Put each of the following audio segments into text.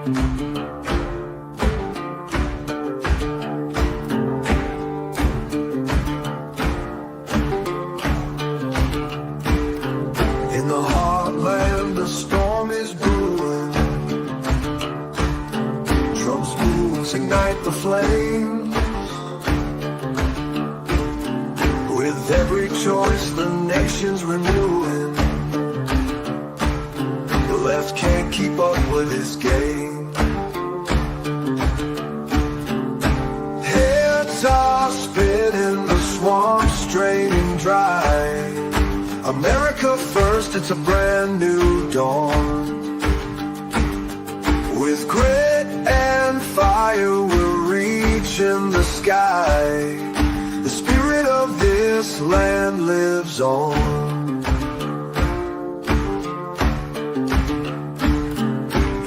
In the heartland, the storm is brewing. Trump's moves ignite the flames. With every choice, the nation's renewing. The left can't keep up with his game. Heads are spinning, the swamp's draining dry. America first, it's a brand new dawn. With grit and fire, we're reaching the sky. The spirit of this land lives on.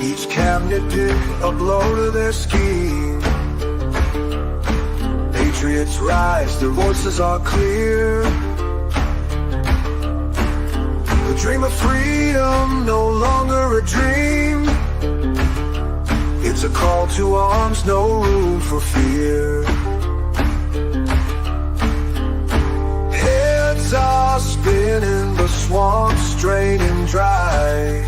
Each cabinet pick a blow to their scheme. Patriots rise, their voices are clear. The dream of freedom, no longer a dream. It's a call to arms, no room for fear. Heads are spinning, the swamp's draining dry.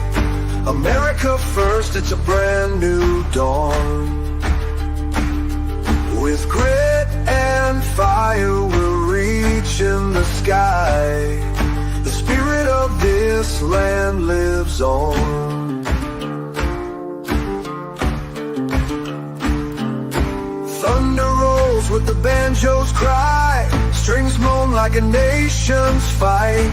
America first, it's a brand new dawn. With grit and fire, we're reaching the sky. The spirit of this land lives on. Thunder rolls with the banjo's cry. Strings moan like a nation's fight.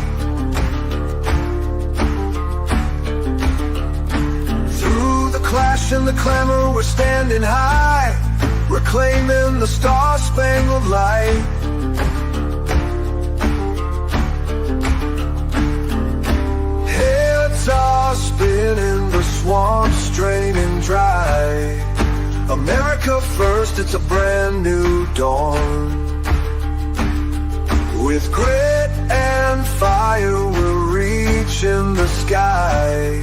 Through the clash and the clamor, we're standing high, reclaiming the star-spangled light. Are spinning, the swamp's draining dry. America first, it's a brand new dawn. With grit and fire, we're reaching the sky.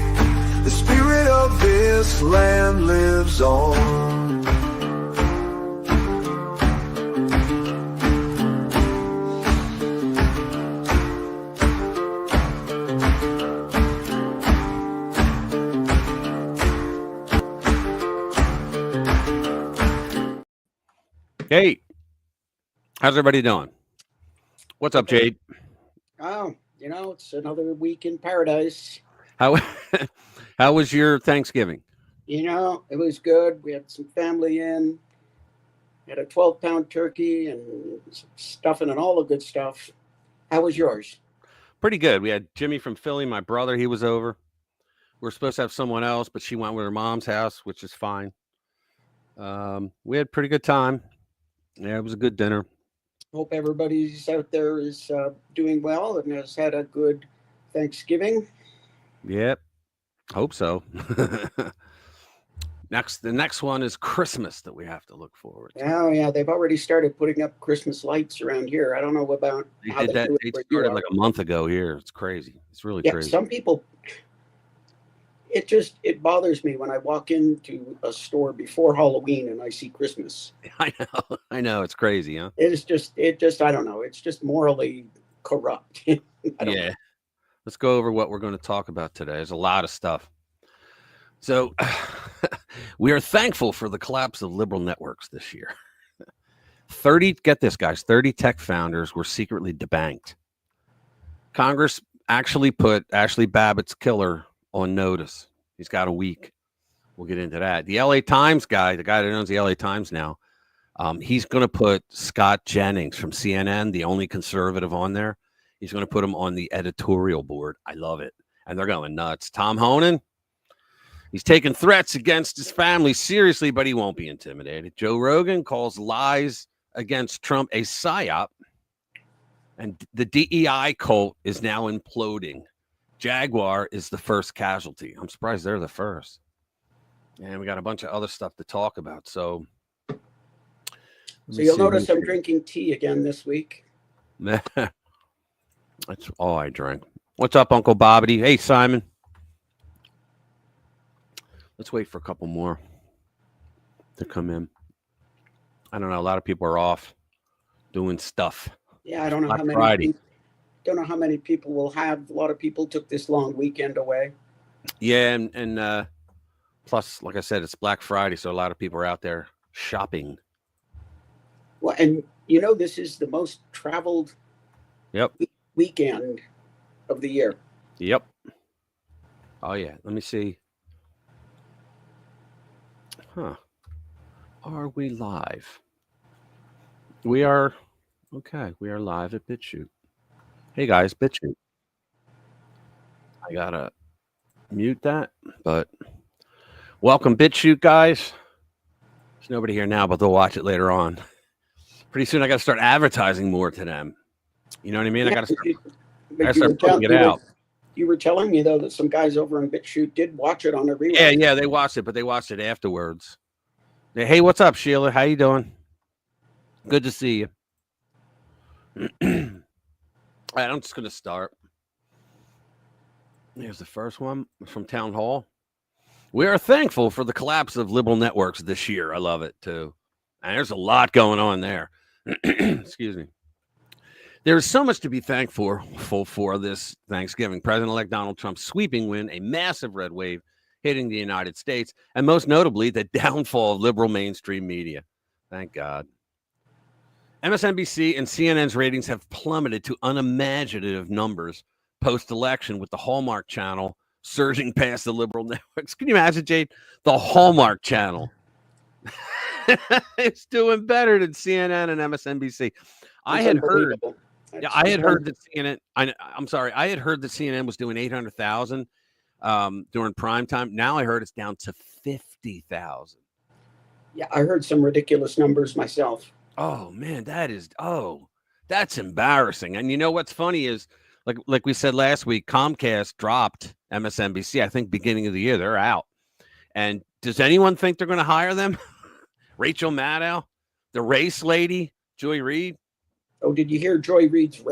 The spirit of this land lives on. Hey, how's everybody doing? What's up, Jade? Oh, it's another week in paradise. How was your Thanksgiving? It was good. We had some family in. Had a 12-pound turkey and some stuffing and all the good stuff. How was yours? Pretty good. We had Jimmy from Philly, my brother. He was over. We were supposed to have someone else, but she went with her mom's house, which is fine. We had a pretty good time. Yeah, it was a good dinner. Hope everybody's out there is doing well and has had a good Thanksgiving. Yep, hope so. The next one is Christmas that we have to look forward to. Oh, yeah, they've already started putting up Christmas lights around here. I don't know about how they do it. They started like a month ago here. It's crazy. It's really crazy. Some people... It bothers me when I walk into a store before Halloween and I see Christmas. I know. It's crazy, huh? I don't know. It's just morally corrupt. Yeah. Let's go over what we're going to talk about today. There's a lot of stuff. So we are thankful for the collapse of liberal networks this year. 30 tech founders were secretly debanked. Congress actually put Ashley Babbitt's killer on notice. He's got a week. We'll get into that. The LA Times guy, the guy that owns the LA Times now, he's going to put Scott Jennings from CNN, the only conservative on there. He's going to put him on the editorial board. I love it. And they're going nuts. Tom Homan, he's taking threats against his family seriously, but he won't be intimidated. Joe Rogan calls lies against Trump a psyop. And the DEI cult is now imploding. Jaguar is the first casualty. I'm surprised they're the first. And we got a bunch of other stuff to talk about. So you'll notice I'm drinking tea again this week. That's all I drink. What's up, Uncle Bobbity? Hey, Simon. Let's wait for a couple more to come in. I don't know. A lot of people are off doing stuff. Yeah, I don't know Black how many Friday. don't know how many people will have. A lot of people took this long weekend away. Yeah, and plus, like I said, it's Black Friday, so a lot of people are out there shopping. Well, and you know, this is the most traveled Yep. weekend of the year. Yep. Oh yeah. Let me see. Huh. Are we live? We are. Okay. We are live at BitChute. Hey guys, BitChute. I gotta mute that, but welcome BitChute, guys. There's nobody here now, but they'll watch it later on. Pretty soon, I gotta start advertising more to them. You know what I mean? Yeah, I gotta start but putting it out. You were telling me though that some guys over in BitChute did watch it on a rerun. Yeah, they watched it, but they watched it afterwards. Hey, what's up, Sheila? How you doing? Good to see you. All right, I'm just gonna start. Here's the first one from Town Hall. We are thankful for the collapse of liberal networks this year. I love it too. And there's a lot going on there. Excuse me. There is so much to be thankful for this Thanksgiving. President-elect Donald Trump's sweeping win, a massive red wave hitting the United States, and most notably, the downfall of liberal mainstream media. Thank God. MSNBC and CNN's ratings have plummeted to unimaginative numbers post-election, with the Hallmark Channel surging past the liberal networks. Can you imagine, Jade? The Hallmark Channel. It's doing better than CNN and MSNBC. I had heard that CNN. I'm sorry. I had heard that CNN was doing 800,000 during prime time. Now I heard it's down to 50,000. Yeah, I heard some ridiculous numbers myself. Oh man, that's embarrassing. And you know what's funny is, like we said last week, Comcast dropped MSNBC. I think beginning of the year they're out. And does anyone think they're going to hire them? Rachel Maddow, the race lady, Joy Reid. Oh, did you hear Joy Reid's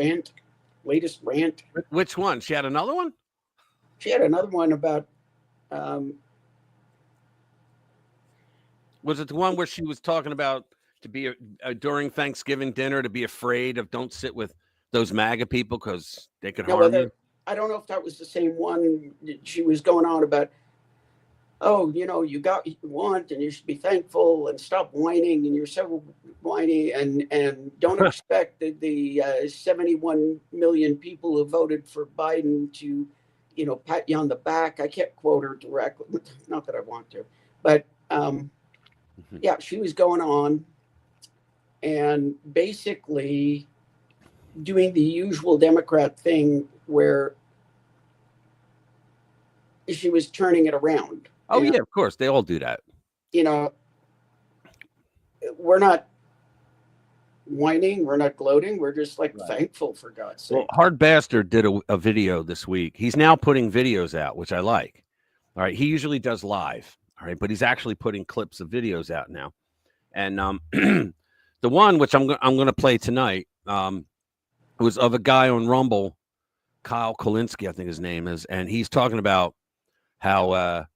latest rant? Which one? She had another one? She had another one about... was it the one where she was talking about to be during Thanksgiving dinner to be afraid of, don't sit with those MAGA people because they could harm you? I don't know if that was the same one. She was going on about, oh, you know, you got what you want and you should be thankful and stop whining, and you're so whiny, and don't expect the 71 million people who voted for Biden to, you know, pat you on the back. I can't quote her directly, not that I want to, but yeah, she was going on and basically doing the usual Democrat thing where she was turning it around. Oh, yeah, of course. They all do that. You know, we're not whining. We're not gloating. We're just like thankful, for God's sake. Well, Hard Bastard did a video this week. He's now putting videos out, which I like. All right. He usually does live. All right. But he's actually putting clips of videos out now. And the one which I'm going to play tonight was of a guy on Rumble, Kyle Kolinsky, I think his name is. And he's talking about how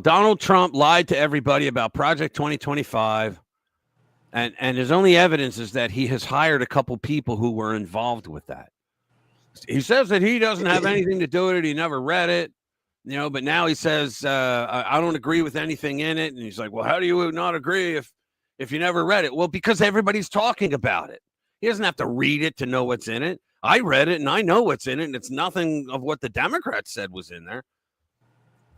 Donald Trump lied to everybody about Project 2025. And his only evidence is that he has hired a couple people who were involved with that. He says that he doesn't have anything to do with it. He never read it, you know, but now he says, I don't agree with anything in it. And he's like, well, how do you not agree if you never read it? Well, because everybody's talking about it. He doesn't have to read it to know what's in it. I read it and I know what's in it. And it's nothing of what the Democrats said was in there.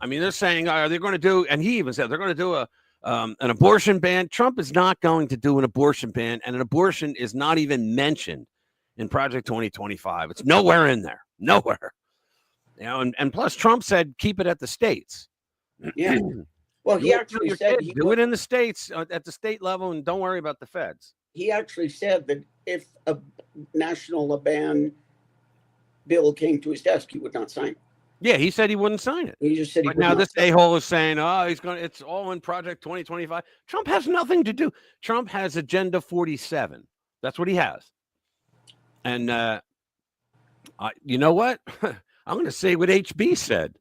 I mean, they're saying, are they going to do, and he even said they're going to do an abortion ban. Trump is not going to do an abortion ban, and an abortion is not even mentioned in Project 2025. It's nowhere in there, nowhere. You know, and plus Trump said keep it at the states. Yeah. Well, he actually said he do it in the states at the state level, and don't worry about the feds. He actually said that if a national ban bill came to his desk, he would not sign it. Yeah, he said he wouldn't sign it. He just said he but would now not this a-hole is saying, oh, it's all in Project 2025. Trump has nothing to do. Trump has Agenda 47. That's what he has. And you know what? I'm going to say what HB said.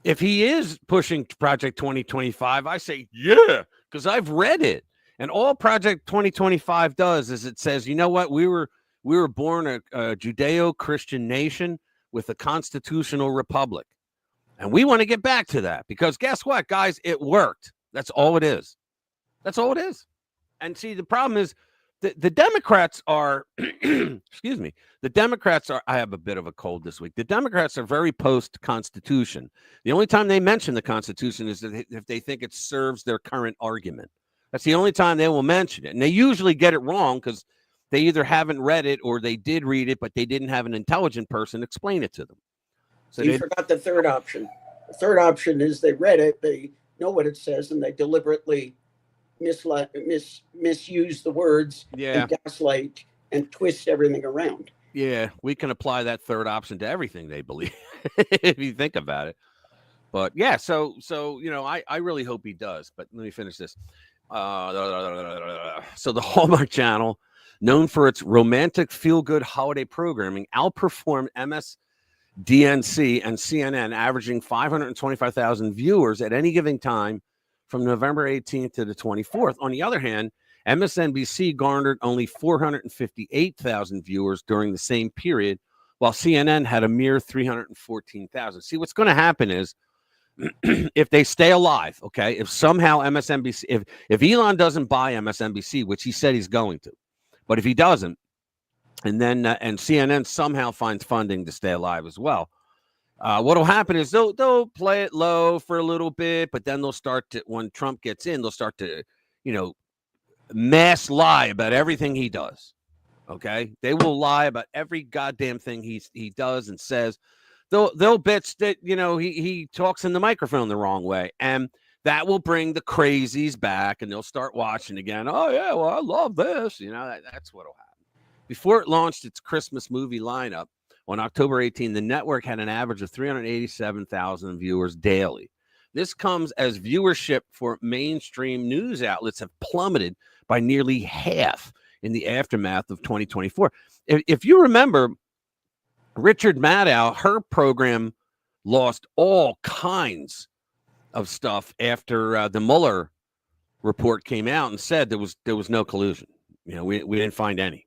if he is pushing Project 2025, I say, yeah, because I've read it. And all Project 2025 does is it says, you know what? We were born a Judeo-Christian nation with a constitutional republic. And we want to get back to that because guess what, guys? It worked. That's all it is. That's all it is. And see, the problem is the Democrats are, excuse me, the Democrats are, I have a bit of a cold this week. The Democrats are very post-Constitution. The only time they mention the Constitution is if they think it serves their current argument. That's the only time they will mention it. And they usually get it wrong because they either haven't read it or they did read it, but they didn't have an intelligent person explain it to them. So you forgot the third option. The third option is they read it, they know what it says, and they deliberately misuse the words, and gaslight and twist everything around. Yeah, we can apply that third option to everything they believe, if you think about it. But yeah, so you know, I really hope he does. But let me finish this. So the Hallmark Channel, known for its romantic feel-good holiday programming, outperformed MSDNC and CNN, averaging 525,000 viewers at any given time from November 18th to the 24th. On the other hand, MSNBC garnered only 458,000 viewers during the same period, while CNN had a mere 314,000. See, what's going to happen is if they stay alive, okay, if somehow MSNBC, if Elon doesn't buy MSNBC, which he said he's going to, but if he doesn't, and then and CNN somehow finds funding to stay alive as well, what'll happen is they'll play it low for a little bit, but then they'll start to, when Trump gets in, they'll start to, you know, mass lie about everything he does. Okay, they will lie about every goddamn thing he does and says. They'll bitch that, you know, he talks in the microphone the wrong way, and that will bring the crazies back, and they'll start watching again. Oh yeah, well, I love this. You know, that's what'll happen. Before it launched its Christmas movie lineup on October 18, the network had an average of 387,000 viewers daily. This comes as viewership for mainstream news outlets have plummeted by nearly half in the aftermath of 2024. If you remember, Richard Maddow, her program lost all kinds of stuff after the Mueller report came out and said there was no collusion. You know, we didn't find any.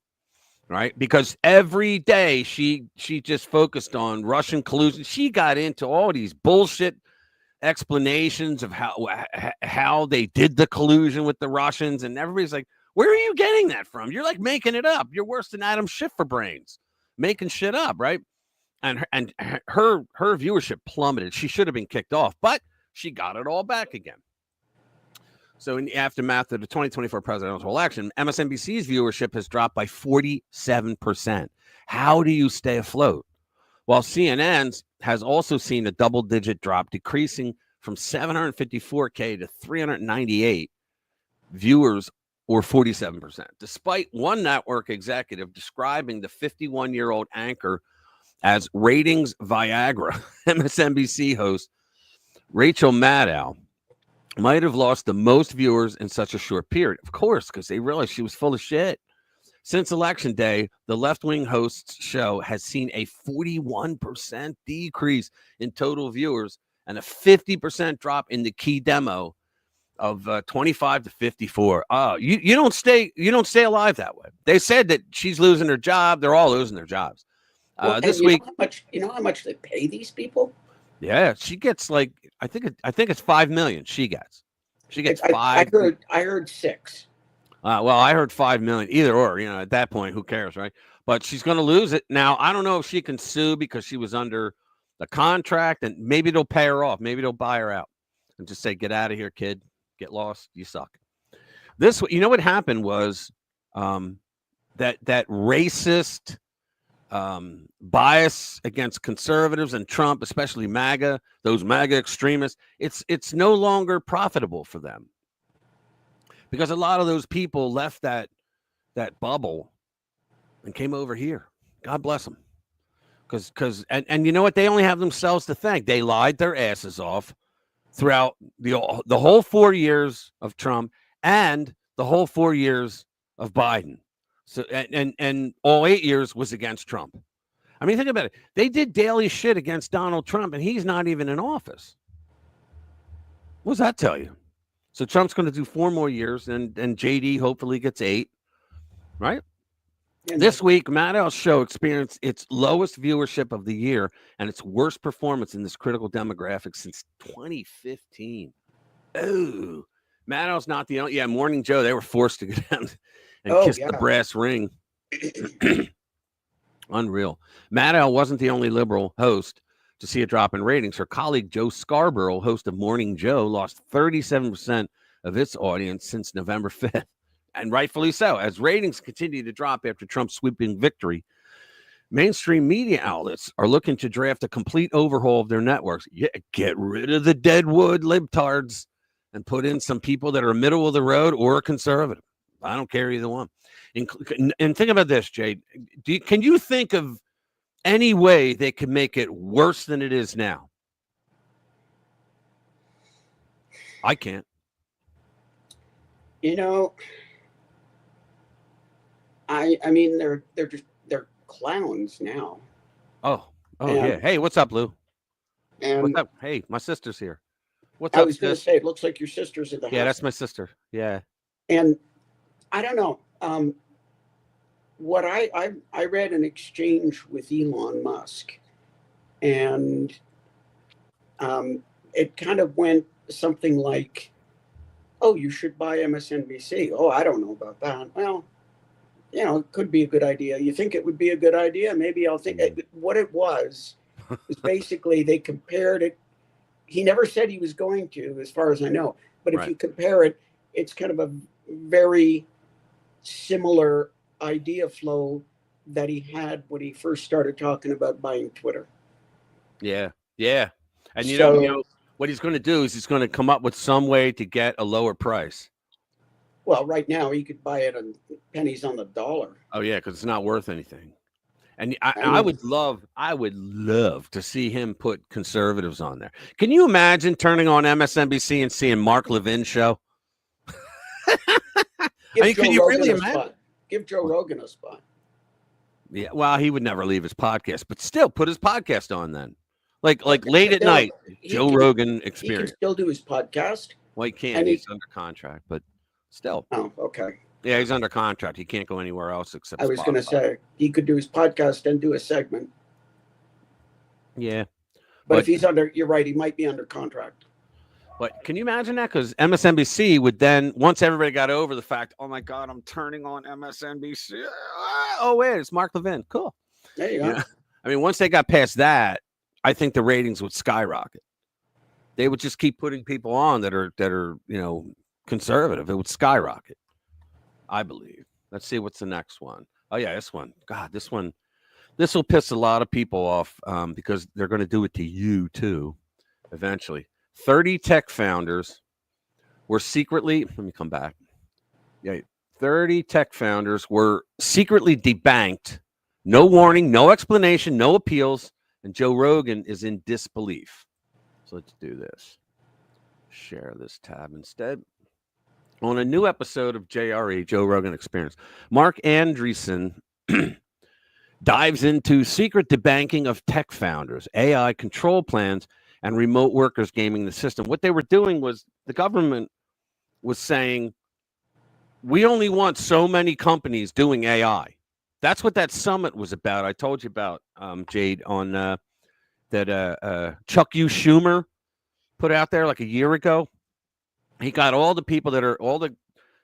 Right, because every day she just focused on Russian collusion. She got into all these bullshit explanations of how they did the collusion with the Russians, and everybody's like, "Where are you getting that from? You're like making it up. You're worse than Adam Schiff for brains, making shit up, right?" And her viewership plummeted. She should have been kicked off, but she got it all back again. So in the aftermath of the 2024 presidential election, MSNBC's viewership has dropped by 47%. How do you stay afloat? While CNN's has also seen a double-digit drop, decreasing from 754K to 398 viewers, or 47%. Despite one network executive describing the 51-year-old anchor as ratings Viagra, MSNBC host Rachel Maddow might have lost the most viewers in such a short period. Of course, because they realized she was full of shit. Since Election Day, the left-wing host's show has seen a 41% decrease in total viewers and a 50% drop in the key demo of 25 to 54. You don't stay alive that way. They said that she's losing her job. They're all losing their jobs. This week, you know how much they pay these people? Yeah, she gets like I think it's $5 million. She gets 5. I heard 6. Well, I heard 5 million. Either or, you know, at that point, who cares, right? But she's going to lose it. Now, I don't know if she can sue because she was under the contract, and maybe they'll pay her off. Maybe they'll buy her out and just say, "Get out of here, kid. Get lost. You suck." You know what happened was that racist bias against conservatives and Trump, especially MAGA, those MAGA extremists, it's no longer profitable for them because a lot of those people left that bubble and came over here. God bless them. Because you know what? They only have themselves to thank. They lied their asses off throughout the whole 4 years of Trump and the whole 4 years of Biden. So and all 8 years was against Trump. I mean, think about it. They did daily shit against Donald Trump, and he's not even in office. What does that tell you? So Trump's going to do 4 more years, and JD hopefully gets 8, right? And This week, Maddow's show experienced its lowest viewership of the year and its worst performance in this critical demographic since 2015. Oh, Maddow's not the only. Yeah, Morning Joe, they were forced to go down and kiss the brass ring. Unreal. Maddow wasn't the only liberal host to see a drop in ratings. Her colleague Joe Scarborough, host of Morning Joe, lost 37% of its audience since November 5th. And rightfully so, as ratings continue to drop after Trump's sweeping victory. Mainstream media outlets are looking to draft a complete overhaul of their networks. Yeah, get rid of the deadwood libtards and put in some people that are middle of the road or conservative. I don't care either one. And think about this, Jade. Can you think of any way they could make it worse than it is now? I can't. You know, I mean, they're clowns now. Oh, yeah. Hey, what's up, Lou? And what's up? Hey, my sister's here. What's I up? was going to say, it looks like your sister's at the house. Yeah, that's my sister. Yeah. And I don't know. What I read an exchange with Elon Musk, and it kind of went something like, "Oh, you should buy MSNBC." Oh, I don't know about that. Well, you know, it could be a good idea. You think it would be a good idea? Maybe I'll think. What it was basically they compared it. He never said he was going to, as far as I know. But if you compare it, it's kind of a very similar idea flow that he had when he first started talking about buying Twitter. Yeah. And you know what he's going to do is he's going to come up with some way to get a lower price. Well, right now he could buy it on pennies on the dollar. Oh yeah, because it's not worth anything. And I would love to see him put conservatives on there. Can you imagine turning on MSNBC and seeing Mark Levin's show? Can you really imagine? Give Joe Rogan a spot. Yeah, well, he would never leave his podcast, but still put his podcast on then. Like late at night, Joe Rogan Experience. He can still do his podcast. Well, he can't. He's under contract, but still. Oh, okay. Yeah, he's under contract. He can't go anywhere else except I was going to say, he could do his podcast and do a segment. Yeah. But if he's under, you're right, he might be under contract. But can you imagine that? Because MSNBC would then, once everybody got over the fact, oh my God, I'm turning on MSNBC. Oh, wait, it's Mark Levin. Cool. There you go. Yeah. I mean, once they got past that, I think the ratings would skyrocket. They would just keep putting people on that are conservative. It would skyrocket, I believe. Let's see what's the next one. Oh yeah, this one. God, this will piss a lot of people off because they're going to do it to you too, eventually. 30 tech founders were secretly. Let me come back. Yeah, 30 tech founders were secretly debanked. No warning, no explanation, no appeals, and Joe Rogan is in disbelief. So let's do this. Share this tab instead. On a new episode of JRE, Joe Rogan Experience, Mark Andreessen dives into secret debanking of tech founders, AI control plans, and remote workers gaming the system. What they were doing was the government was saying, we only want so many companies doing AI. That's what that summit was about. I told you about, Jade, on that Chuck U. Schumer put out there like a year ago. He got all the people that are all the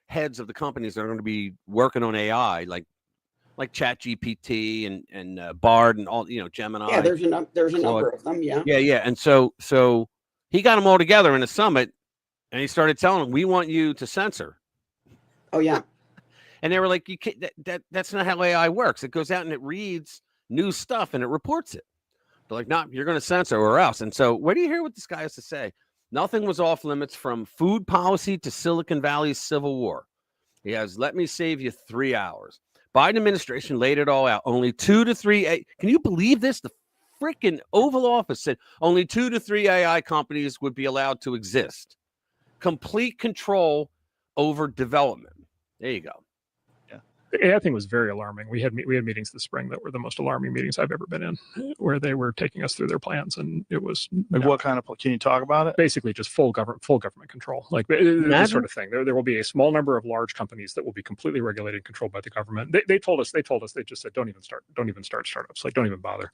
heads of the companies that are going to be working on AI, like ChatGPT and Bard and all, Gemini. Yeah, there's a number of them. Yeah. Yeah. And so he got them all together in a summit, and he started telling them, we want you to censor. Oh yeah. And they were like, you can't, that's not how AI works. It goes out and it reads new stuff and it reports it. They're like, no, you're going to censor or else. And so what do you hear what this guy has to say? Nothing was off limits, from food policy to Silicon Valley's civil war. He has, let me save you 3 hours. Biden administration laid it all out. Only 2 to 3. Can you believe this? The freaking Oval Office said only 2 to 3 AI companies would be allowed to exist. Complete control over development. There you go. Yeah. I think it was very alarming. We had meetings this spring that were the most alarming meetings I've ever been in, where they were taking us through their plans, and it was Like what kind of? Can you talk about it? basically just full government control, like this sort of thing. There will be a small number of large companies that will be completely regulated and controlled by the government. They told us, they just said, don't even start startups. Like, don't even bother.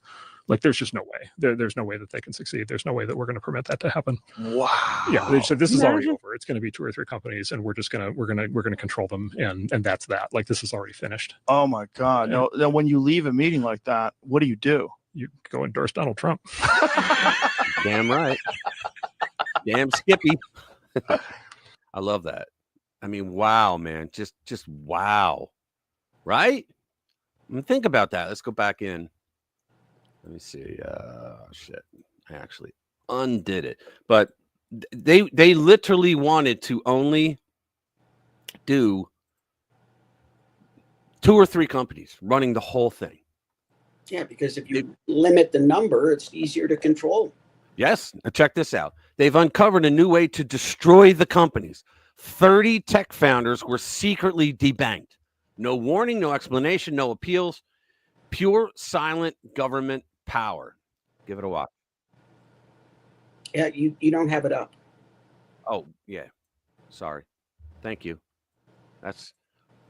Like, there's just no way. There's no way that they can succeed. There's no way that we're going to permit that to happen. Wow. Yeah, they said this is already over. It's going to be 2 or 3 companies, and we're gonna control them, and that's that. Like, this is already finished. Oh my God. Yeah. Now, when you leave a meeting like that, what do you do? You go endorse Donald Trump. Damn right. Damn Skippy. I love that. I mean, wow, man. Just wow. Right? I mean, think about that. Let's go back in. Let me see. Shit. I actually undid it. But they literally wanted to only do 2 or 3 companies running the whole thing. Yeah, because if you limit the number, it's easier to control. Yes. Now check this out. They've uncovered a new way to destroy the companies. 30 tech founders were secretly debanked. No warning, no explanation, no appeals. Pure silent government power. Give it a watch. Yeah, you don't have it up. Oh, yeah. Sorry. Thank you. That's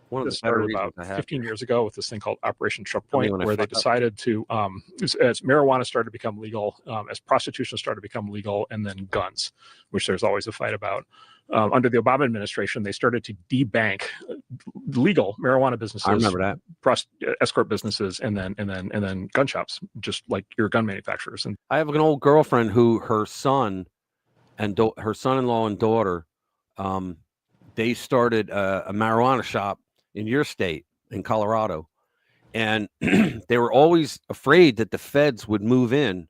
one of This the better started reasons about I have. 15 years ago with this thing called Operation Choke Point, when I where they fuck up. decided to, as marijuana started to become legal, as prostitution started to become legal, and then guns, which there's always a fight about. Under the Obama administration, they started to debank legal marijuana businesses. I remember that. Escort businesses, and then gun shops, just like your gun manufacturers. And I have an old girlfriend who her son and her son-in-law and daughter, they started a marijuana shop in your state, in Colorado, and they were always afraid that the feds would move in,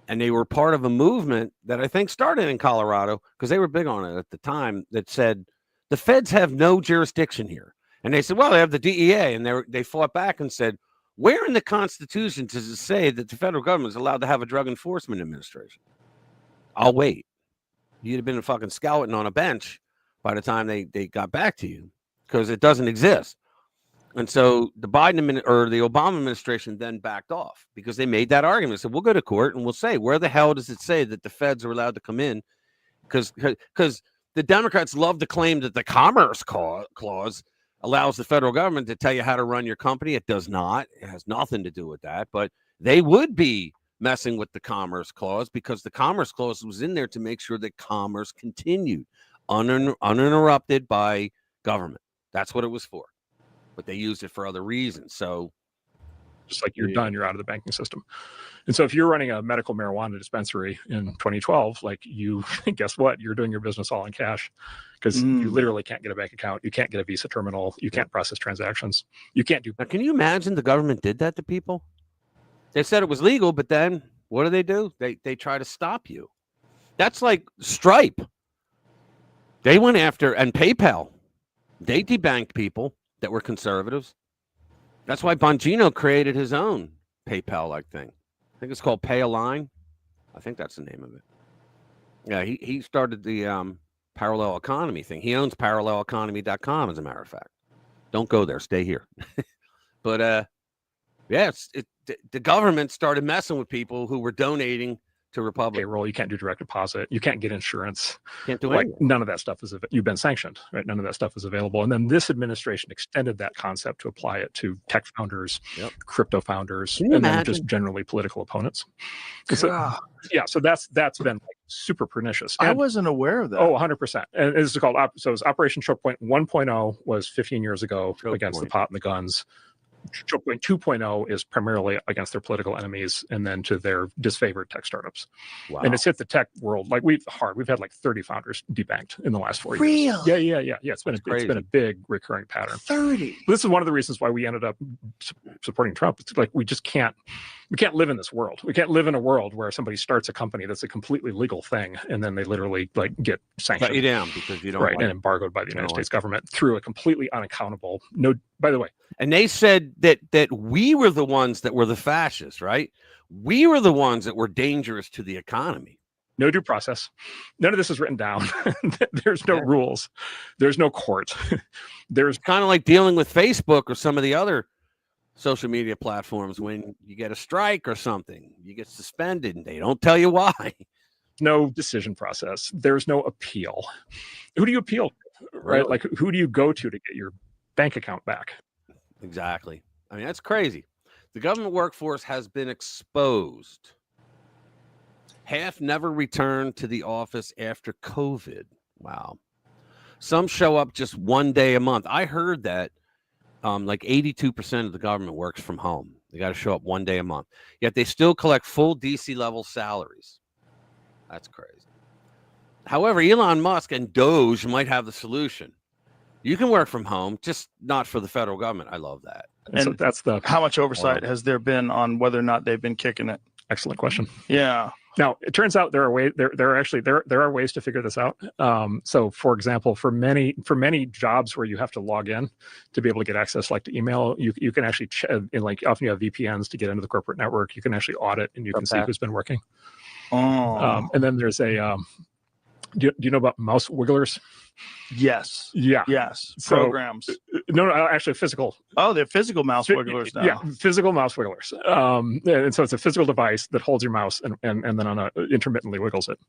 and they were part of a movement that I think started in Colorado because they were big on it at the time, that said the feds have no jurisdiction here. And they said, well, they have the DEA, and they fought back and said, where in the Constitution does it say that the federal government is allowed to have a drug enforcement administration? I'll wait. You'd have been fucking scouting on a bench by the time they got back to you, because it doesn't exist. And so the Obama administration then backed off because they made that argument. Said, we'll go to court and we'll say, where the hell does it say that the feds are allowed to come in? Because the Democrats love to claim that the Commerce Clause allows the federal government to tell you how to run your company. It does not. It has nothing to do with that. But they would be messing with the Commerce Clause because the Commerce Clause was in there to make sure that commerce continued uninterrupted by government. That's what it was for. But they used it for other reasons. So just like you're done, you're out of the banking system. And so if you're running a medical marijuana dispensary in 2012, like, you guess what? You're doing your business all in cash, because you literally can't get a bank account. You can't get a Visa terminal. You can't process transactions. You can't do. Now, can you imagine the government did that to people? They said it was legal, but then what do? They try to stop you. That's like Stripe. They went after, and PayPal. They debanked people that were conservatives. That's why Bongino created his own PayPal-like thing. I think it's called Pay a Line. I think that's the name of it. Yeah, he started the parallel economy thing. He owns paralleleconomy.com, as a matter of fact. Don't go there. Stay here. But yeah, the government started messing with people who were donating to Republic. Payroll, you can't do direct deposit. You can't get insurance. Can't do like anything. None of that stuff you've been sanctioned, right? None of that stuff is available. And then this administration extended that concept to apply it to tech founders, crypto founders, and then just generally political opponents. So, yeah, so that's been like super pernicious. I wasn't aware of that. Oh, 100%. And this is called so it was Operation Choke Point 1.0 was 15 years ago against the pot and the guns. Choke Point 2.0 is primarily against their political enemies and then to their disfavored tech startups. Wow. And it's hit the tech world like we've had like 30 founders debanked in the last 4 years. Yeah. It's been a big recurring pattern. 30. This is one of the reasons why we ended up supporting Trump. It's like we can't live in this world. We can't live in a world where somebody starts a company that's a completely legal thing and then they literally like get sanctioned. Shut you down because you don't and embargoed by the United States government through a completely unaccountable. No, by the way. And they said that we were the ones that were the fascists, right? We were the ones that were dangerous to the economy. No due process. None of this is written down. There's no rules. There's no court. There's kind of like dealing with Facebook or some of the other social media platforms. When you get a strike or something, you get suspended and they don't tell you why. no decision process. There's no appeal. Who do you appeal to, right? Really? Like, who do you go to get your bank account back? Exactly. I mean, that's crazy. The government workforce has been exposed. Half never returned to the office after COVID. Wow. Some show up just one day a month. I heard that like 82% of the government works from home. They got to show up one day a month. Yet they still collect full DC level salaries. That's crazy. However, Elon Musk and Doge might have the solution. You can work from home, just not for the federal government. I love that. And so that's the How much oversight has there been on whether or not they've been kicking it? excellent question. Yeah. Now, it turns out there are ways to figure this out. So, for example, for many jobs where you have to log in to be able to get access, like to email, you can actually often you have VPNs to get into the corporate network. You can actually audit and you can see who's been working. Oh. And then there's a do you know about mouse wigglers? Yes. Yeah. Yes. So- Programs. No, actually physical. Oh, they're physical mouse wigglers now. Yeah, physical mouse wigglers. And so it's a physical device that holds your mouse and then intermittently wiggles it.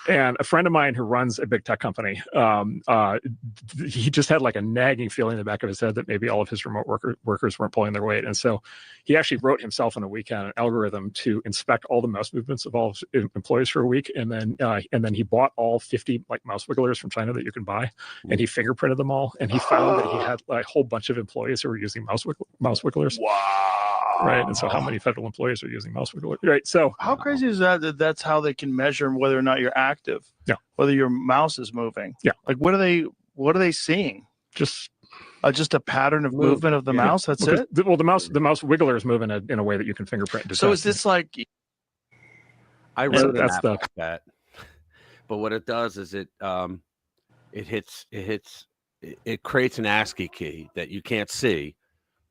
And a friend of mine who runs a big tech company, he just had like a nagging feeling in the back of his head that maybe all of his remote workers weren't pulling their weight. And so he actually wrote himself on a weekend an algorithm to inspect all the mouse movements of all his employees for a week. And then he bought all 50 like mouse wigglers from China that you can buy, and he fingerprinted them all. And he found that he had like, a whole bunch of employees who were using mouse wigglers. Wow. Right. And so how many federal employees are using mouse wigglers? Right. So How crazy is that that's how they can measure whether or not you're active? Yeah. Whether your mouse is moving. Yeah. Like what are they seeing? just Just a pattern of movement of the mouse. That's it. Well, the mouse wiggler is moving in a way that you can fingerprint. Detect. So is this like? I wrote that's an app like that, but what it does is it creates an ASCII key that you can't see,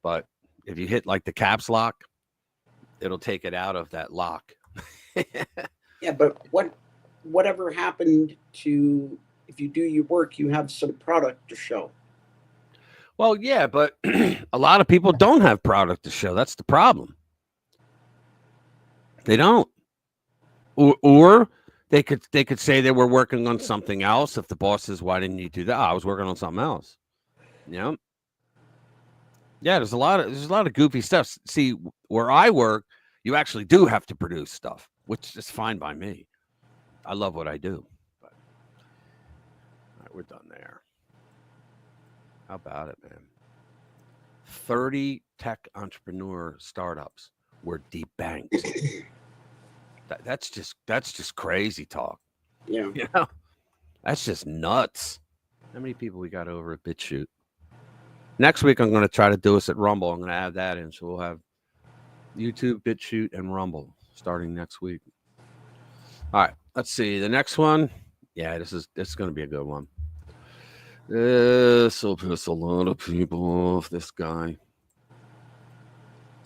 but if you hit like the caps lock, it'll take it out of that lock. Yeah, but whatever happened to, if you do your work, you have some product to show. Well, yeah, but a lot of people don't have product to show. That's the problem. They don't. Or they could say they were working on something else. If the boss says, "Why didn't you do that?" I was working on something else. Yeah. Yeah, there's a lot of goofy stuff. See, where I work, you actually do have to produce stuff, which is fine by me. I love what I do. But, all right, we're done there. How about it, man? 30 tech entrepreneur startups were debanked. That's just crazy talk. Yeah. You know, that's just nuts. How many people we got over at BitChute? Next week, I'm going to try to do us at Rumble. I'm going to add that in. So we'll have YouTube, BitChute, and Rumble starting next week. All right. Let's see. The next one. Yeah, this is going to be a good one. This will piss a lot of people off, this guy.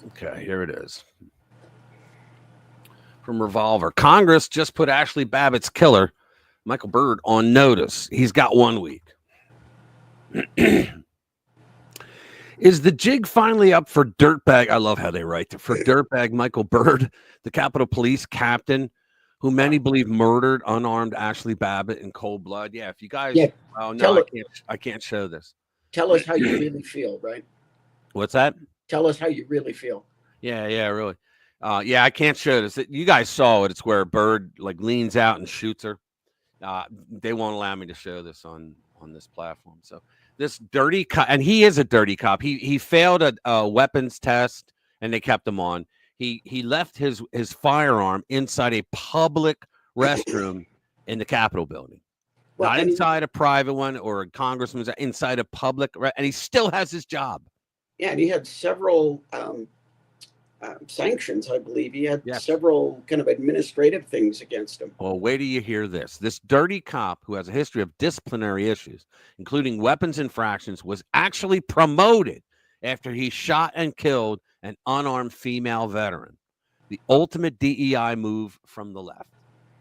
Okay, here it is. From Revolver. Congress just put Ashley Babbitt's killer, Michael Byrd, on notice. He's got 1 week. Is the jig finally up for dirtbag? I love how they write it. For dirtbag Michael Byrd, the Capitol Police captain, who many believe murdered unarmed Ashley Babbitt in cold blood. Yeah, if you guys, Yeah. Oh no, I can't show this. Tell us how you really feel, right? What's that? Tell us how you really feel. Yeah, really. Yeah, I can't show this. You guys saw it. It's where Byrd like leans out and shoots her. They won't allow me to show this on this platform. So this dirty cop, and he is a dirty cop. He failed a weapons test, and they kept him on. He left his firearm inside a public restroom in the Capitol building, not inside a private one or a congressman's, inside a public, and he still has his job. Yeah, and he had several sanctions, I believe. He had Yes. several kind of administrative things against him. Well, wait till you hear this. This dirty cop who has a history of disciplinary issues, including weapons infractions, was actually promoted after he shot and killed an unarmed female veteran. The ultimate DEI move from the left.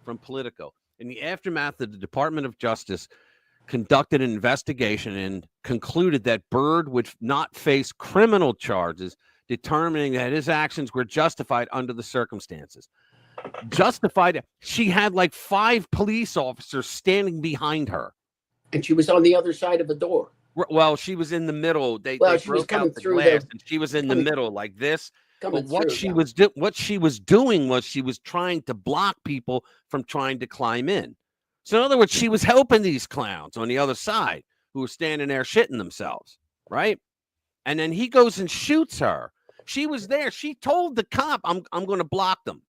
from Politico. In the aftermath of the Department of Justice conducted an investigation and concluded that Byrd would not face criminal charges, determining that his actions were justified under the circumstances. Justified. She had like 5 police officers standing behind her. And she was on the other side of the door. Well, she was in the middle. They She was broke coming out the through glass, and she was in the middle like this. But what she was doing was she was trying to block people from trying to climb in. So in other words, she was helping these clowns on the other side who were standing there shitting themselves, right? And then he goes and shoots her. She was there. She told the cop, I'm going to block them.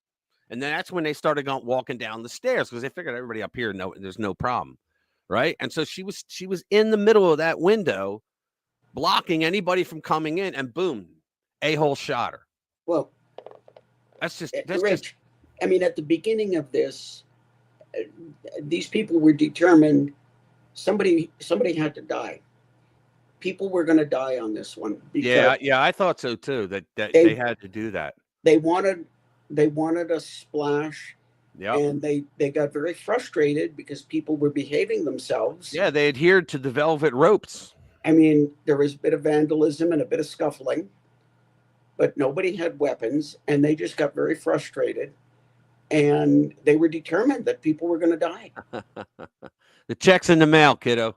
And then that's when they started walking down the stairs because they figured everybody up here, there's no problem, right? And so she was in the middle of that window, blocking anybody from coming in, and boom, a-hole shot her. Well, that's Rich. I mean, at the beginning of this, these people were determined somebody had to die. People were going to die on this one. Yeah, I thought so too. That they had to do that. They wanted a splash. Yeah, and they got very frustrated because people were behaving themselves. Yeah, they adhered to the velvet ropes. I mean, there was a bit of vandalism and a bit of scuffling, but nobody had weapons, and they just got very frustrated. And they were determined that people were going to die. The check's in the mail, kiddo.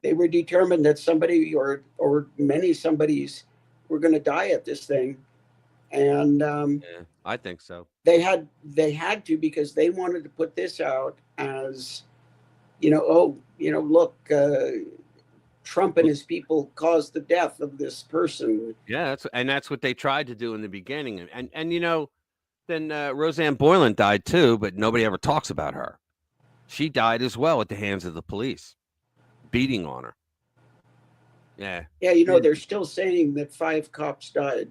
They were determined that somebody or many somebodies were going to die at this thing. And yeah, I think so. They had to, because they wanted to put this out as, look, Trump and his people caused the death of this person. Yeah, that's what they tried to do in the beginning. And then Roseanne Boylan died too, but nobody ever talks about her. She died as well at the hands of the police, beating on her. Yeah. Yeah, they're still saying that 5 cops died.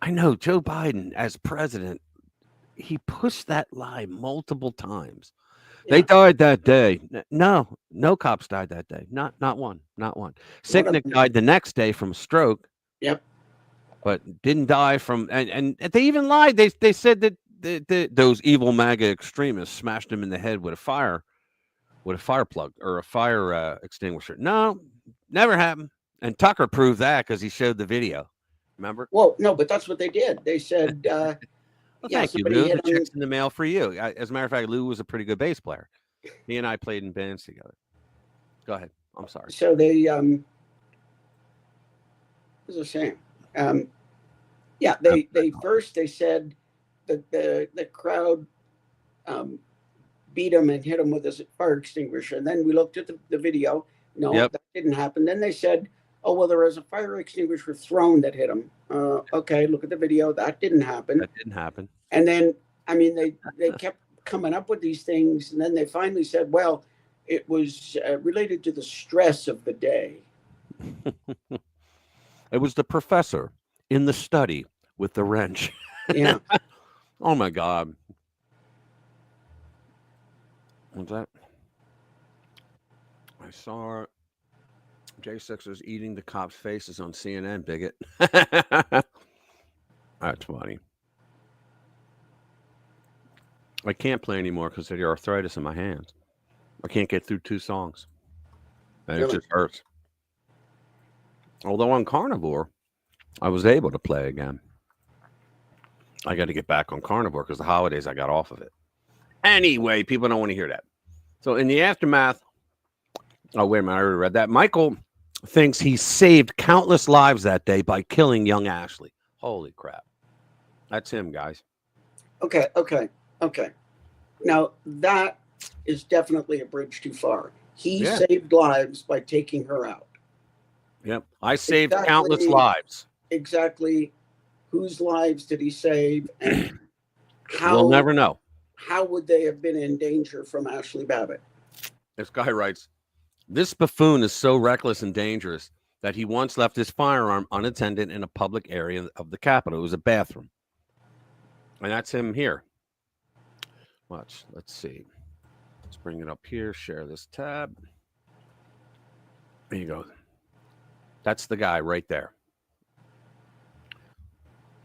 I know Joe Biden as president, he pushed that lie multiple times. Yeah. They died that day. No cops died that day. Not one. Sicknick died the next day from a stroke. Yep. But didn't die from, and they even lied. They said that those evil MAGA extremists smashed him in the head with a fire plug or a fire extinguisher. No, never happened. And Tucker proved that because he showed the video. Remember? Well, no, but that's what they did. They said, well, thank you, Lou. The check's in the mail for you. As a matter of fact, Lou was a pretty good bass player. He and I played in bands together. Go ahead. I'm sorry. So they, what was I saying? They first said that the crowd beat him and hit him with a fire extinguisher. And then we looked at the video. No, that didn't happen. Then they said, oh, well, there was a fire extinguisher thrown that hit him. Okay, look at the video. That didn't happen. And then, I mean, they kept coming up with these things. And then they finally said, well, it was related to the stress of the day. It was the professor in the study with the wrench. Yeah. Oh, my God. What's that? I saw J6 was eating the cops' faces on CNN, bigot. That's funny. I can't play anymore because of the arthritis in my hands. I can't get through 2 songs. And it just hurts. Although on Carnivore, I was able to play again. I got to get back on Carnivore because the holidays I got off of it. Anyway, people don't want to hear that. So in the aftermath, oh, wait a minute, I already read that. Michael thinks he saved countless lives that day by killing young Ashley. Holy crap. That's him, guys. Okay. Now, that is definitely a bridge too far. He saved lives by taking her out. Yep. I saved countless lives. Exactly. Whose lives did he save? And how, we'll never know. How would they have been in danger from Ashley Babbitt? This guy writes, this buffoon is so reckless and dangerous that he once left his firearm unattended in a public area of the Capitol. It was a bathroom. And that's him here. Watch. Let's see. Let's bring it up here. Share this tab. There you go. That's the guy right there.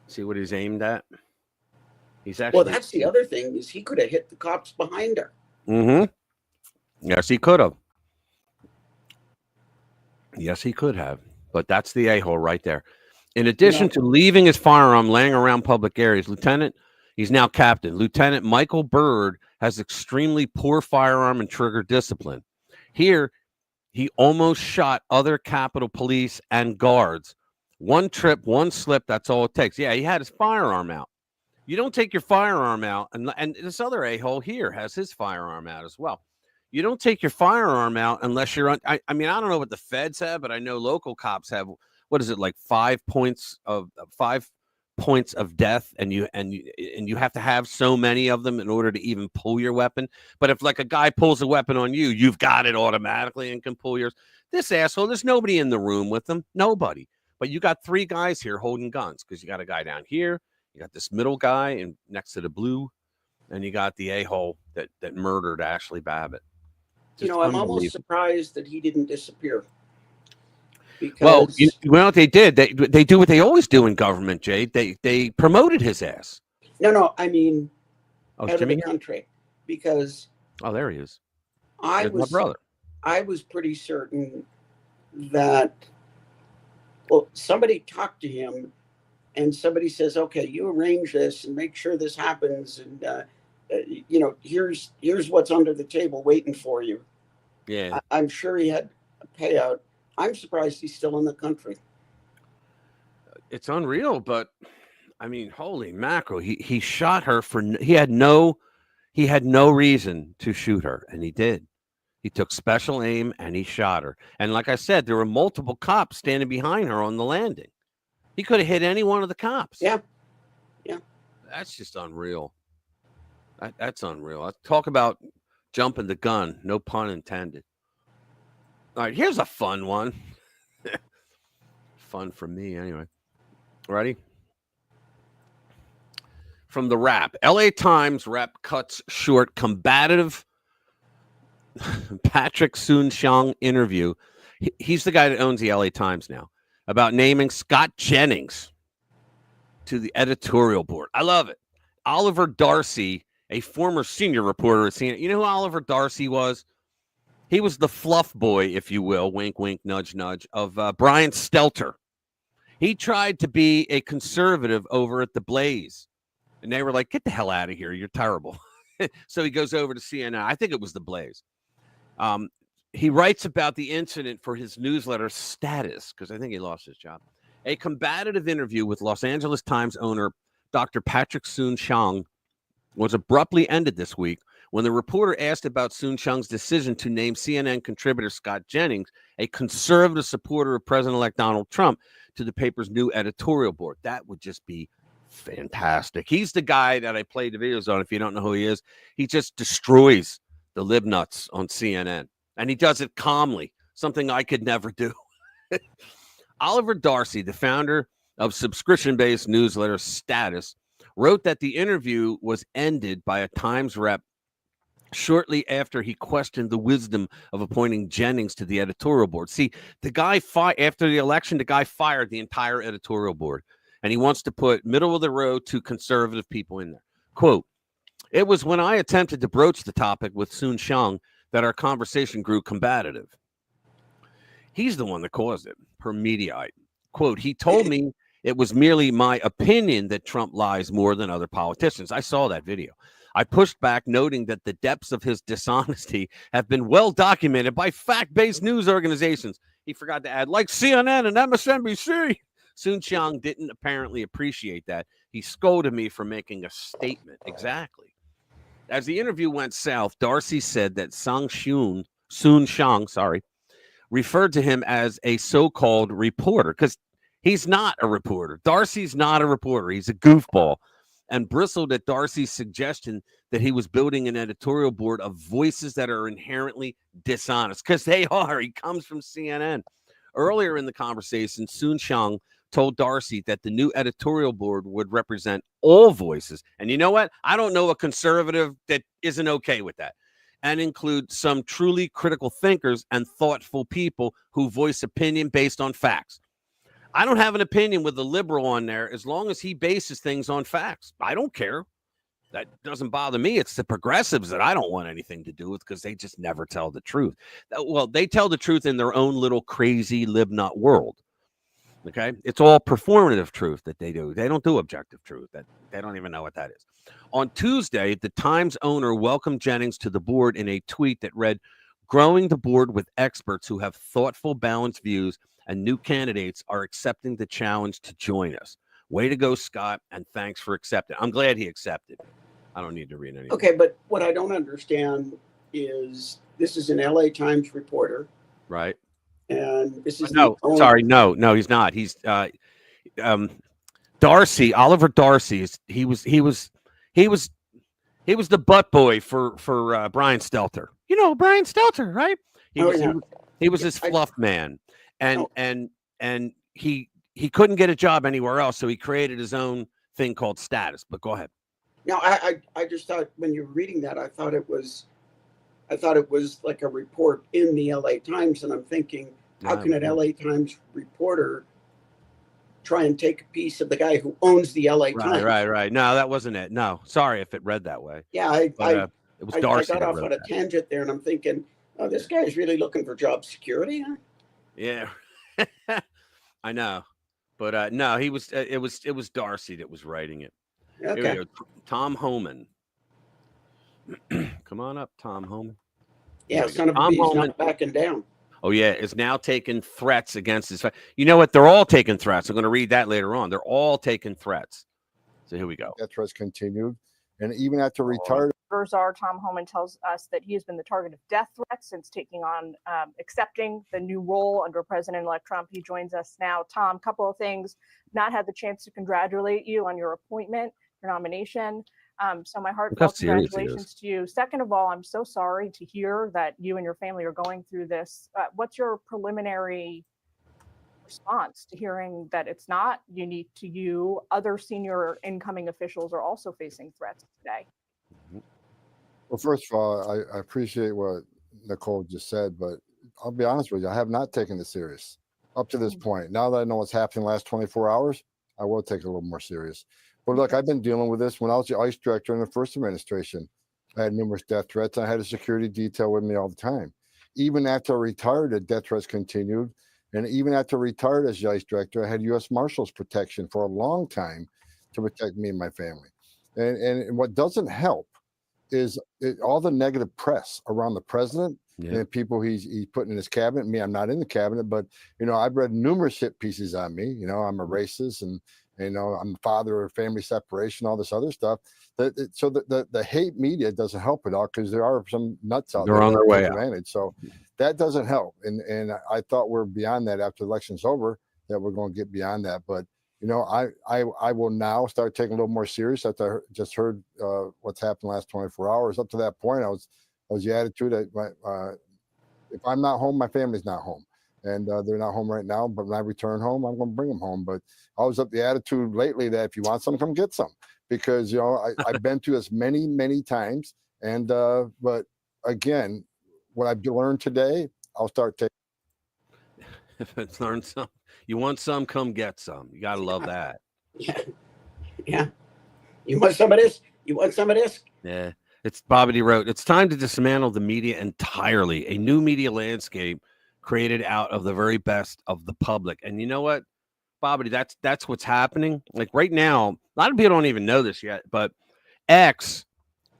See what he's aimed at? He's Well, actually. that's the other thing, is he could have hit the cops behind her. Yes, he could have. Yes, he could have. But that's the a-hole right there. In addition to leaving his firearm laying around public areas, he's now captain. Lieutenant Michael Byrd has extremely poor firearm and trigger discipline. Here, he almost shot other Capitol Police and guards. One trip, one slip, that's all it takes. Yeah, he had his firearm out. You don't take your firearm out, and this other a-hole here has his firearm out as well. You don't take your firearm out unless you're I mean, I don't know what the feds have, but I know local cops have, what is it, like 5 points of death, and you have to have so many of them in order to even pull your weapon. But if like a guy pulls a weapon on you, you've got it automatically and can pull yours. This asshole, there's nobody in the room with them, nobody. But you got 3 guys here holding guns, because you got a guy down here, you got this middle guy and next to the blue, and you got the a-hole that murdered Ashley Babbitt. I'm almost surprised that he didn't disappear. Because... Well, you know what they did? They do what they always do in government, Jay. They promoted his ass. No, I mean, out of the country. Because... Oh, there he is. My brother. I was pretty certain that, somebody talked to him, and somebody says, okay, you arrange this and make sure this happens, and here's what's under the table waiting for you. Yeah. I'm sure he had a payout. I'm surprised he's still in the country. It's unreal, but I mean, holy mackerel. He shot her he had no reason to shoot her, and he did. He took special aim and he shot her. And like I said, there were multiple cops standing behind her on the landing. He could have hit any one of the cops. Yeah. That's just unreal. That's unreal. Talk about jumping the gun. No pun intended. All right, here's a fun one. Fun for me, anyway. Ready? From the Wrap. LA Times Wrap cuts short combative Patrick Soon-Shiong interview. He's the guy that owns the LA Times now, about naming Scott Jennings to the editorial board. I love it. Oliver Darcy, a former senior reporter at CNN. You know who Oliver Darcy was? He was the fluff boy, if you will, wink, wink, nudge, nudge, of Brian Stelter. He tried to be a conservative over at The Blaze. And they were like, get the hell out of here. You're terrible. So he goes over to CNN. I think it was The Blaze. He writes about the incident for his newsletter Status, because I think he lost his job. A combative interview with Los Angeles Times owner Dr. Patrick Soon-Shiong was abruptly ended this week when the reporter asked about Soon-Shiong's decision to name CNN contributor Scott Jennings, a conservative supporter of President-elect Donald Trump, to the paper's new editorial board. That would just be fantastic. He's the guy that I played the videos on. If you don't know who he is, he just destroys the libnuts on CNN. And he does it calmly, something I could never do. Oliver Darcy, the founder of subscription-based newsletter Status, wrote that the interview was ended by a Times rep shortly after he questioned the wisdom of appointing Jennings to the editorial board. See, the guy after the election, the guy fired the entire editorial board, and he wants to put middle-of-the-road to conservative people in there. Quote, it was when I attempted to broach the topic with Soon-Shiong that our conversation grew combative. He's the one that caused it, per Mediaite. Quote, he told me it was merely my opinion that Trump lies more than other politicians. I saw that video. I pushed back, noting that the depths of his dishonesty have been well documented by fact-based news organizations. He forgot to add, like CNN and MSNBC. Soon-Shiong didn't apparently appreciate that. He scolded me for making a statement. Exactly. As the interview went south, Darcy said that Soon-Shiong, referred to him as a so-called reporter, because he's not a reporter. Darcy's not a reporter. He's a goofball, and bristled at Darcy's suggestion that he was building an editorial board of voices that are inherently dishonest, because they are. He comes from CNN. Earlier in the conversation, Soon-Shiong told Darcy that the new editorial board would represent all voices. And you know what? I don't know a conservative that isn't okay with that, and include some truly critical thinkers and thoughtful people who voice opinion based on facts. I don't have an opinion with the liberal on there as long as he bases things on facts. I don't care. That doesn't bother me. It's the progressives that I don't want anything to do with because they just never tell the truth. Well, they tell the truth in their own little crazy live-not world. Okay, it's all performative truth that they do. They don't do objective truth. That they don't even know what that is. On Tuesday, the Times owner welcomed Jennings to the board in a tweet that read, "Growing the board with experts who have thoughtful, balanced views, and new candidates are accepting the challenge to join us. Way to go, Scott, and thanks for accepting." I'm glad he accepted. I don't need to read any. Okay, but what I don't understand is this is an LA Times reporter, Right? and this is No, the only, sorry, no, he's not. He's Darcy, Oliver Darcy. He was the butt boy for Brian Stelter. You know Brian Stelter, right? He was his fluff man, and he couldn't get a job anywhere else, so he created his own thing called Status. But go ahead. Now, I just thought when you were reading that, I thought it was like a report in the LA Times, and I'm thinking, how can an LA Times reporter try and take a piece of the guy who owns the LA Times? Right. No, that wasn't it. No, sorry if it read that way. Yeah, it was Darcy. I got off on a tangent there, and I'm thinking, oh, this guy is really looking for job security, huh? Yeah, I know, but no, he was. It was Darcy that was writing it. Okay. Here we go. Tom Homan. Come on up, Tom Homan. Yeah, son of a bitch, he's not backing down. Oh, yeah, is now taking threats against his. You know what? They're all taking threats. I'm going to read that later on. They're all taking threats. So here we go. That threats continued. And even after retired. Tom Homan tells us that he has been the target of death threats since taking on, accepting the new role under President-elect Trump. He joins us now. Tom, couple of things. Not had the chance to congratulate you on your appointment, your nomination. So my heartfelt congratulations to you. Second of all, I'm so sorry to hear that you and your family are going through this. What's your preliminary response to hearing that it's not unique to you? Other senior incoming officials are also facing threats today. Well, first of all, I appreciate what Nicole just said, but I'll be honest with you, I have not taken it serious up to this point. Now that I know what's happened in the last 24 hours, I will take it a little more serious. But look, I've been dealing with this when I was the ICE director in the first administration. I had numerous death threats. I had a security detail with me all the time. Even after I retired, the death threats continued. And even after I retired as the ICE director, I had U.S. Marshals protection for a long time to protect me and my family. And what doesn't help is all the negative press around the president and people he's putting in his cabinet. Me, I'm not in the cabinet, but, you know, I've read numerous hit pieces on me. You know, I'm a racist and, you know, I'm the father of family separation, all this other stuff. So the hate media doesn't help at all because there are some nuts out there. They're on their way out. So that doesn't help. And I thought we're beyond that after the election's over, that we're going to get beyond that. But, you know, I will now start taking a little more serious after I just heard what's happened the last 24 hours. Up to that point, I was the attitude that if I'm not home, my family's not home. And they're not home right now, but when I return home, I'm going to bring them home. But I was up the attitude lately that if you want some, come get some, because, you know, I've been through this many times. And but again, what I've learned today, I'll start taking. If it's learned some, you want some, come get some. You got to love that. Yeah. You want some of this? You want some of this? Yeah. It's Bobbity wrote, it's time to dismantle the media entirely. A new media landscape created out of the very best of the public. And you know what, Bobbity, that's what's happening. Like right now, a lot of people don't even know this yet, but X,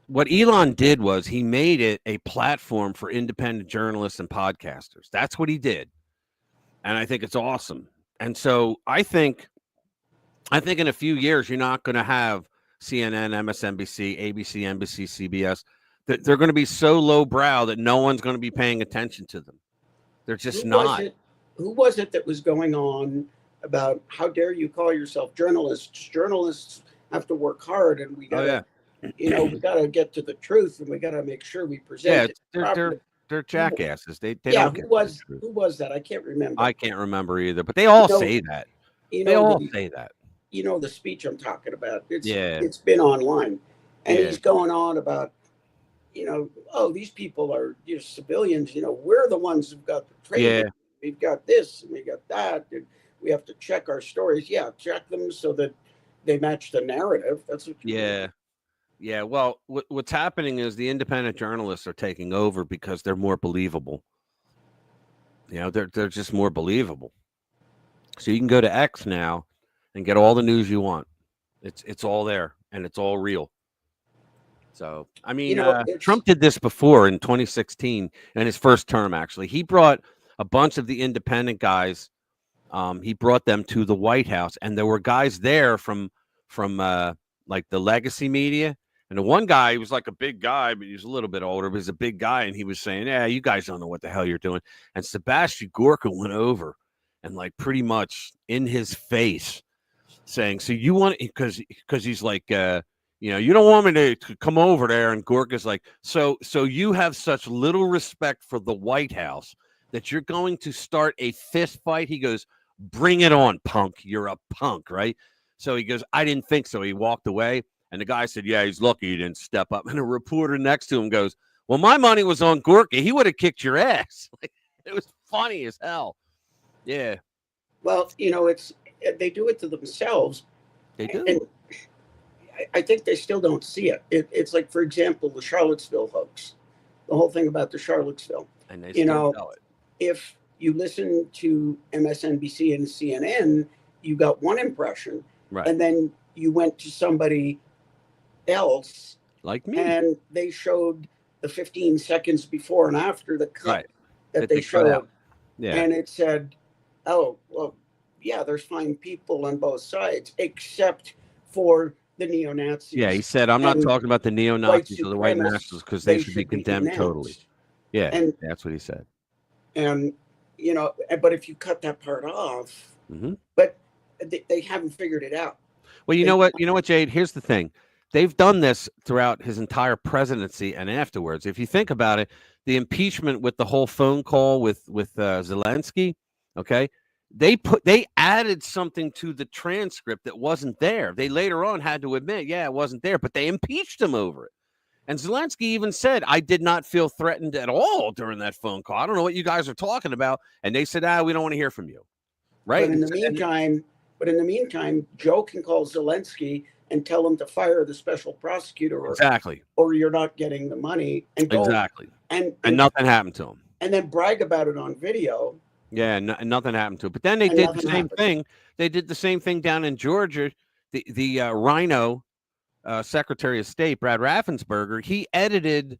what Elon did was he made it a platform for independent journalists and podcasters. That's what he did. And I think it's awesome. And so I think in a few years, you're not going to have CNN, MSNBC, ABC, NBC, CBS. They're going to be so lowbrow that no one's going to be paying attention to them. They're just not. Who was it that was going on about how dare you call yourself journalists? Journalists have to work hard, and we got you know, we got to get to the truth, and we got to make sure we present it properly. They're jackasses. They don't who was that? I can't remember. I can't remember either, but they all say that. They all say that. You know the speech I'm talking about. It's been online, and he's going on about, you know, oh, these people are just civilians. You know, we're the ones who've got the training. We've got this and we got that. And we have to check our stories. Yeah, check them so that they match the narrative. That's what. Yeah, well, what's happening is the independent journalists are taking over because they're more believable. You know, they're just more believable. So you can go to X now and get all the news you want. It's all there and it's all real. So I mean, Trump did this before in 2016 in his first term. Actually, he brought a bunch of the independent guys. He brought them to the White House, and there were guys there from like the legacy media. And the one guy, he was like a big guy, but he was a little bit older, but he's a big guy. And he was saying, yeah, you guys don't know what the hell you're doing. And Sebastian Gorka went over and like pretty much in his face saying, so you want, because he's like, you know, you don't want me to come over there. And Gorka's like, so you have such little respect for the White House that you're going to start a fist fight. He goes, bring it on, punk. You're a punk, right? So he goes, I didn't think so. He walked away. And the guy said, yeah, he's lucky he didn't step up. And a reporter next to him goes, well, my money was on Gorka. He would have kicked your ass. It was funny as hell. Yeah. Well, you know, they do it to themselves. They do. And I think they still don't see it. It's like, for example, the Charlottesville hoax, the whole thing about the Charlottesville. And they still tell it. If you listen to MSNBC and CNN, you got one impression. Right. And then you went to somebody else like me, and they showed the 15 seconds before and after the cut right. that they showed. Yeah. And it said, oh, well, yeah, there's fine people on both sides, except for the neo-Nazis. Yeah, he said, I'm not talking about the neo-Nazis or the white nationalists because they should be condemned totally. Yeah, and that's what he said. And, you know, but if you cut that part off, but they haven't figured it out. Well, you know what, Jade? Here's the thing. They've done this throughout his entire presidency and afterwards. If you think about it, the impeachment with the whole phone call with Zelensky, okay, they added something to the transcript that wasn't there. They later on had to admit, yeah, it wasn't there, but they impeached him over it. And Zelensky even said, I did not feel threatened at all during that phone call. I don't know what you guys are talking about. And they said, we don't want to hear from you. Right. But in the meantime, Joe can call Zelensky and tell him to fire the special prosecutor. Exactly. Or you're not getting the money. And go, exactly. And nothing happened to him. And then brag about it on video. Yeah, and nothing happened to it. But then they did the same thing. They did the same thing down in Georgia. The Rhino Secretary of State, Brad Raffensperger, he edited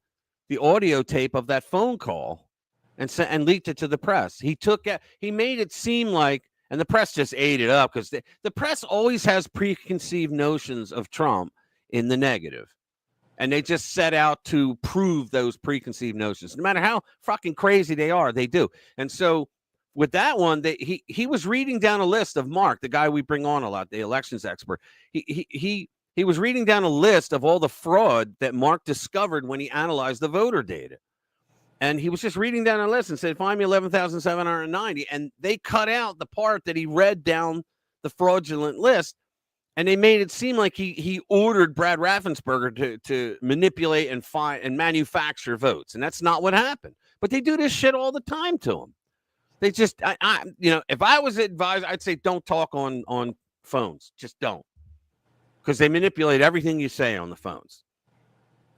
the audio tape of that phone call and leaked it to the press. He made it seem like, and the press just ate it up because the press always has preconceived notions of Trump in the negative. And they just set out to prove those preconceived notions. No matter how fucking crazy they are, they do. And so with that one, he was reading down a list of Mark, the guy we bring on a lot, the elections expert. He was reading down a list of all the fraud that Mark discovered when he analyzed the voter data. And he was just reading down a list and said, find me 11,790. And they cut out the part that he read down the fraudulent list. And they made it seem like he ordered Brad Raffensperger to manipulate and find and manufacture votes. And that's not what happened. But they do this shit all the time to him. They just, if I was advised, I'd say don't talk on phones. Just don't. Because they manipulate everything you say on the phones.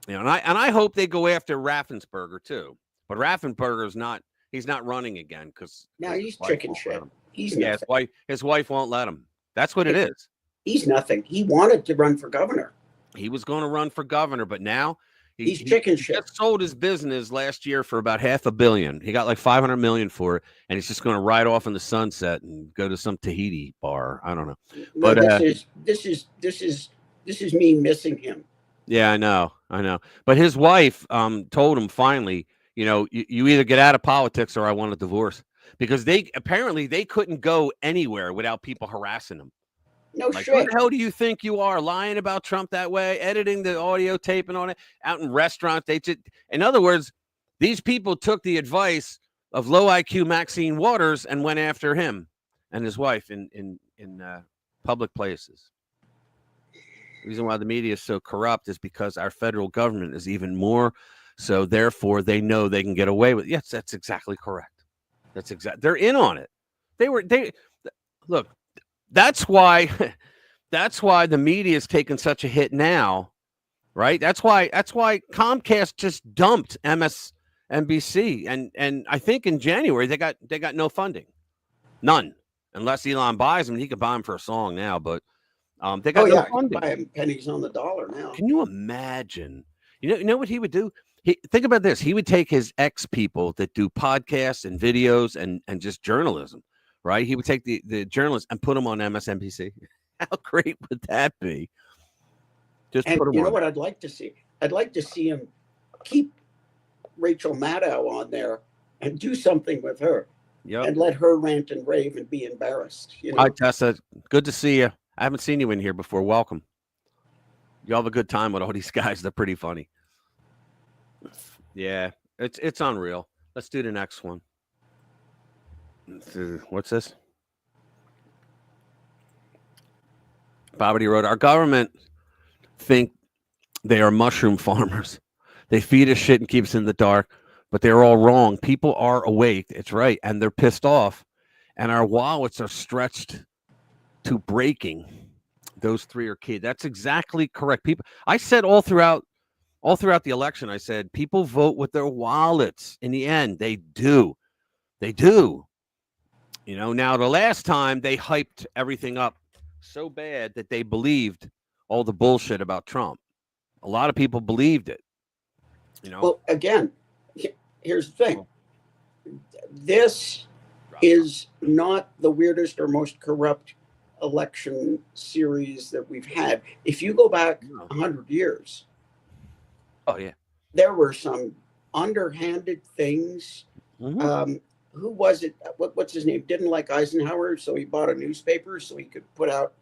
You know, and I hope they go after Raffensperger too. But Raffensperger's he's not running again because he's chicken shit. He's nothing. His wife won't let him. That's what it is. He's nothing. He wanted to run for governor. He was going to run for governor, but now he's chicken shit. He just sold his business last year for about $500 million. He got like $500 million for it, and he's just going to ride off in the sunset and go to some Tahiti bar. I don't know. But this is me missing him. Yeah, I know. But his wife told him finally, you either get out of politics or I want a divorce, because they couldn't go anywhere without people harassing them. No like, shit. Who the hell do you think you are, lying about Trump that way, editing the audio tape and on it out in restaurants? In other words, these people took the advice of low IQ Maxine Waters and went after him and his wife in public places. The reason why the media is so corrupt is because our federal government is even more. So therefore, they know they can get away with it. Yes, that's exactly correct. They're in on it. Look. That's why the media is taking such a hit now, right? That's why Comcast just dumped MSNBC, and I think in January they got no funding, none, unless Elon buys them. He could buy them for a song now, but they got no I can funding. buy him pennies on the dollar now. Can you imagine? You know what he would do? Think about this. He would take his ex people that do podcasts and videos and just journalism, right? He would take the journalists and put them on MSNBC. How great would that be? Just And put them you on. know what I'd like to see? I'd like to see him keep Rachel Maddow on there and do something with her Yep. and let her rant and rave and be embarrassed. You know? Hi, Tessa. Good to see you. I haven't seen you in here before. Welcome. You have a good time with all these guys. They're pretty funny. Yeah, it's unreal. Let's do the next one. What's this? Poverty Road. Our government think they are mushroom farmers. They feed us shit and keep us in the dark, but they're all wrong. People are awake. It's right. And they're pissed off. And our wallets are stretched to breaking. Those three are key. That's exactly correct. People, I said all throughout the election, I said people vote with their wallets. In the end, they do. They do. You know, now the last time they hyped everything up so bad that they believed all the bullshit about Trump. A lot of people believed it. You know. Well, again, here's the thing. This is not the weirdest or most corrupt election series that we've had. If you go back 100 years, oh yeah, there were some underhanded things. Mm-hmm. Who was it? What's his name? Didn't like Eisenhower, so he bought a newspaper so he could put out.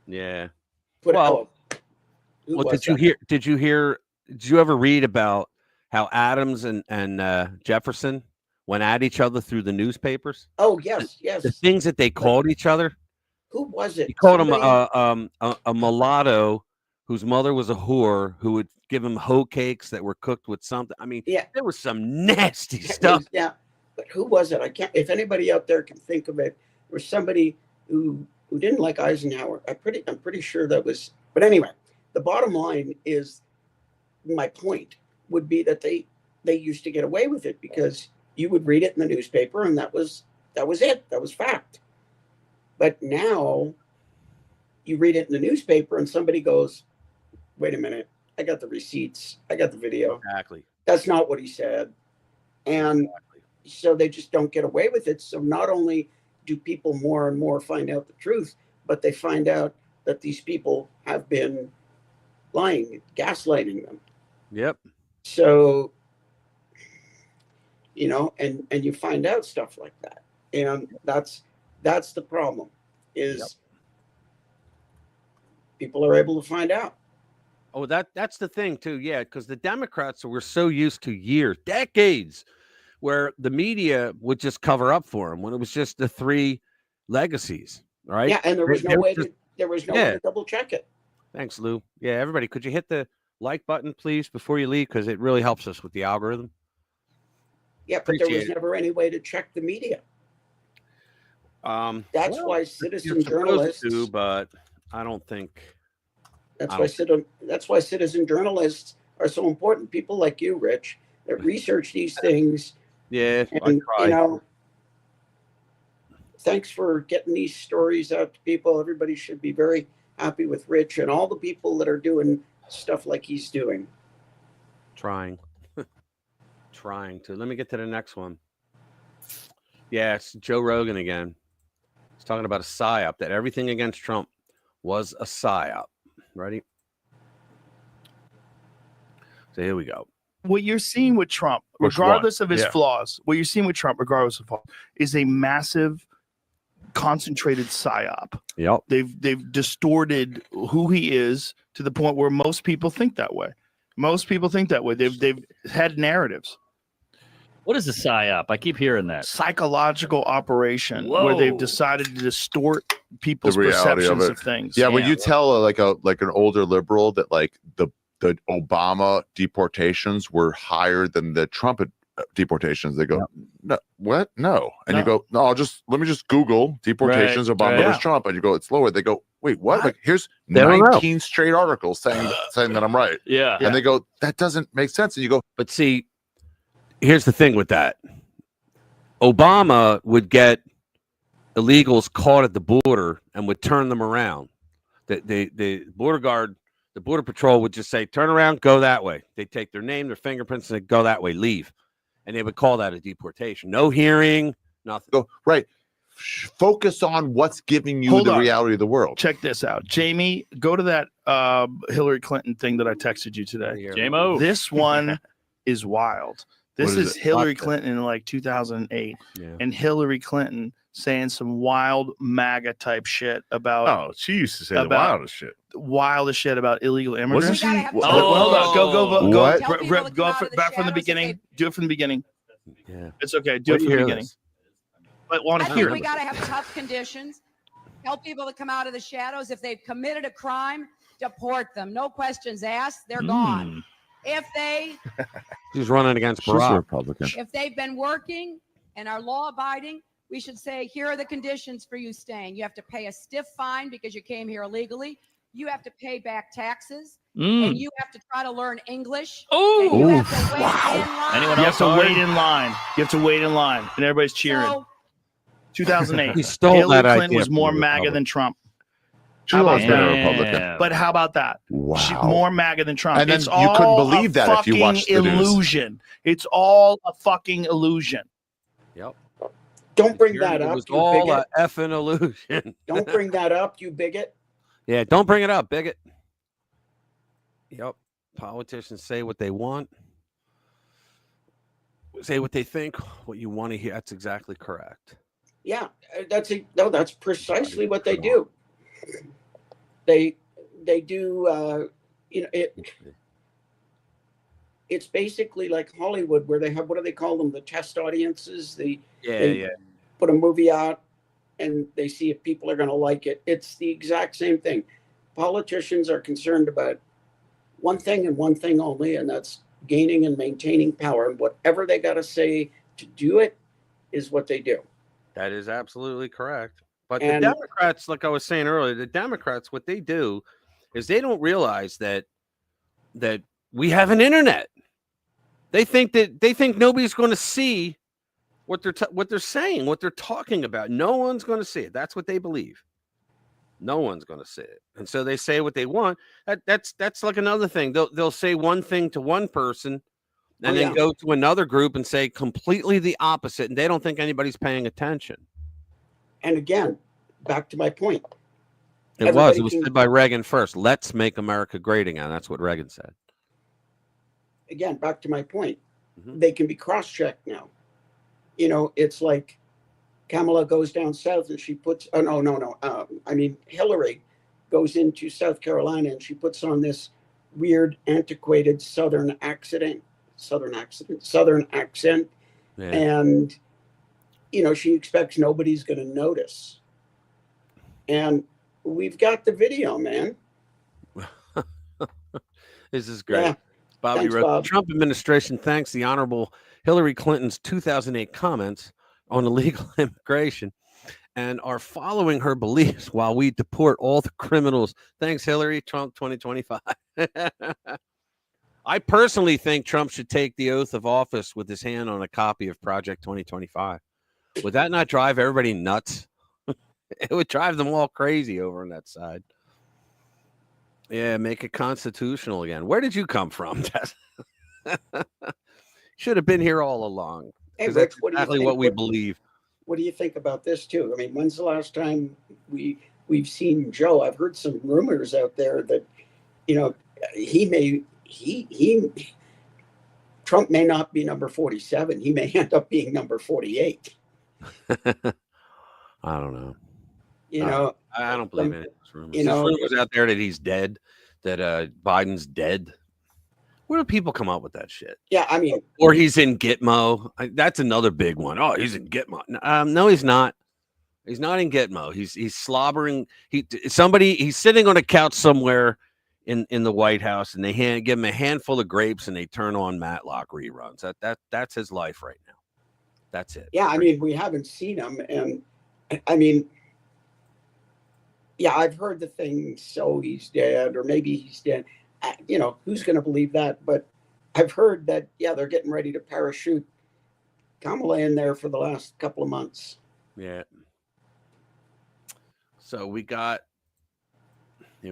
Yeah. Well, did you ever read about how Adams and Jefferson went at each other through the newspapers? Oh yes, yes. The things that they called each other. Who was it? He called him a mulatto whose mother was a whore who would give him hoe cakes that were cooked with something. I mean, yeah, there was some nasty stuff. Yeah, but who was it? I can't. If anybody out there can think of it, there was somebody who didn't like Eisenhower. I'm pretty sure that was. But anyway, the bottom line is, my point would be that they used to get away with it because you would read it in the newspaper and that was it. That was fact. But now you read it in the newspaper and somebody goes, wait a minute, I got the receipts. I got the video. Exactly. That's not what he said. And so they just don't get away with it. So not only do people more and more find out the truth, but they find out that these people have been lying, gaslighting them. Yep. So, you know, and you find out stuff like that. And that's the problem is people are able to find out. Oh, that's the thing too. Yeah. Because the Democrats were so used to decades where the media would just cover up for them when it was just the three legacies. Right. Yeah. And there was no way to double check it. Thanks, Lou. Yeah. Everybody, could you hit the like button, please, before you leave? Because it really helps us with the algorithm. Yeah. But there was never any way to check the media. That's why citizen journalists do, but I don't think that's why citizen journalists are so important. People like you, Rich, that research these things. Yeah, and you know, thanks for getting these stories out to people. Everybody should be very happy with Rich and all the people that are doing stuff like he's doing. Trying to. Let me get to the next one. Yeah, it's Joe Rogan again. He's talking about a psyop, that everything against Trump was a psyop. Ready? So here we go. What you're seeing with Trump, regardless of his flaws, what you're seeing with Trump, regardless of flaws, is a massive, concentrated psyop. Yep. They've distorted who he is to the point where most people think that way. Most people think that way. They've had narratives. What is a psyop? I keep hearing that. Psychological operation where they've decided to distort people's perceptions of things. Yeah, when you tell like an older liberal that like the Obama deportations were higher than the Trump deportations, they go, no, what? No. And you go, no, let me just Google deportations, Obama versus Trump. And you go, it's lower. They go, wait, what? Like, here's They don't know. 19 straight articles saying that I'm right. Yeah. And they go, that doesn't make sense. And you go, But see, here's the thing with that. Obama would get illegals caught at the border and would turn them around. The border guard, the border patrol would just say, turn around, go that way. They'd take their name, their fingerprints, and they'd go that way, leave. And they would call that a deportation. No hearing, nothing. go, right. Focus on what's giving you the reality of the world. Check this out. Jamie, go to that Hillary Clinton thing that I texted you today. JMO. This one is wild. This What is is it? Hillary Clinton in like 2008. Yeah. And Hillary Clinton saying some wild MAGA type shit about Oh, she used to say the About- wildest shit. about illegal immigrants. Wasn't she? Hold on. Go. What? Tell people to come out of the Back from the shadows if beginning. Do it from the beginning. Yeah. It's okay. Do it Wait from to the hear beginning. this. But want I to think hear we it. got to have tough conditions. Tell people to come out of the shadows. If they've committed a crime, deport them. No questions asked. They're gone. If She's running against She's a Barack. Republican. if they've been working and are law abiding, we should say, here are the conditions for you staying. You have to pay a stiff fine because you came here illegally. You have to pay back taxes. And you have to try to learn English. And you have to wait in line. Anyone You else have to hard? wait in line. You have to wait in line. And everybody's cheering. So 2008. He stole Hillary that Clinton idea was from more the MAGA Republic. than Trump. She's How always about been a that? Republican. But how about that? She, Wow. more MAGA than Trump. And then It's you all couldn't believe a that if you fucking watched the news. illusion. It's all a fucking illusion. Yep. Don't bring that It up, was you all bigot. a effing illusion. Don't bring that up, you bigot. Yeah, don't bring it up, bigot. Yep. Politicians say what they want. Say what they think, what you want to hear. That's exactly correct. Yeah, that's precisely what they do. They do. It's basically like Hollywood, where they have, what do they call them? The test audiences. They put a movie out, and they see if people are going to like it. It's the exact same thing. Politicians are concerned about one thing and one thing only, and that's gaining and maintaining power. And whatever they got to say to do it is what they do. That is absolutely correct. But And- the Democrats, like I was saying earlier, the Democrats, what they do is they don't realize that we have an internet. They think nobody's going to see what they're saying, what they're talking about. No one's going to see it. That's what they believe. No one's going to see it, and so they say what they want. That's like another thing. They'll say one thing to one person, and then go to another group and say completely the opposite, and they don't think anybody's paying attention. And again, back to my point. It was said by Reagan first. Let's make America great again. That's what Reagan said. Again, back to my point. Mhm. They can be cross-checked now. It's like Kamala goes down south and she puts, Hillary goes into South Carolina and she puts on this weird, antiquated Southern accent. Yeah. And, she expects nobody's going to notice. And we've got the video, man. This is great. Yeah. Bobby Thanks, wrote, Bob. the Trump administration thanks the Honorable Hillary Clinton's 2008 comments on illegal immigration and are following her beliefs while we deport all the criminals. Thanks, Hillary. Trump 2025. I personally think Trump should take the oath of office with his hand on a copy of Project 2025. Would that not drive everybody nuts? It would drive them all crazy over on that side. Yeah, make it constitutional again. Where did you come from, Tess? Should have been here all along. Hey, Because Rich, that's what do you exactly think? what we believe. What do you think about this too? I mean, when's the last time we've seen Joe? I've heard some rumors out there that, Trump may not be number 47. He may end up being number 48. I don't know. I don't believe any of those rumors. There's rumors out there that he's dead, that Biden's dead. Where do people come up with that shit? Yeah, I mean, or he's in Gitmo. That's another big one. Oh, he's in Gitmo. No, he's not. He's not in Gitmo. He's slobbering. He's sitting on a couch somewhere in the White House, and they give him a handful of grapes, and they turn on Matlock reruns. That's his life right now. That's it. Yeah, I mean, we haven't seen him, and I mean, yeah, I've heard the thing, so he's dead, or maybe he's dead. You know, who's going to believe that? But I've heard that, yeah, they're getting ready to parachute Kamala in there for the last couple of months. Yeah. So here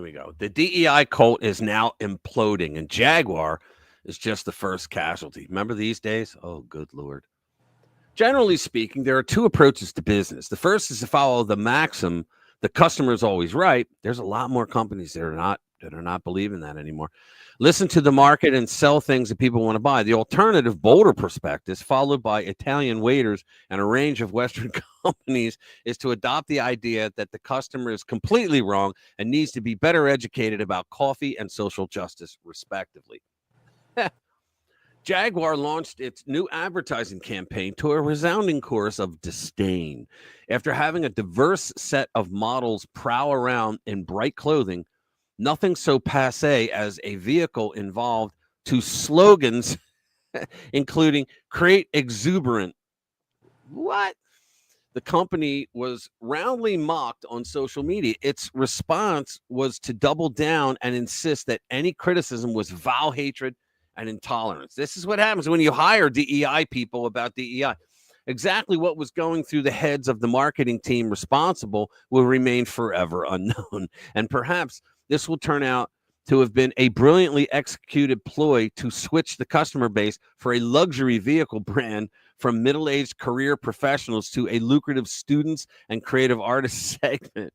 we go. The DEI cult is now imploding, and Jaguar is just the first casualty. Remember these days? Oh, good Lord. Generally speaking, there are two approaches to business. The first is to follow the maxim, the customer is always right. There's a lot more companies that are not believing that anymore. Listen to the market and sell things that people want to buy. The alternative, bolder perspectives, followed by Italian waiters and a range of Western companies, is to adopt the idea that the customer is completely wrong and needs to be better educated about coffee and social justice, respectively. Jaguar launched its new advertising campaign to a resounding chorus of disdain. After having a diverse set of models prowl around in bright clothing, nothing so passé as a vehicle involved to slogans including create exuberant. What? The company was roundly mocked on social media. Its response was to double down and insist that any criticism was vile hatred and intolerance. This is what happens when you hire DEI people about DEI. Exactly what was going through the heads of the marketing team responsible will remain forever unknown. And perhaps this will turn out to have been a brilliantly executed ploy to switch the customer base for a luxury vehicle brand from middle-aged career professionals to a lucrative students and creative artists segment.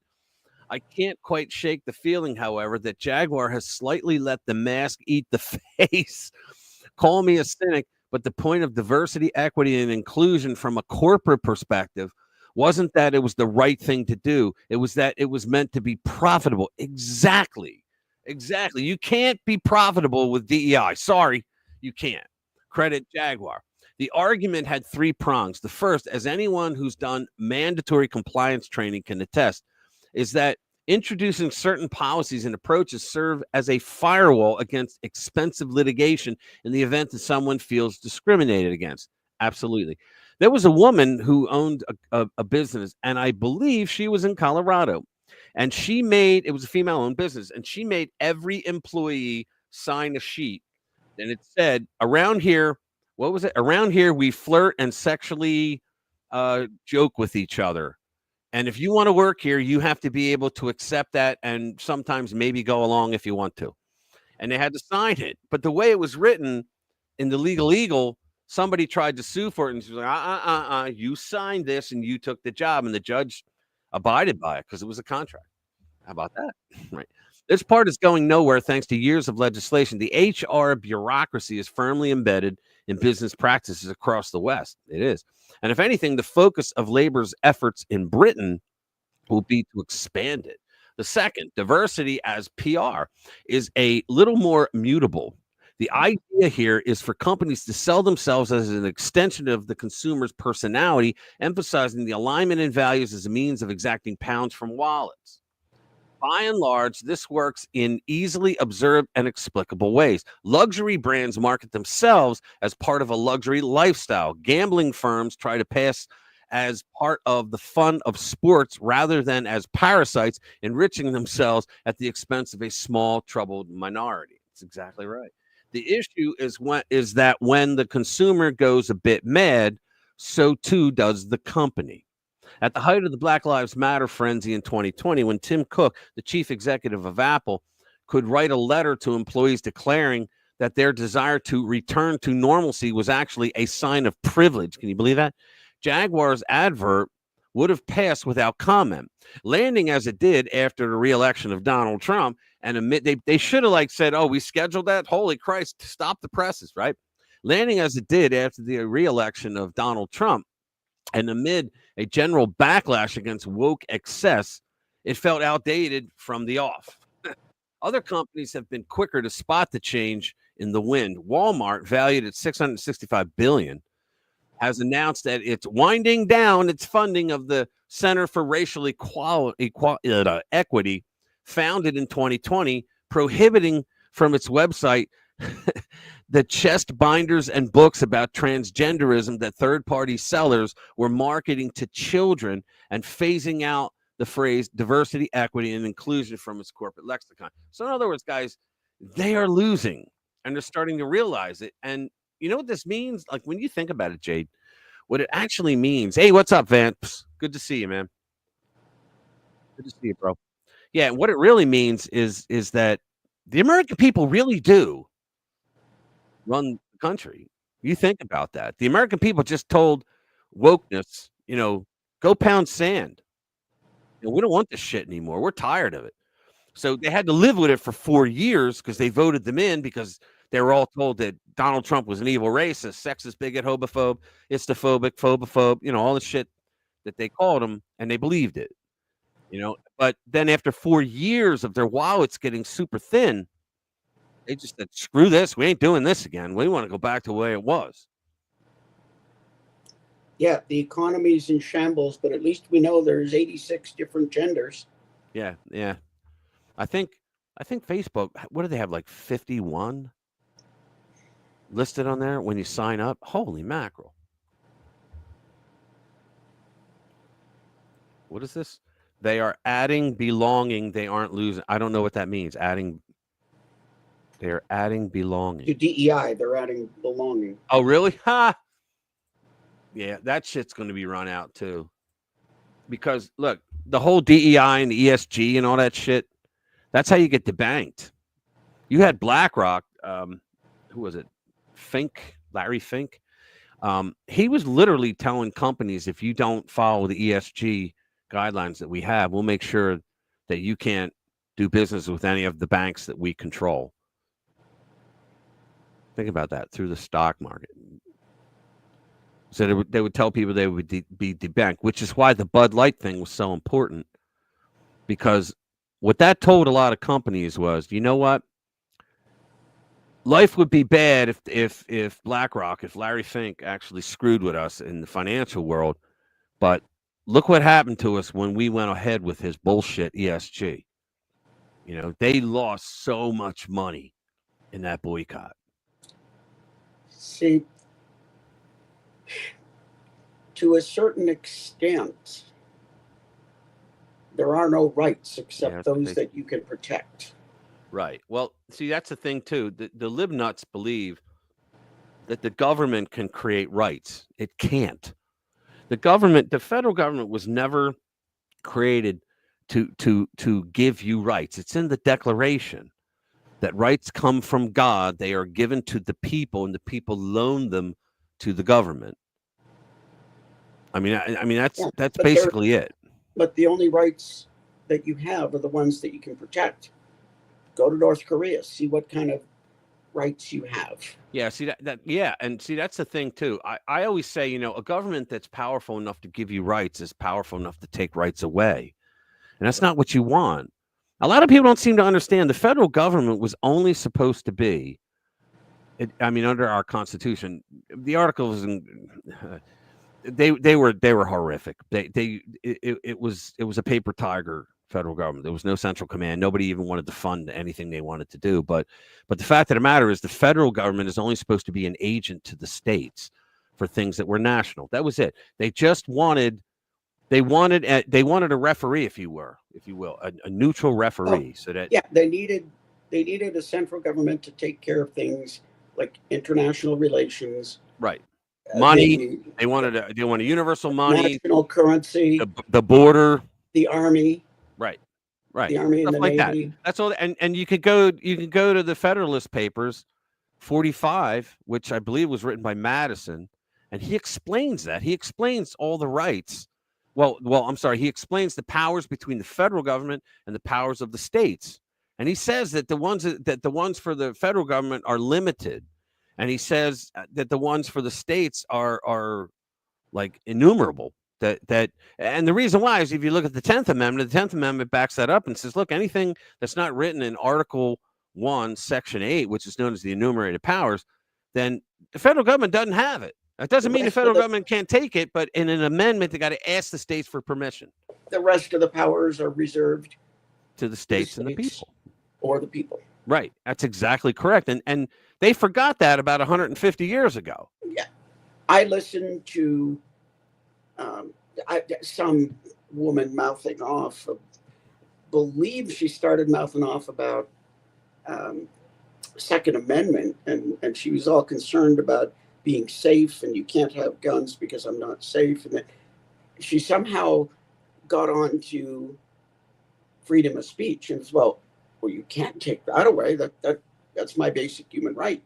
I can't quite shake the feeling, however, that Jaguar has slightly let the mask eat the face. Call me a cynic, but the point of diversity, equity, and inclusion from a corporate perspective wasn't that it was the right thing to do. It was that it was meant to be profitable. Exactly. You can't be profitable with DEI. Sorry, you can't. Credit Jaguar. The argument had three prongs. The first, as anyone who's done mandatory compliance training can attest, is that introducing certain policies and approaches serve as a firewall against expensive litigation in the event that someone feels discriminated against. Absolutely. There was a woman who owned a business, and I believe she was in Colorado, and it was a female-owned business, and she made every employee sign a sheet, and it said, around here, what was it? Around here, we flirt and sexually joke with each other. And if you want to work here, you have to be able to accept that and sometimes maybe go along if you want to. And they had to sign it. But the way it was written in the legal eagle, somebody tried to sue for it. And she was like, you signed this and you took the job. And the judge abided by it because it was a contract. How about that? Right. This part is going nowhere thanks to years of legislation. The HR bureaucracy is firmly embedded in business practices across the West. It is. And if anything, the focus of labor's efforts in Britain will be to expand it. The second, diversity as PR, is a little more mutable. The idea here is for companies to sell themselves as an extension of the consumer's personality, emphasizing the alignment in values as a means of exacting pounds from wallets. By and large, this works in easily observed and explicable ways. Luxury brands market themselves as part of a luxury lifestyle. Gambling firms try to pass as part of the fun of sports rather than as parasites, enriching themselves at the expense of a small, troubled minority. That's exactly right. The issue is that when the consumer goes a bit mad, so too does the company. At the height of the Black Lives Matter frenzy in 2020, when Tim Cook, the chief executive of Apple, could write a letter to employees declaring that their desire to return to normalcy was actually a sign of privilege. Can you believe that? Jaguar's advert would have passed without comment, landing as it did after the re-election of Donald Trump. And they should have said, oh, we scheduled that? Holy Christ, stop the presses, right? Landing as it did after the re-election of Donald Trump. And amid a general backlash against woke excess, it felt outdated from the off. Other companies have been quicker to spot the change in the wind. Walmart, valued at $665 billion, has announced that it's winding down its funding of the Center for Racial Equity, founded in 2020, prohibiting from its website the chest binders and books about transgenderism that third-party sellers were marketing to children, and phasing out the phrase diversity, equity, and inclusion from its corporate lexicon. So in other words, guys, they are losing and they're starting to realize it. And you know what this means? Like when you think about it, Jade, what it actually means. Hey, what's up, Vance? Good to see you, man. Good to see you, bro. Yeah, what it really means is that the American people really do run the country. You think about that. The American people just told wokeness, go pound sand. We don't want this shit anymore. We're tired of it. So they had to live with it for 4 years because they voted them in because they were all told that Donald Trump was an evil racist, sexist, bigot, homophobe, istophobic, phobophobe, all the shit that they called him, and they believed it. But then after 4 years of their wallets getting super thin, they just said, screw this. We ain't doing this again. We want to go back to the way it was. Yeah, the economy's in shambles, but at least we know there's 86 different genders. Yeah. I think Facebook, what do they have, like 51 listed on there when you sign up? Holy mackerel. What is this? They are adding belonging. They aren't losing. I don't know what that means. They are adding belonging. To DEI, they're adding belonging. Oh, really? Ha! Yeah, that shit's going to be run out too. Because look, the whole DEI and the ESG and all that shit, that's how you get debanked. You had BlackRock, who was it? Larry Fink. He was literally telling companies, if you don't follow the ESG guidelines that we have, we'll make sure that you can't do business with any of the banks that we control. Think about that, through the stock market. So they would tell people they would be debanked, which is why the Bud Light thing was so important. Because what that told a lot of companies was, you know what? Life would be bad if BlackRock, if Larry Fink actually screwed with us in the financial world. But look what happened to us when we went ahead with his bullshit ESG. They lost so much money in that boycott. See, to a certain extent, there are no rights except those that you can protect. Right. Well, see, that's the thing, too. The libnuts believe that the government can create rights. It can't. The federal government was never created to give you rights. It's in the Declaration that rights come from God. They are given to the people, and the people loan them to the government. I mean, that's basically it. But the only rights that you have are the ones that you can protect. Go to North Korea, see what kind of rights you have. Yeah, see and see, that's the thing too. I always say, a government that's powerful enough to give you rights is powerful enough to take rights away. And that's not what you want. A lot of people don't seem to understand the federal government was only supposed to be, under our Constitution, the articles, they were horrific. It was a paper tiger federal government. There was no central command. Nobody even wanted to fund anything they wanted to do. But the fact of the matter is the federal government is only supposed to be an agent to the states for things that were national. That was it. They just wanted a referee, if you will, a neutral referee. They needed a central government to take care of things like international relations. Right. Money. They wanted universal money. National currency. The border. The army. Right. The army and the Navy. That. That's all. And you could go to the Federalist Papers, 45, which I believe was written by Madison, and he explains that. He explains all the rights. Well, I'm sorry. He explains the powers between the federal government and the powers of the states. And he says that the ones for the federal government are limited. And he says that the ones for the states are like innumerable. And the reason why is if you look at the 10th Amendment backs that up and says, look, anything that's not written in Article 1, Section 8, which is known as the enumerated powers, then the federal government doesn't have it. That doesn't mean the federal government can't take it, but in an amendment, they got to ask the states for permission. The rest of the powers are reserved to the states and the people. Or the people. Right. That's exactly correct. And they forgot that about 150 years ago. Yeah. I listened to some woman mouthing off. Believe she started mouthing off about Second Amendment, and she was all concerned about being safe, and you can't have guns because I'm not safe. And then she somehow got on to freedom of speech, and it's, well, you can't take that away. That's my basic human right.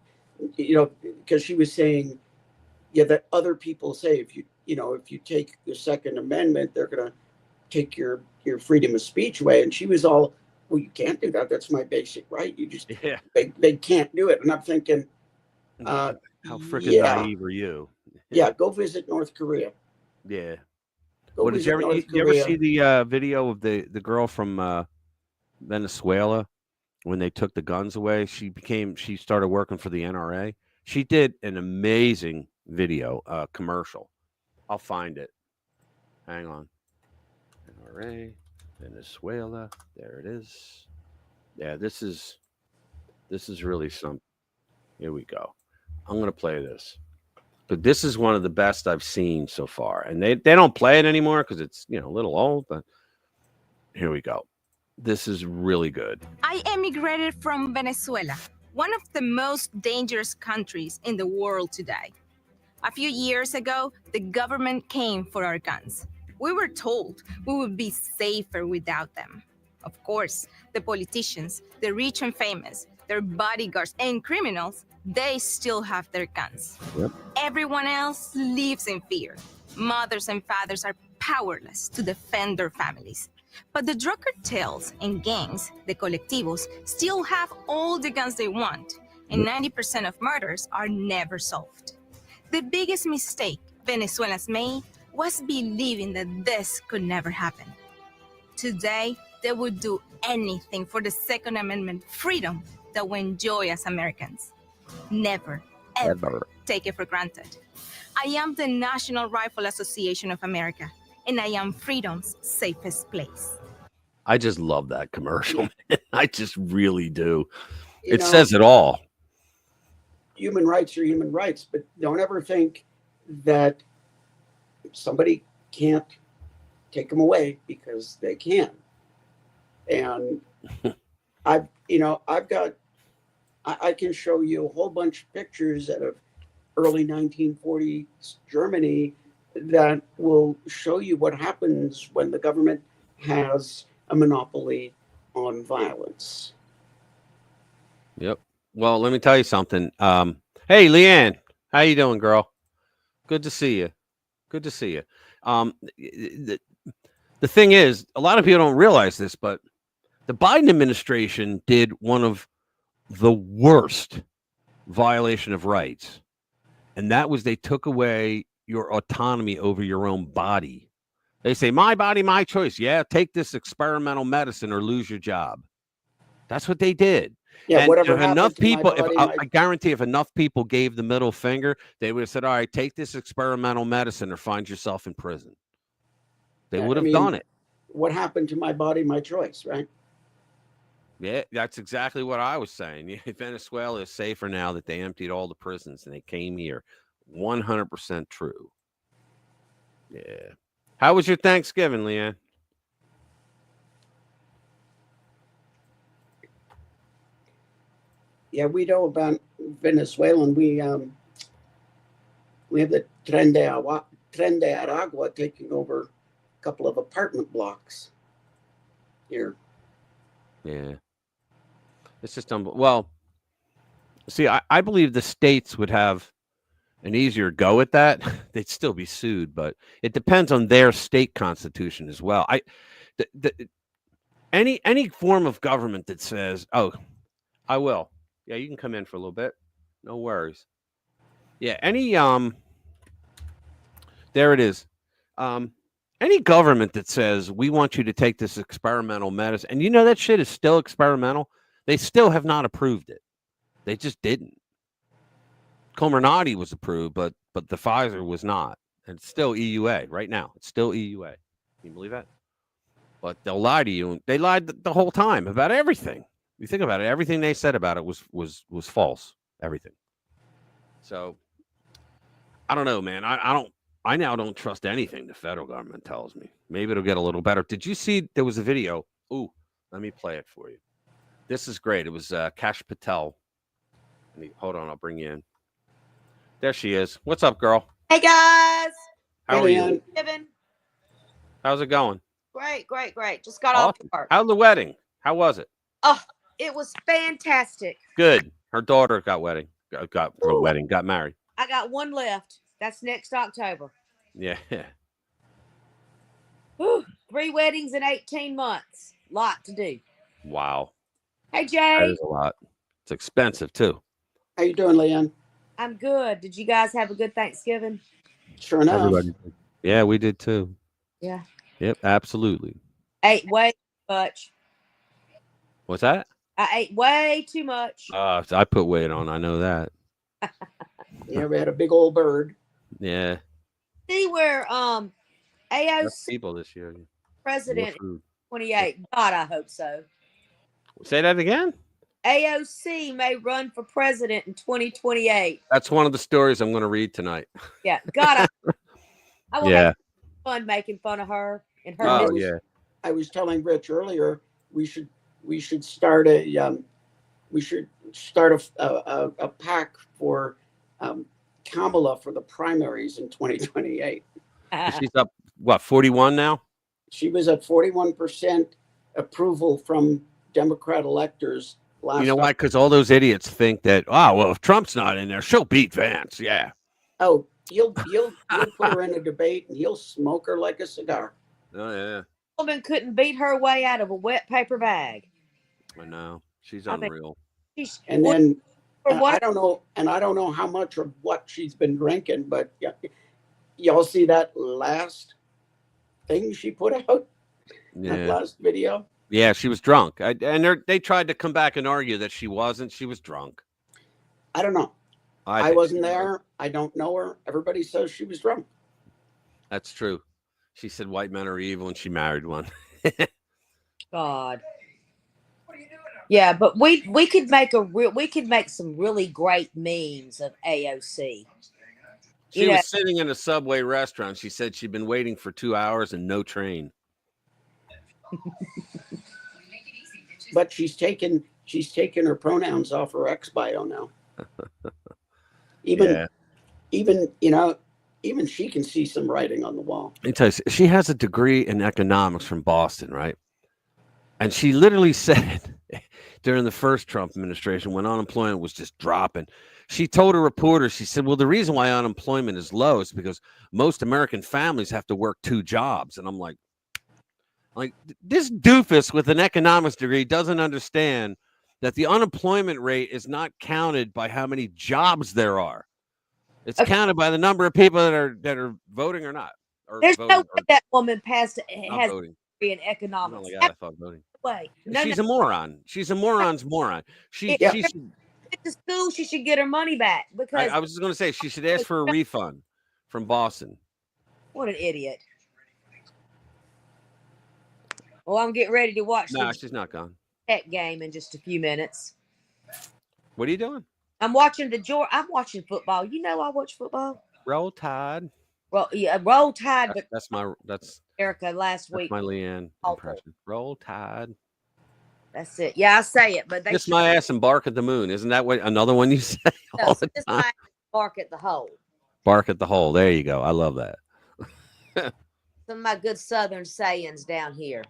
Because she was saying, yeah, that other people say if you take the Second Amendment, they're gonna take your freedom of speech away. And she was all, well, you can't do that. That's my basic right. You just they can't do it. And I'm thinking, how freaking naive are you? Yeah, go visit North Korea. Yeah. Go Did you ever see the video of the girl from Venezuela when they took the guns away? She started working for the NRA. She did an amazing video, commercial. I'll find it. Hang on. NRA, Venezuela. There it is. Yeah, this is really something. Here we go. I'm going to play this. But this is one of the best I've seen so far. And they don't play it anymore because it's, a little old, but here we go. This is really good. I emigrated from Venezuela, one of the most dangerous countries in the world today. A few years ago, the government came for our guns. We were told we would be safer without them. Of course, the politicians, the rich and famous, their bodyguards and criminals, they still have their guns. Yep. Everyone else lives in fear. Mothers and fathers are powerless to defend their families. But the drug cartels and gangs, the colectivos, still have all the guns they want, and 90% of murders are never solved. The biggest mistake Venezuelans made was believing that this could never happen. Today, they would do anything for the Second Amendment freedom that we enjoy as Americans. Never, ever take it for granted. I am the National Rifle Association of America, and I am freedom's safest place. I just love that commercial, man. I just really do. It says it all. Human rights are human rights, but don't ever think that somebody can't take them away because they can. And I can show you a whole bunch of pictures out of early 1940s Germany that will show you what happens when the government has a monopoly on violence. Yep. Well, let me tell you something. Hey, Leanne, how you doing, girl? Good to see you. Good to see you. The thing is, a lot of people don't realize this, but the Biden administration did one of the worst violation of rights, and that was they took away your autonomy over your own body. They say, my body, my choice. Yeah, take this experimental medicine or lose your job. That's what they did. Yeah, and whatever if enough people, body, I guarantee if enough people gave the middle finger, they would have said, all right, take this experimental medicine or find yourself in prison. They would have done it. What happened to my body, my choice, right? Yeah, that's exactly what I was saying. Venezuela is safer now that they emptied all the prisons and they came here. 100% true. Yeah. How was your Thanksgiving, Leanne? Yeah, we know about Venezuela, and we have the Tren de Aragua taking over a couple of apartment blocks here. Yeah. It's just unbelievable. Well, see, I believe the states would have an easier go at that. They'd still be sued, but it depends on their state constitution as well. Any form of government that says, "Oh, I will," yeah, you can come in for a little bit, no worries. Yeah, there it is. Any government that says we want you to take this experimental medicine, and that shit is still experimental. They still have not approved it. They just didn't. Comirnaty was approved, but the Pfizer was not. And it's still EUA right now. It's still EUA. Can you believe that? But they'll lie to you. They lied the whole time about everything. You think about it, everything they said about it was false. Everything. So I don't know, man. I I now don't trust anything the federal government tells me. Maybe it'll get a little better. Did you see there was a video? Ooh, let me play it for you. This is great. It was Kash Patel. Hold on, I'll bring you in. There she is. What's up, girl? Hey guys. How are you? Kevin. How's it going? Great. Just got off work. How's the wedding? How was it? Oh, it was fantastic. Good. Her daughter got married. I got one left. That's next October. Yeah. Whew, 3 weddings in 18 months. Lot to do. Wow. Hey That Jay. is a lot. It's expensive too. How you doing, Leanne? I'm good. Did you guys have a good Thanksgiving? Sure enough. Everybody did. Yeah, we did too. Yeah. Yep, absolutely. Ate way too much. What's that? I ate way too much. I put weight on. I know that. Yeah, we had a big old bird. Yeah. See where Less AOC people this year. president More food. 28. God, I hope so. Say that again? AOC may run for president in 2028. That's one of the stories I'm going to read tonight. Yeah, God, I will Yeah. have fun making fun of her and her. Oh, mis- yeah. I was telling Rich earlier, we should start a pack for Kamala for the primaries in 2028. She's up, what, 41 now? She was at 41% approval from Democrat electors last. You know why? Because all those idiots think that, well, if Trump's not in there, she'll beat Vance. Yeah. Oh, you'll put her in a debate and he'll smoke her like a cigar. Oh, yeah. Woman couldn't beat her way out of a wet paper bag. I know. She's I think- unreal. And then For what- I don't know how much of what she's been drinking, but y'all see that last thing she put out? That Yeah. last video? Yeah, she was drunk. And they tried to come back and argue that she wasn't. She was drunk. I don't know. I think wasn't she was. there. I don't know her. Everybody says she was drunk. That's true. She said white men are evil and she married one. God. Yeah, but we could make some really great memes of AOC. She You know- was sitting in a Subway restaurant. She said she'd been waiting for 2 hours and no train. But she's taken her pronouns off her ex bio now. Even she can see some writing on the wall. Let me tell you, she has a degree in economics from Boston, right? And she literally said during the first Trump administration, when unemployment was just dropping, she told a reporter, she said, well, the reason why unemployment is low is because most American families have to work 2 jobs. And I'm like, this doofus with an economics degree doesn't understand that the unemployment rate is not counted by how many jobs there are. It's counted by the number of people that are voting or not. Or There's voting, no way that woman has not voting. a degree in Oh economics. my God, I thought voting. Way. She's a moron. She's a moron's moron. She If should, she to school, she should get her money back because I was just going to say she should ask for a refund from Boston. what an idiot. Well, I'm getting ready to watch No, the she's not gone. Tech game in just a few minutes. What are you doing? I'm watching I'm watching football. You know I watch football. Roll Tide. Well, yeah, Roll Tide, but That's Erica last week. my Leanne Awful. impression. Roll Tide. That's it. Yeah, I say it, but they Kiss my ass and bark at the moon. Isn't that what another one you say all the Kiss time? my ass, bark at the hole. Bark at the hole. There you go. I love that. Some of my good Southern sayings down here.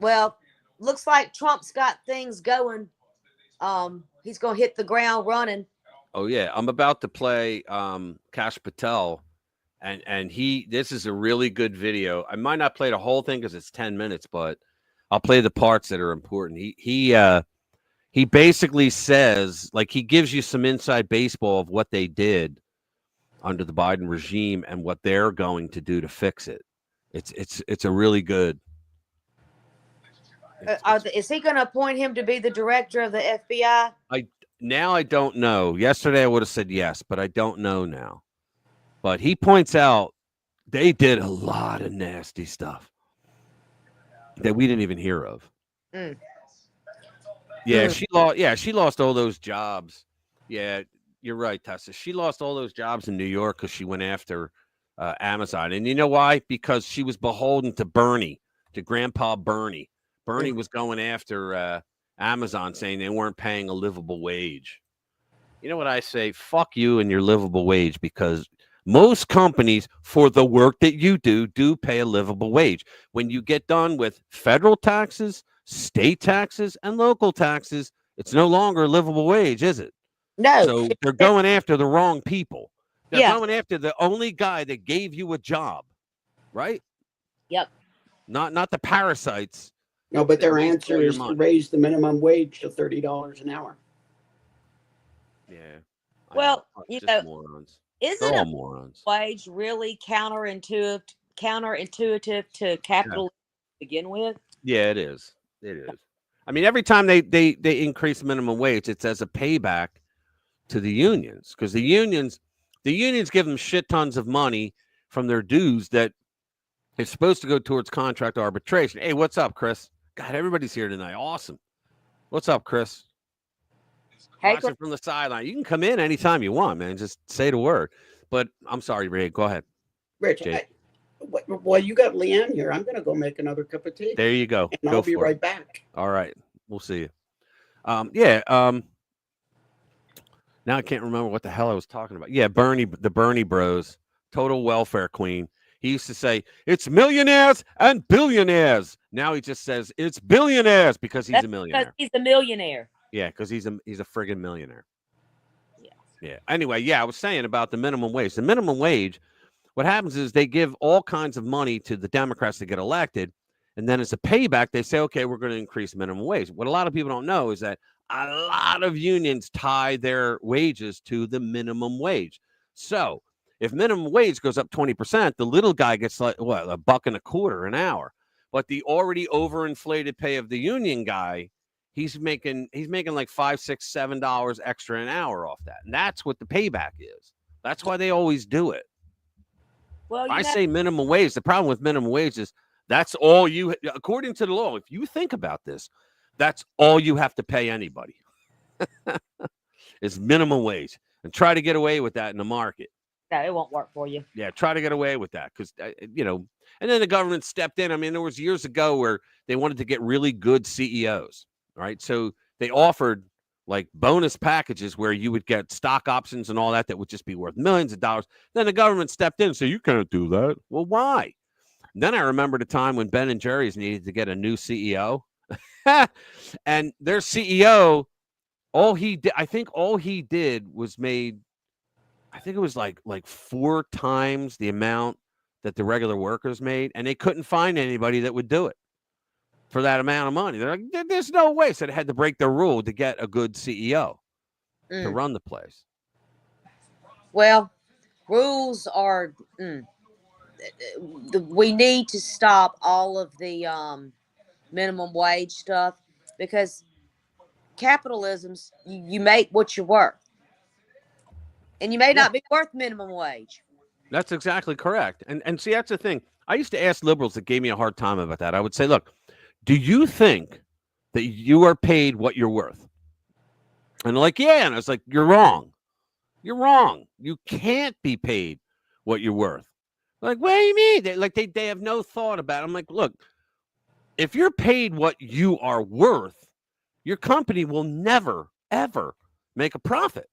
Well, looks like Trump's got things going. He's gonna hit the ground running. Oh yeah, I'm about to play Kash Patel, and this is a really good video. I might not play the whole thing because it's 10 minutes, but I'll play the parts that are important. He basically says, like, he gives you some inside baseball of what they did under the Biden regime and what they're going to do to fix it. It's a really good. Is he going to appoint him to be the director of the FBI? I don't know. Yesterday I would have said yes, but I don't know now. But he points out they did a lot of nasty stuff that we didn't even hear of. Mm. Yeah, she lost all those jobs. Yeah, You're right, Tessa. She lost all those jobs in New York because she went after Amazon. And you know why? Because she was beholden to Bernie, to Grandpa Bernie. Bernie was going after Amazon, saying they weren't paying a livable wage. You know what I say? Fuck you and your livable wage, because most companies, for the work that you do pay a livable wage. When you get done with federal taxes, state taxes, and local taxes, it's no longer a livable wage, is it? No. So they're going after the wrong people. They're Yeah. going after the only guy that gave you a job, right? Yep. Not the parasites. No, but that their waste answer all your is to money. raise the minimum wage to $30 an hour. Yeah. Well, you know, morons. isn't They're all a morons. wage really counterintuitive to capitalism to begin with? Yeah, it is. It is. I mean, every time they increase minimum wage, it's as a payback to the unions, because the unions give them shit tons of money from their dues that is supposed to go towards contract arbitration. Hey, what's up, Chris? God, everybody's here tonight. Awesome. What's up, Chris? Hey, Watching from the sideline. You can come in anytime you want, man. Just say the word. But I'm sorry, Ray. Go ahead. Rich, well, you got Leanne here. I'm going to go make another cup of tea. There you go. And I'll be right back. All right. We'll see you. Now I can't remember what the hell I was talking about. Yeah, the Bernie Bros, total welfare queen. He used to say, it's millionaires and billionaires. Now he just says it's billionaires because he's a millionaire. Because he's a millionaire. Yeah, because he's a friggin' millionaire. Yeah. Anyway, I was saying about the minimum wage. The minimum wage, what happens is they give all kinds of money to the Democrats to get elected, and then as a payback, they say, okay, we're going to increase minimum wage. What a lot of people don't know is that a lot of unions tie their wages to the minimum wage. So if minimum wage goes up 20%, the little guy gets like $1.25 an hour. But the already overinflated pay of the union guy, he's making like $5, $6, $7 extra an hour off that. And that's what the payback is. That's why they always do it. Well, I say minimum wage. The problem with minimum wage is that's all you, according to the law, if you think about this, that's all you have to pay anybody is minimum wage, and try to get away with that in the market. No, it won't work for you. Yeah, try to get away with that because, and then the government stepped in. I mean, there was years ago where they wanted to get really good CEOs, right? So they offered like bonus packages where you would get stock options and all that would just be worth millions of dollars. Then the government stepped in and said, you can't do that. Well, why? And then I remember the time when Ben & Jerry's needed to get a new CEO. And their CEO, all he did was made, I think it was like 4 times the amount that the regular workers made, and they couldn't find anybody that would do it for that amount of money. They're like, there's no way. So they had to break the rule to get a good CEO to run the place. Well, rules are. We need to stop all of the minimum wage stuff, because capitalism's you make what you're worth, and you may not be worth minimum wage. That's exactly correct. And see, that's the thing. I used to ask liberals that gave me a hard time about that. I would say, look, do you think that you are paid what you're worth? And they're like, yeah. And I was like, you're wrong. You're wrong. You can't be paid what you're worth. Like, what do you mean? They have no thought about it. I'm like, look, if you're paid what you are worth, your company will never, ever make a profit.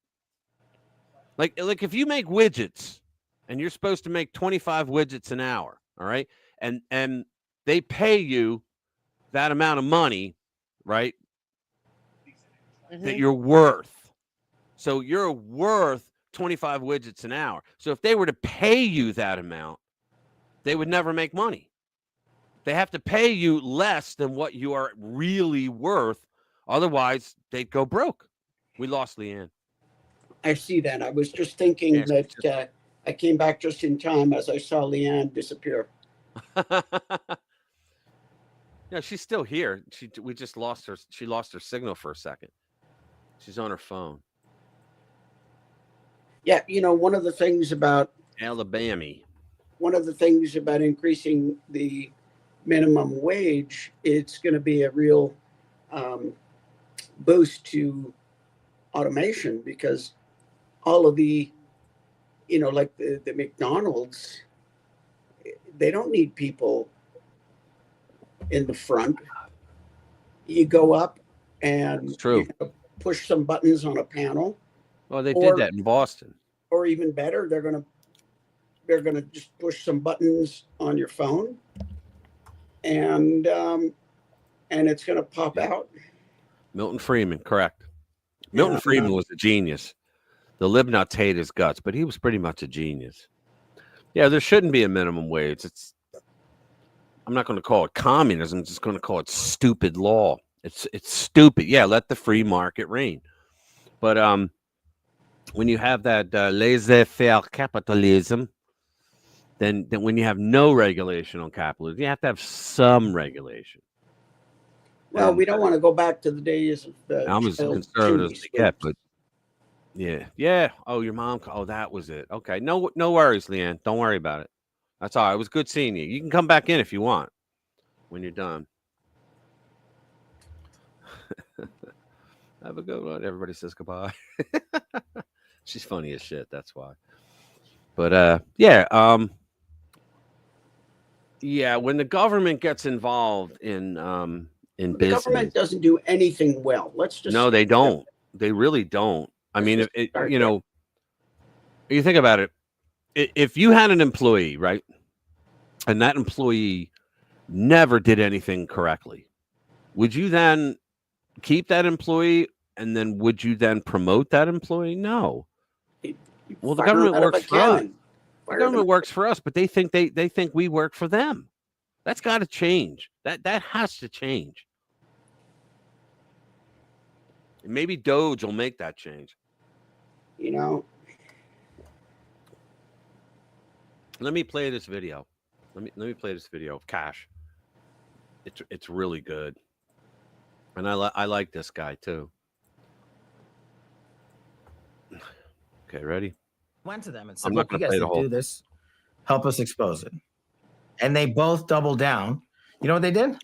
Like if you make widgets and you're supposed to make 25 widgets an hour, all right? And they pay you that amount of money, right? That you're worth. So you're worth 25 widgets an hour. So if they were to pay you that amount, they would never make money. They have to pay you less than what you are really worth. Otherwise, they'd go broke. We lost Leanne. I see that. I was just thinking that I came back just in time as I saw Leanne disappear. Yeah, she's still here. We just lost her. She lost her signal for a second. She's on her phone. Yeah, one of the things about increasing the minimum wage, it's going to be a real boost to automation, because all of the, like the McDonald's, they don't need people in the front. You go up and True. you push some buttons on a panel. Well, they did that in Boston. Or even better, they're gonna just push some buttons on your phone, and it's gonna pop out. Milton Friedman, correct. Milton Friedman was a genius. The Libnuts hate his guts, but he was pretty much a genius. Yeah, there shouldn't be a minimum wage. I'm not going to call it communism. I'm just going to call it stupid law. It's stupid. Yeah, let the free market reign. But when you have that laissez-faire capitalism, then when you have no regulation on capitalism, you have to have some regulation. Well, we don't want to go back to the days of I'm as conservative as they get, but yeah. Oh, your mom. Oh, that was it. Okay, no worries, Leanne. Don't worry about it. That's all right. It was good seeing you. You can come back in if you want when you're done. Have a good one. Everybody says goodbye. She's funny as shit. That's why. But yeah. When the government gets involved in the business, government doesn't do anything well. Let's just no, they don't. They really don't. I mean, you think about it. If you had an employee, right, and that employee never did anything correctly, would you then keep that employee, and then would you then promote that employee? No. Well, the government works for us. The government works for us, but they think we work for them. That's got to change. That has to change. And maybe Doge will make that change. Let me play this video. Let me play this video of Cash. It's really good, and I like this guy too. Okay, ready? Went to them and said, "Look, you guys didn't do this. Help us expose it." And they both doubled down. You know what they did?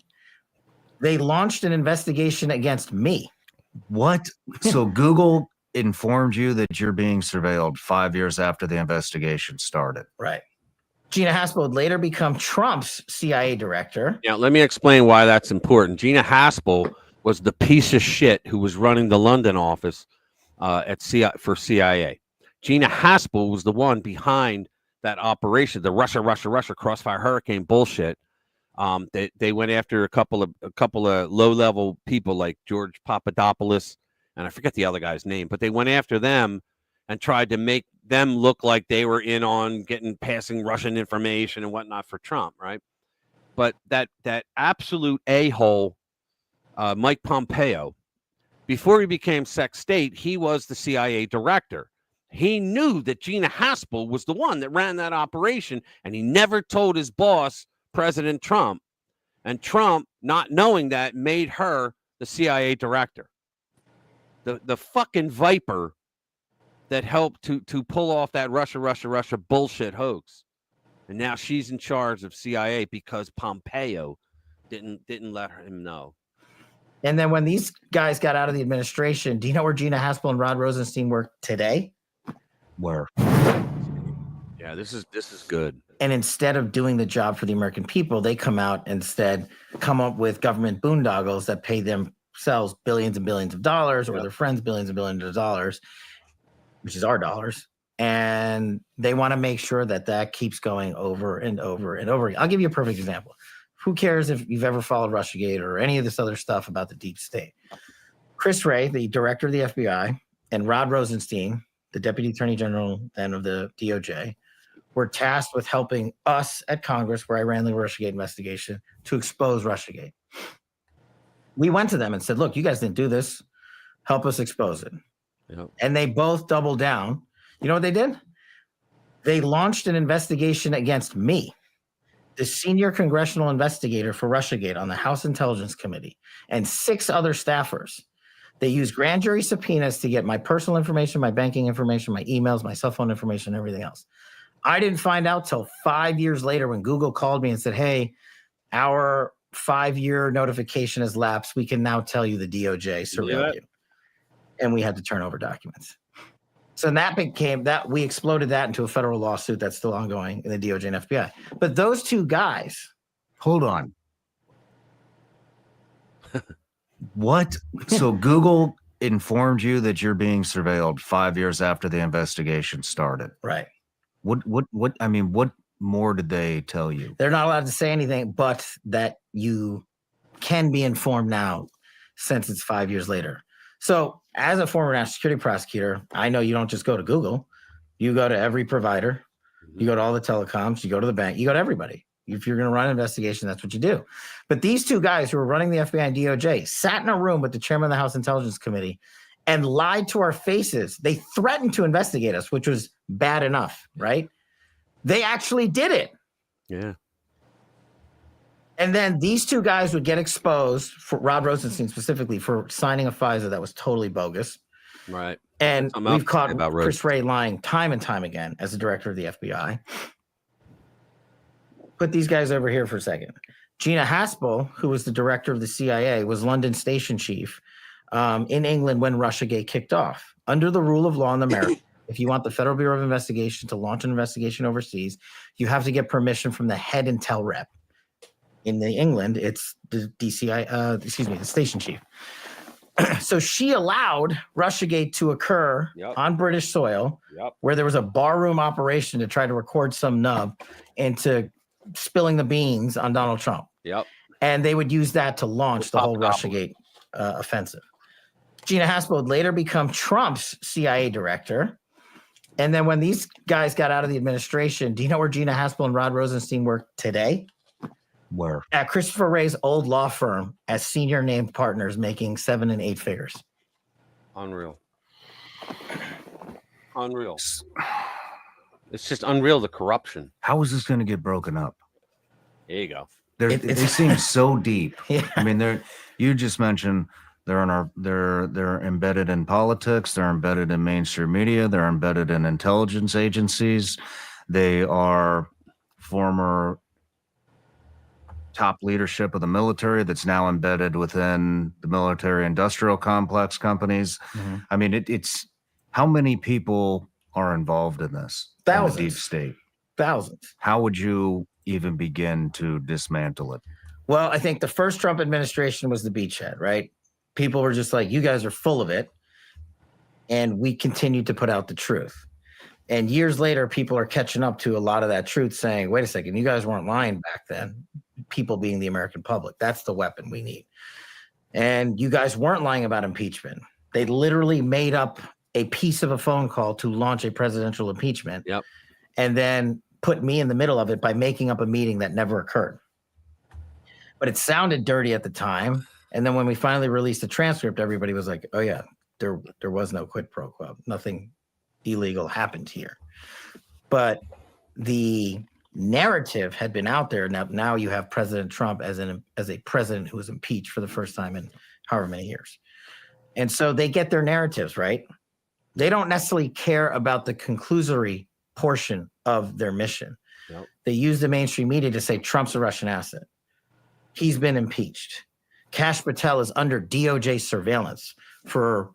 They launched an investigation against me. What? So Google informed you that you're being surveilled 5 years after the investigation started. Right. Gina Haspel would later become Trump's CIA director. Yeah, let me explain why that's important. Gina Haspel was the piece of shit who was running the London office for CIA. Gina Haspel was the one behind that operation, the Russia Crossfire Hurricane bullshit. They went after a couple of low-level people like George Papadopoulos, and I forget the other guy's name, but they went after them and tried to make them look like they were in on passing Russian information and whatnot for Trump, right? But that absolute a-hole, Mike Pompeo, before he became Sec State, he was the CIA director. He knew that Gina Haspel was the one that ran that operation, and he never told his boss, President Trump. And Trump, not knowing that, made her the CIA director. The fucking viper that helped to pull off that Russia bullshit hoax. And now she's in charge of CIA because Pompeo didn't let him know. And then when these guys got out of the administration, do you know where Gina Haspel and Rod Rosenstein work today? Where? Yeah, this is good. And instead of doing the job for the American people, they come out instead, come up with government boondoggles that pay themselves billions and billions of dollars, or their friends billions and billions of dollars, which is our dollars. And they want to make sure that keeps going over and over and over again. I'll give you a perfect example. Who cares if you've ever followed Russiagate or any of this other stuff about the deep state? Chris Wray, the director of the FBI, and Rod Rosenstein, the deputy attorney general then of the DOJ, were tasked with helping us at Congress, where I ran the Russiagate investigation, to expose Russiagate. We went to them and said, look, you guys didn't do this. Help us expose it. Yep. And they both doubled down. You know what they did? They launched an investigation against me, the senior congressional investigator for Russiagate on the House Intelligence Committee, and 6 other staffers. They used grand jury subpoenas to get my personal information, my banking information, my emails, my cell phone information, everything else. I didn't find out till 5 years later when Google called me and said, hey, our 5-year notification has lapsed. We can now tell you the DOJ surveilled you. And we had to turn over documents. So that became that we exploded that into a federal lawsuit that's still ongoing in the DOJ and FBI. But those two guys, hold on. What? So Google informed you that you're being surveilled 5 years after the investigation started. Right. What I mean, what more did they tell you? They're not allowed to say anything, but that you can be informed now since it's 5 years later. So as a former national security prosecutor, I know you don't just go to Google. You go to every provider. You go to all the telecoms. You go to the bank. You go to everybody. If you're going to run an investigation, that's what you do. But these two guys who were running the FBI and DOJ sat in a room with the chairman of the House Intelligence Committee and lied to our faces. They threatened to investigate us, which was bad enough, right? They actually did it. Yeah. And then these two guys would get exposed, for Rod Rosenstein specifically, for signing a FISA that was totally bogus. Right. And Something else we've to caught say about Chris Wray lying time and time again as the director of the FBI. Put these guys over here for a second. Gina Haspel, who was the director of the CIA, was London station chief in England when Russiagate kicked off. Under the rule of law in America, if you want the Federal Bureau of Investigation to launch an investigation overseas, you have to get permission from the head intel rep. In England, it's the the station chief. So she allowed Russiagate to occur on British soil, where there was a barroom operation to try to record some nub into spilling the beans on Donald Trump. And they would use that to launch the whole Russiagate offensive. Gina Haspel would later become Trump's CIA director. And then when these guys got out of the administration, do you know where Gina Haspel and Rod Rosenstein work today? Where? At Christopher Wray's old law firm as senior named partners, making 7 and 8 figures. Unreal. It's just unreal, the corruption. How is this going to get broken up? There you go. They seem so deep. Yeah. I mean, you just mentioned they're embedded in politics. They're embedded in mainstream media. They're embedded in intelligence agencies. They are former top leadership of the military that's now embedded within the military industrial complex companies. Mm-hmm. I mean, it's how many people are involved in this? Thousands. In the deep state. Thousands. How would you even begin to dismantle it? Well, I think the first Trump administration was the beachhead, right? People were just like, you guys are full of it. And we continued to put out the truth. And years later, people are catching up to a lot of that truth, saying, wait a second, you guys weren't lying back then. People being the American public. That's the weapon we need. And you guys weren't lying about impeachment. They literally made up a piece of a phone call to launch a presidential impeachment. And then put me in the middle of it by making up a meeting that never occurred. But it sounded dirty at the time. And then when we finally released the transcript, everybody was like, oh yeah, there was no quid pro quo. Nothing illegal happened here. But the narrative had been out there. Now you have President Trump as a president who was impeached for the first time in however many years. And so they get their narratives, right? They don't necessarily care about the conclusory portion of their mission. They use the mainstream media to say Trump's a Russian asset. He's been impeached. Kash Patel is under DOJ surveillance for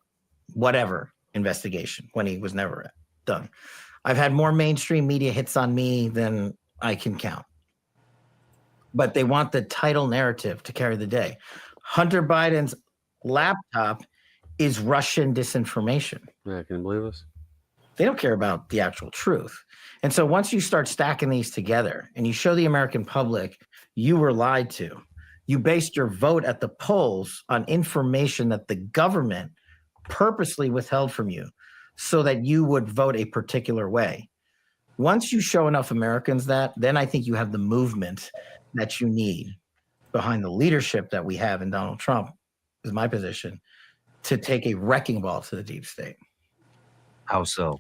whatever investigation when he was never done. I've had more mainstream media hits on me than I can count. But they want the title narrative to carry the day. Hunter Biden's laptop is Russian disinformation. Yeah, can you believe this? They don't care about the actual truth. And so once you start stacking these together and you show the American public you were lied to, you based your vote at the polls on information that the government purposely withheld from you so that you would vote a particular way. Once you show enough Americans that, then I think you have the movement that you need behind the leadership that we have in Donald Trump, is my position, to take a wrecking ball to the deep state. How so?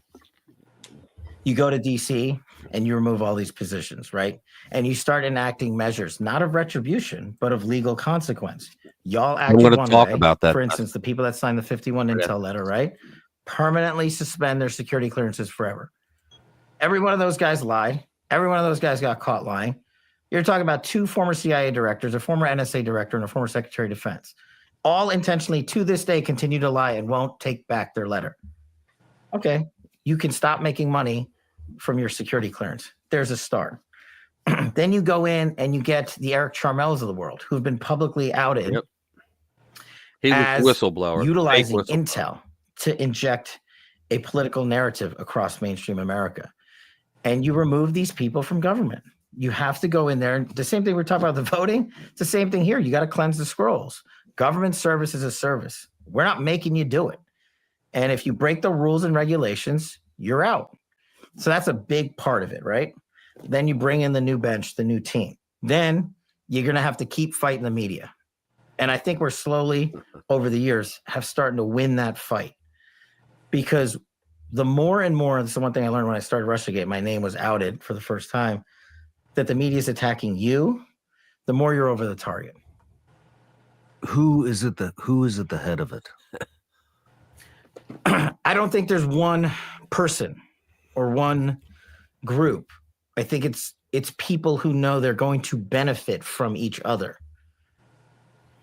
You go to DC and you remove all these positions, right? And you start enacting measures, not of retribution, but of legal consequence. Y'all acted I'm going one to talk way. about that. For instance, the people that signed the 51 Intel letter, right? Permanently suspend their security clearances forever. Every one of those guys lied. Every one of those guys got caught lying. You're talking about 2 former CIA directors, a former NSA director, and a former Secretary of Defense. All intentionally, to this day, continue to lie and won't take back their letter. Okay, you can stop making money from your security clearance. There's a start. Then you go in and you get the Eric Charmels of the world who've been publicly outed. Yep. He as was whistleblower, utilizing fake whistleblower. intel to inject a political narrative across mainstream America. And you remove these people from government. You have to go in there. And the same thing we're talking about the voting. It's the same thing here. You got to cleanse the scrolls. Government service is a service. We're not making you do it. And if you break the rules and regulations, you're out. So that's a big part of it, right? Then you bring in the new bench, the new team. Then you're going to have to keep fighting the media. And I think we're slowly, over the years, have started to win that fight. Because the more and more, this is one thing I learned when I started Russiagate, my name was outed for the first time, that the media is attacking you, the more you're over the target. Who is at the head of it? I don't think there's one person or one group. I think it's people who know they're going to benefit from each other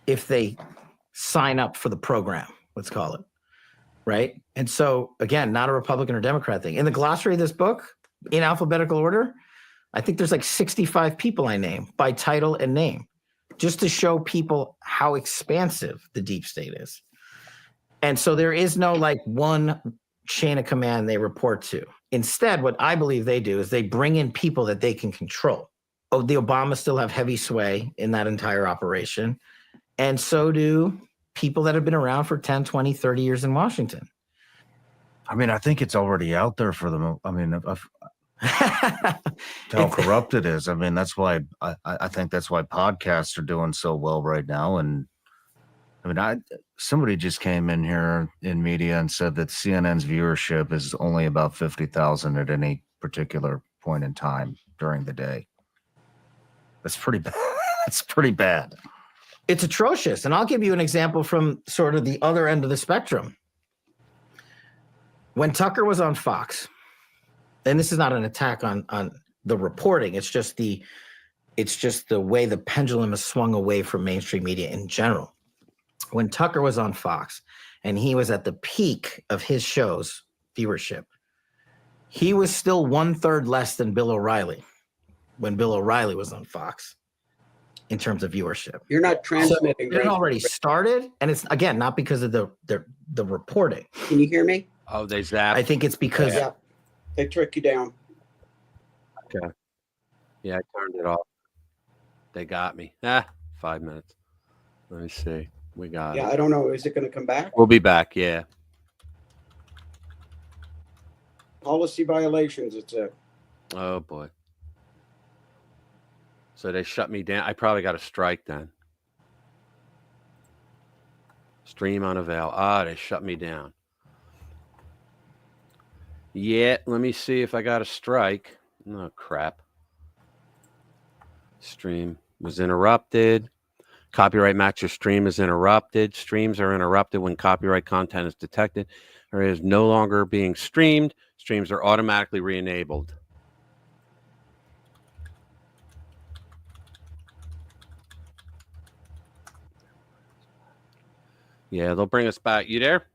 if they sign up for the program, let's call it, right? And so, again, not a Republican or Democrat thing. In the glossary of this book, in alphabetical order, I think there's like 65 people I name by title and name, just to show people how expansive the deep state is. And so there is no like one chain of command they report to. Instead, what I believe they do is they bring in people that they can control. Oh, the Obamas still have heavy sway in that entire operation. And so do people that have been around for 10, 20, 30 years in Washington. I mean, I think it's already out there for them. I mean, how corrupt it is. I mean, that's why I think that's why podcasts are doing so well right now. And I mean, somebody just came in here in media and said that CNN's viewership is only about 50,000 at any particular point in time during the day. That's pretty bad. That's pretty bad. It's atrocious. And I'll give you an example from sort of the other end of the spectrum. When Tucker was on Fox, and this is not an attack on the reporting, it's just the way the pendulum has swung away from mainstream media in general. When Tucker was on Fox and he was at the peak of his show's viewership, he was still 1/3 less than Bill O'Reilly when Bill O'Reilly was on Fox in terms of viewership. You're not transmitting. So it already started, and it's, again, not because of the reporting. Can you hear me? Oh, they zapped. I think it's because they trick you down. Okay. Yeah, I turned it off. They got me. 5 minutes. Let me see. We got it. I don't know. Is it going to come back? We'll be back. Yeah. Policy violations, it said. Oh, boy. So they shut me down. I probably got a strike then. Stream unavail. They shut me down. Yeah, let me see if I got a strike. Oh, crap. Stream was interrupted. Copyright match your stream is interrupted. Streams are interrupted when copyright content is detected or is no longer being streamed. Streams are automatically re-enabled. Yeah, they'll bring us back. You there?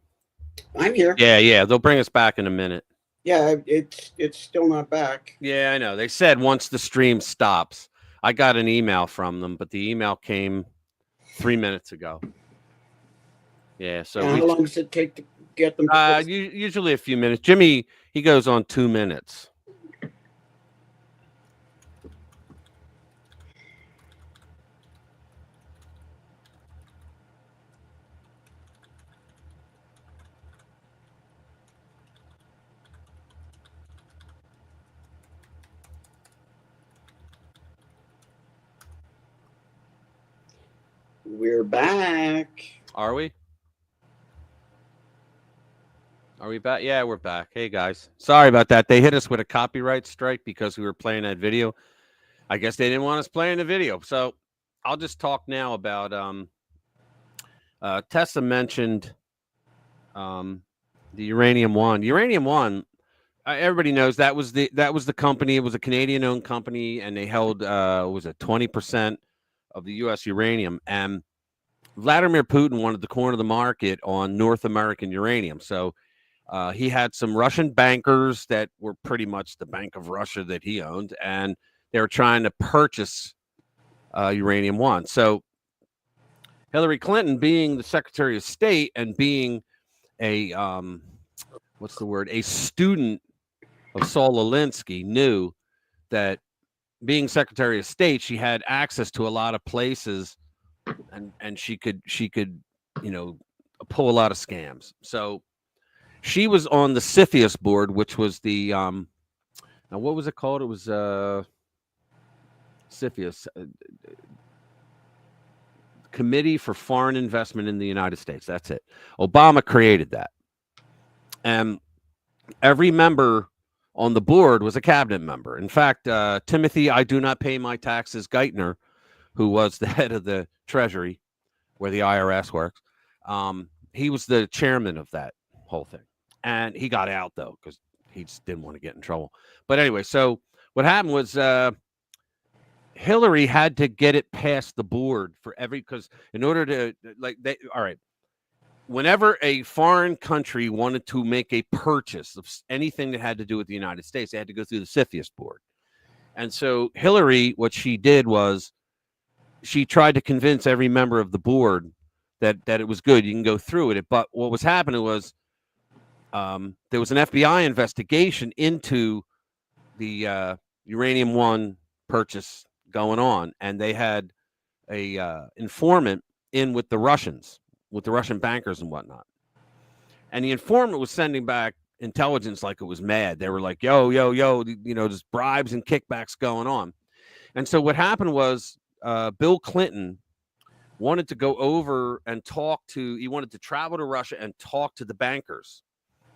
I'm here. Yeah, they'll bring us back in a minute. Yeah, it's still not back. Yeah, I know. They said once the stream stops. I got an email from them, but the email came 3 minutes ago. Yeah, so how long does it take to get them? Usually a few minutes. Jimmy, he goes on 2 minutes. We're back. Are we? Are we back? Yeah, we're back. Hey, guys. Sorry about that. They hit us with a copyright strike because we were playing that video. I guess they didn't want us playing the video. So I'll just talk now about Tessa mentioned the Uranium One. Uranium One, everybody knows that was the company. It was a Canadian-owned company, and they held was it 20% of the U.S. uranium. And Vladimir Putin wanted to corner the market on North American uranium. So He had some Russian bankers that were pretty much the Bank of Russia that he owned, and they were trying to purchase uranium one. So Hillary Clinton, being the Secretary of State and being a what's the word? A student of Saul Alinsky, knew that being Secretary of State, she had access to a lot of places, and she could pull a lot of scams. So she was on the CFIUS board, which was the now what was it called? It was CFIUS, Committee for Foreign Investment in the United States. That's it. Obama created that. And every member on the board was a cabinet member. In fact, Timothy, I do not pay my taxes, Geithner, who was the head of the Treasury, where the IRS works, he was the chairman of that whole thing. And he got out, though, because he just didn't want to get in trouble. But anyway, so what happened was Hillary had to get it past the board for because in order to, all right, whenever a foreign country wanted to make a purchase of anything that had to do with the United States, they had to go through the CFIUS board. And so Hillary, what she did was she tried to convince every member of the board that it was good. You can go through it. But what was happening was there was an FBI investigation into the uranium one purchase going on, and they had a informant in with the Russians, with the Russian bankers and whatnot. And the informant was sending back intelligence like it was mad. They were like, yo, there's bribes and kickbacks going on. And so what happened was Bill Clinton wanted to go over and he wanted to travel to Russia and talk to the bankers,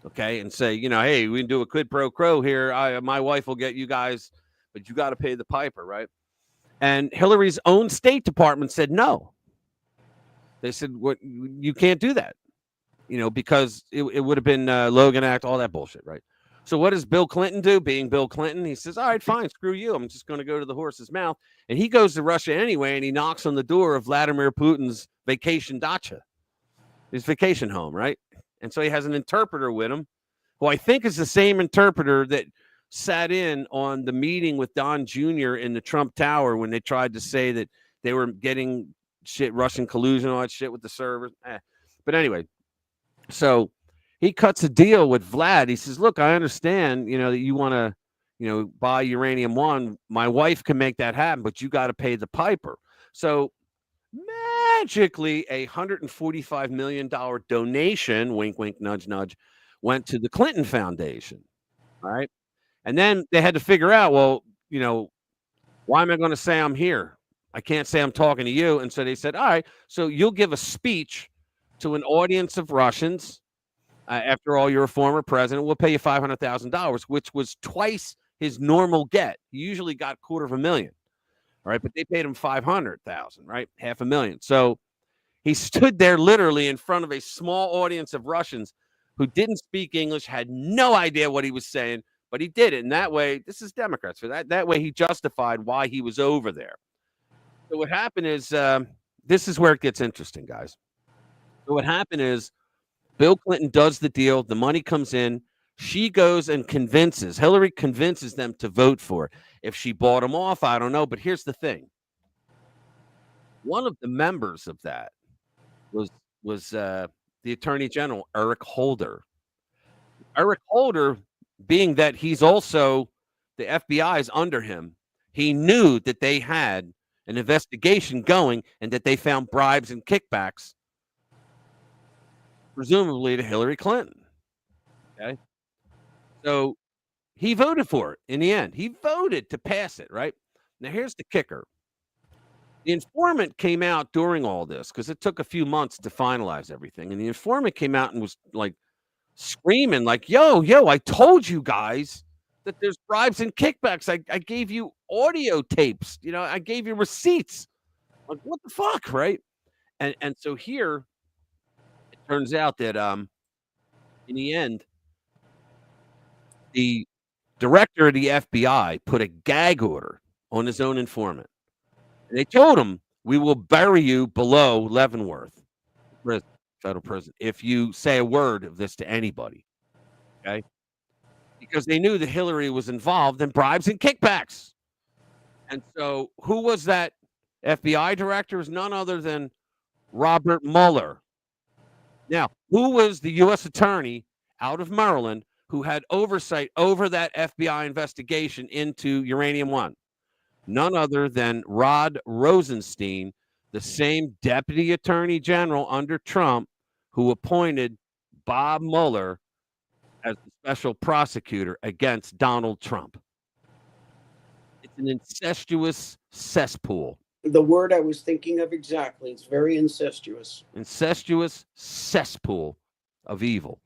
okay, and say, hey, we can do a quid pro quo here. My wife will get you guys, but you got to pay the piper, right? And Hillary's own State Department said no. They said, "What? You can't do that," because it would have been Logan Act, all that bullshit, right? So what does Bill Clinton do? Being Bill Clinton, he says, all right, fine, screw you. I'm just going to go to the horse's mouth. And he goes to Russia anyway, and he knocks on the door of Vladimir Putin's vacation dacha, his vacation home, right? And so he has an interpreter with him, who I think is the same interpreter that sat in on the meeting with Don Jr. in the Trump Tower when they tried to say that they were getting shit, Russian collusion, all that shit with the servers. But anyway, so he cuts a deal with Vlad. He says, look, I understand, that you want to, buy uranium one. My wife can make that happen, but you got to pay the piper. So magically, $145 million donation, wink, wink, nudge, nudge, went to the Clinton Foundation. All right. And then they had to figure out, well, why am I going to say I'm here? I can't say I'm talking to you. And so they said, all right, so you'll give a speech to an audience of Russians. After all, you're a former president. We'll pay you $500,000, which was twice his normal get. He usually got $250,000. All right, but they paid him $500,000, right? $500,000. So he stood there literally in front of a small audience of Russians who didn't speak English, had no idea what he was saying, but he did it. And that way, this is Democrats for that. That way, he justified why he was over there. So what happened is, this is where it gets interesting, guys. So what happened is, Bill Clinton does the deal. The money comes in. She goes and Hillary convinces them to vote for it. If she bought them off, I don't know. But here's the thing. One of the members of that was the Attorney General, Eric Holder. Eric Holder, being that he's also the FBI is under him, he knew that they had an investigation going and that they found bribes and kickbacks, presumably to Hillary Clinton. Okay. So he voted for it in the end. He voted to pass it, right? Now, here's the kicker. The informant came out during all this because it took a few months to finalize everything. And the informant came out and was like screaming like, yo, I told you guys that there's bribes and kickbacks. I gave you audio tapes. I gave you receipts. Like, what the fuck, right? And so here, it turns out that in the end, the director of the FBI put a gag order on his own informant. And they told him, we will bury you below Leavenworth, federal prison, if you say a word of this to anybody. Okay. Because they knew that Hillary was involved in bribes and kickbacks. And so who was that FBI director? Is none other than Robert Mueller. Now, who was the U.S. attorney out of Maryland who had oversight over that FBI investigation into Uranium One? None other than Rod Rosenstein, the same deputy attorney general under Trump who appointed Bob Mueller as the special prosecutor against Donald Trump. It's an incestuous cesspool. The word I was thinking of exactly. It's very incestuous. Incestuous cesspool of evil.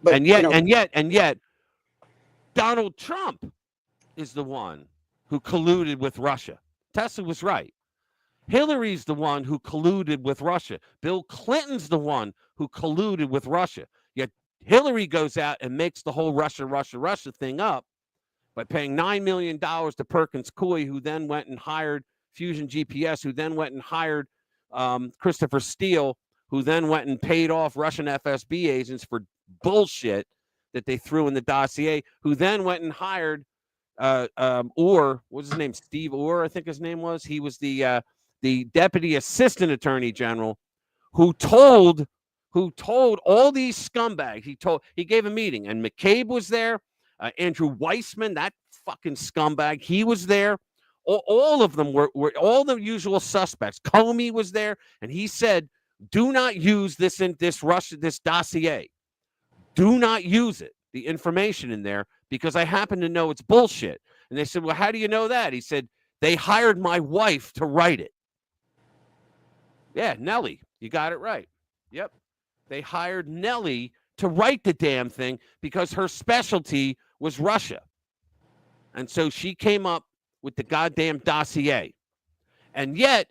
But, and yet, Donald Trump is the one who colluded with Russia. Tesla was right. Hillary's the one who colluded with Russia. Bill Clinton's the one who colluded with Russia. Yet Hillary goes out and makes the whole Russia thing up by paying $9 million to Perkins Coie, who then went and hired Fusion GPS, who then went and hired Christopher Steele, who then went and paid off Russian FSB agents for bullshit that they threw in the dossier, who then went and hired Orr, what's his name? Steve Orr, I think his name was. He was the deputy assistant attorney general who told all these scumbags. He gave a meeting, and McCabe was there. Andrew Weissman, that fucking scumbag, he was there. All of them were all the usual suspects. Comey was there, and he said, "Do not use this this dossier. Do not use it, the information in there, because I happen to know it's bullshit." And they said, "Well, how do you know that?" He said, "They hired my wife to write it." Yeah, Nellie, you got it right. Yep. They hired Nellie to write the damn thing because her specialty was Russia. And so she came up with the goddamn dossier. And yet,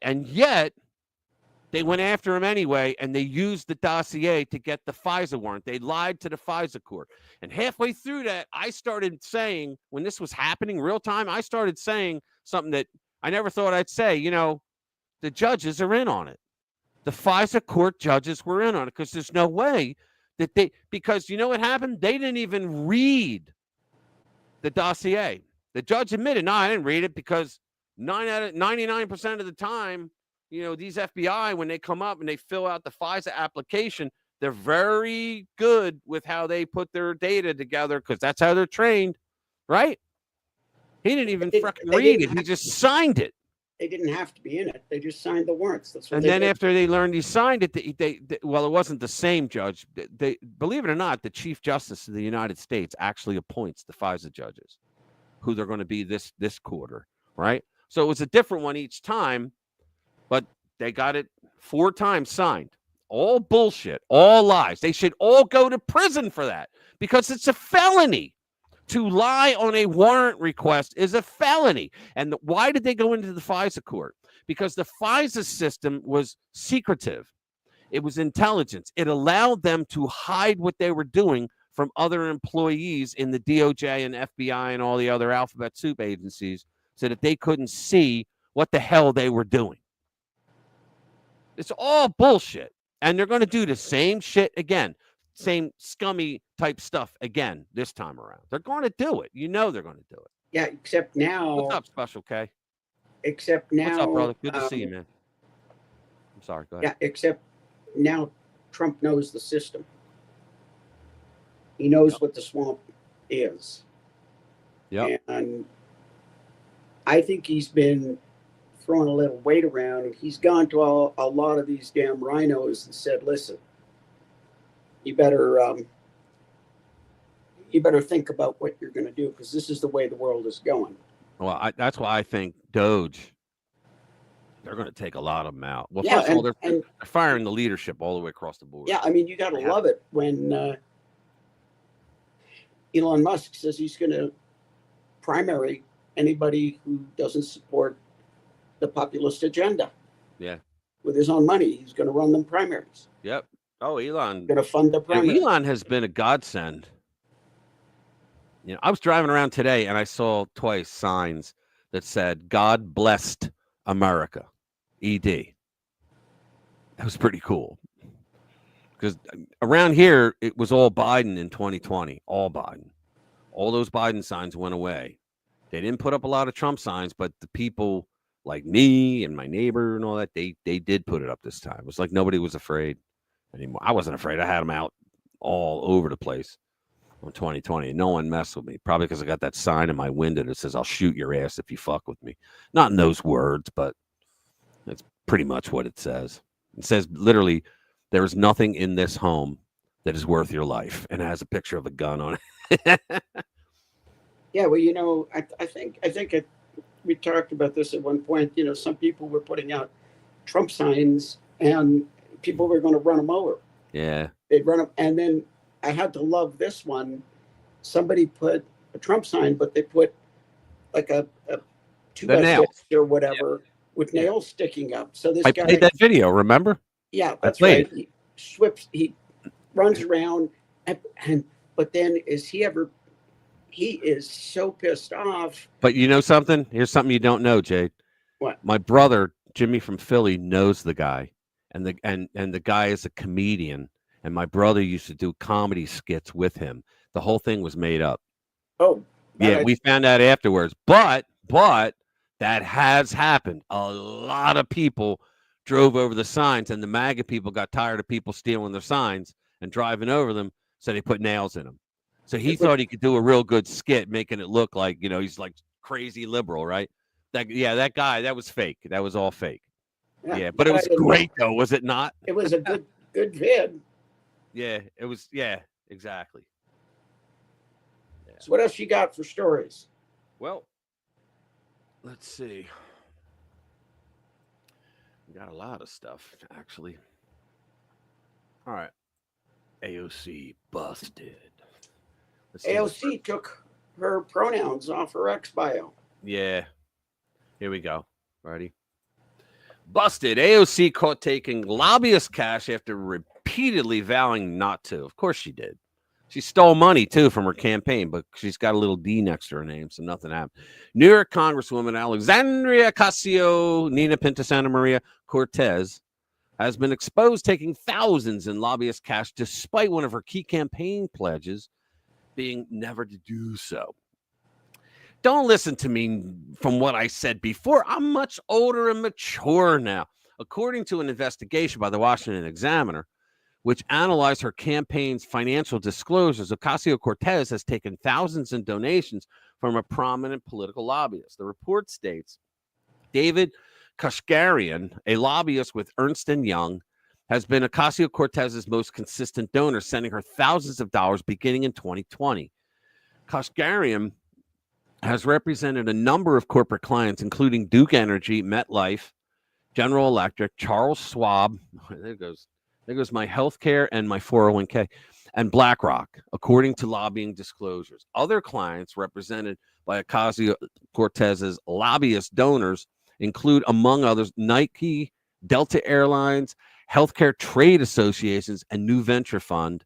they went after him anyway, and they used the dossier to get the FISA warrant. They lied to the FISA court. And halfway through that, I started saying, when this was happening real time, I started saying something that I never thought I'd say. The judges are in on it. The FISA court judges were in on it because there's no way that because you know what happened? They didn't even read the dossier. The judge admitted, no, I didn't read it because 99% of the time, these FBI, when they come up and they fill out the FISA application, they're very good with how they put their data together because that's how they're trained, right? He didn't even fucking read it. He just signed it. They didn't have to be in it. They just signed the warrants. That's what and then after they learned he signed it, they well, it wasn't the same judge. They believe it or not, the Chief Justice of the United States actually appoints the FISA judges, who they're going to be this quarter, right? So it was a different one each time, but they got it 4 times signed. All bullshit, all lies. They should all go to prison for that because it's a felony. To lie on a warrant request is a felony. And why did they go into the FISA court? Because the FISA system was secretive. It was intelligence. It allowed them to hide what they were doing from other employees in the DOJ and FBI and all the other alphabet soup agencies so that they couldn't see what the hell they were doing. It's all bullshit. And they're going to do the same shit again. Same scummy type stuff again this time around. They're going to do it. They're going to do it. Yeah, except now. What's up, Special K? Except now. What's up, brother? Good to see you, man. I'm sorry. Go ahead. Yeah, except now Trump knows the system. He knows what the swamp is. Yeah. And I think he's been throwing a little weight around, and he's gone to a lot of these damn rhinos and said, "Listen, you better think about what you're going to do because this is the way the world is going." Well, that's why I think Doge, they're going to take a lot of them out. Well, Yeah, first of all, they're firing the leadership all the way across the board. Yeah, I mean, you got to love it when Elon Musk says he's going to primary anybody who doesn't support the populist agenda. Yeah. With his own money, he's going to run them primaries. Yep. Oh, Elon. Going to fund the primaries. Elon has been a godsend. I was driving around today and I saw twice signs that said, "God blessed America." ED. That was pretty cool. Because around here, it was all Biden in 2020. All Biden. All those Biden signs went away. They didn't put up a lot of Trump signs, but the people like me and my neighbor and all that, they did put it up this time. It was like nobody was afraid anymore. I wasn't afraid. I had them out all over the place on 2020. And no one messed with me. Probably because I got that sign in my window that says, "I'll shoot your ass if you fuck with me." Not in those words, but that's pretty much what it says. It says literally, "There is nothing in this home that is worth your life," and it has a picture of a gun on it. Yeah, well, I think we talked about this at one point. Some people were putting out Trump signs, and people were going to run them over. Yeah, they'd run them, and then I had to love this one. Somebody put a Trump sign, but they put like a 2x6 or whatever with nails sticking up. So this I guy played that video. Remember? Yeah, that's right. He runs around, but then he is so pissed off. But you know something? Here's something you don't know, Jade. What? My brother Jimmy from Philly knows the guy, and the guy is a comedian. And my brother used to do comedy skits with him. The whole thing was made up. Oh, yeah, we found out afterwards. But that has happened. A lot of people drove over the signs, and the MAGA people got tired of people stealing their signs and driving over them, so they put nails in them. So he thought he could do a real good skit, making it look like, he's like crazy liberal, right? That guy, that was fake. That was all fake. Yeah, but it was great though, was it not? It was a good vid. Yeah, it was. Yeah, exactly. Yeah. So what else you got for stories? Well, let's see. We got a lot of stuff, actually. All right. AOC busted. AOC took her pronouns off her ex bio. Yeah. Here we go. Ready? Busted. AOC caught taking lobbyist cash after repeatedly vowing not to. Of course she did. She stole money, too, from her campaign, but she's got a little D next to her name, so nothing happened. New York Congresswoman Alexandria Ocasio-Nina Pinta Santa Maria Cortez has been exposed taking thousands in lobbyist cash despite one of her key campaign pledges being never to do so. Don't listen to me from what I said before. I'm much older and mature now. According to an investigation by the Washington Examiner, which analyzed her campaign's financial disclosures, Ocasio-Cortez has taken thousands in donations from a prominent political lobbyist. The report states David Kashgarian, a lobbyist with Ernst & Young, has been Ocasio-Cortez's most consistent donor, sending her thousands of dollars beginning in 2020. Kashgarian has represented a number of corporate clients, including Duke Energy, MetLife, General Electric, Charles Schwab. There goes my healthcare and my 401k, and BlackRock, according to lobbying disclosures. Other clients represented by Ocasio-Cortez's lobbyist donors include, among others, Nike, Delta Airlines, healthcare trade associations, and New Venture Fund,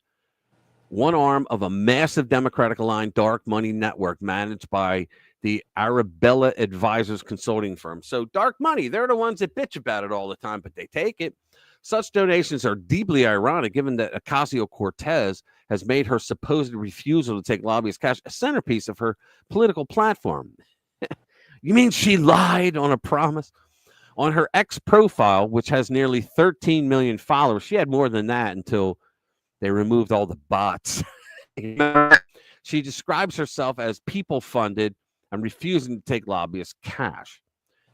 one arm of a massive Democratic-aligned dark money network managed by the Arabella Advisors consulting firm. So dark money, they're the ones that bitch about it all the time, but they take it. Such donations are deeply ironic, given that Ocasio-Cortez has made her supposed refusal to take lobbyist cash a centerpiece of her political platform. You mean she lied on a promise? On her X profile, which has nearly 13 million followers, she had more than that until they removed all the bots. She describes herself as people-funded and refusing to take lobbyist cash.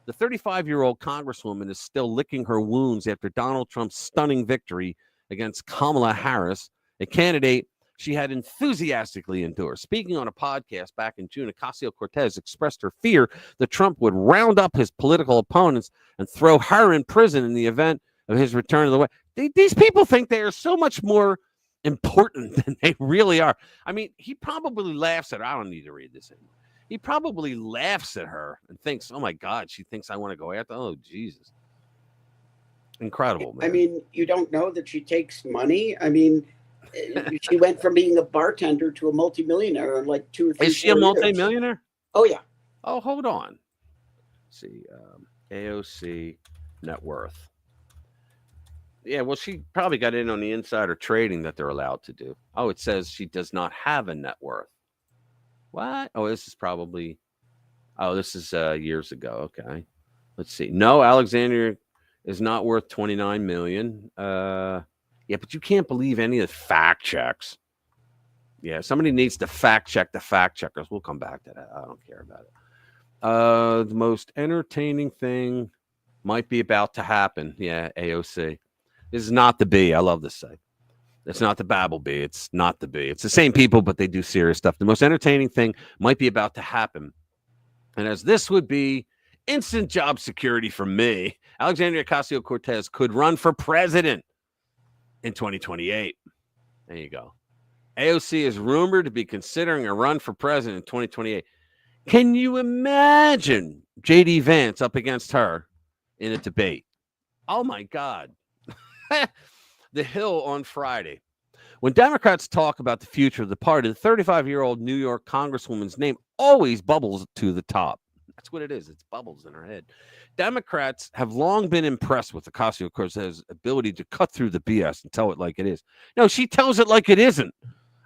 The 35-year-old congresswoman is still licking her wounds after Donald Trump's stunning victory against Kamala Harris, a candidate she had enthusiastically endorsed. Speaking on a podcast back in June, Ocasio-Cortez expressed her fear that Trump would round up his political opponents and throw her in prison in the event of his return to the White House. These people think they are so much more important than they really are. I mean, he probably laughs at her. I don't need to read this anymore. He probably laughs at her and thinks, oh, my God, she thinks I want to go after. Oh, Jesus. Incredible, man. I mean, you don't know that she takes money. I mean, she went from being a bartender to a multimillionaire in like 2 or 3 years. Is she a multimillionaire? Oh, yeah. Oh, hold on. Let's see, AOC net worth. Yeah, well, she probably got in on the insider trading that they're allowed to do. Oh, it says she does not have a net worth. What? Oh, this is probably. Oh, this is years ago. Okay, let's see. No, Alexandria is not worth 29 million. Yeah, but you can't believe any of the fact checks. Yeah, somebody needs to fact check the fact checkers. We'll come back to that. I don't care about it. The most entertaining thing might be about to happen. Yeah, AOC. This is not the B. I love this site. It's not the Babel B. It's not the B. It's the same people, but they do serious stuff. The most entertaining thing might be about to happen. And as this would be instant job security for me, Alexandria Ocasio-Cortez could run for president in 2028. There you go. AOC is rumored to be considering a run for president in 2028. Can you imagine J.D. Vance up against her in a debate? Oh, my God. The Hill on Friday. When Democrats talk about the future of the party, the 35-year-old New York Congresswoman's name always bubbles to the top. That's what it is. It's bubbles in her head. Democrats have long been impressed with Ocasio-Cortez's ability to cut through the BS and tell it like it is. No, she tells it like it isn't.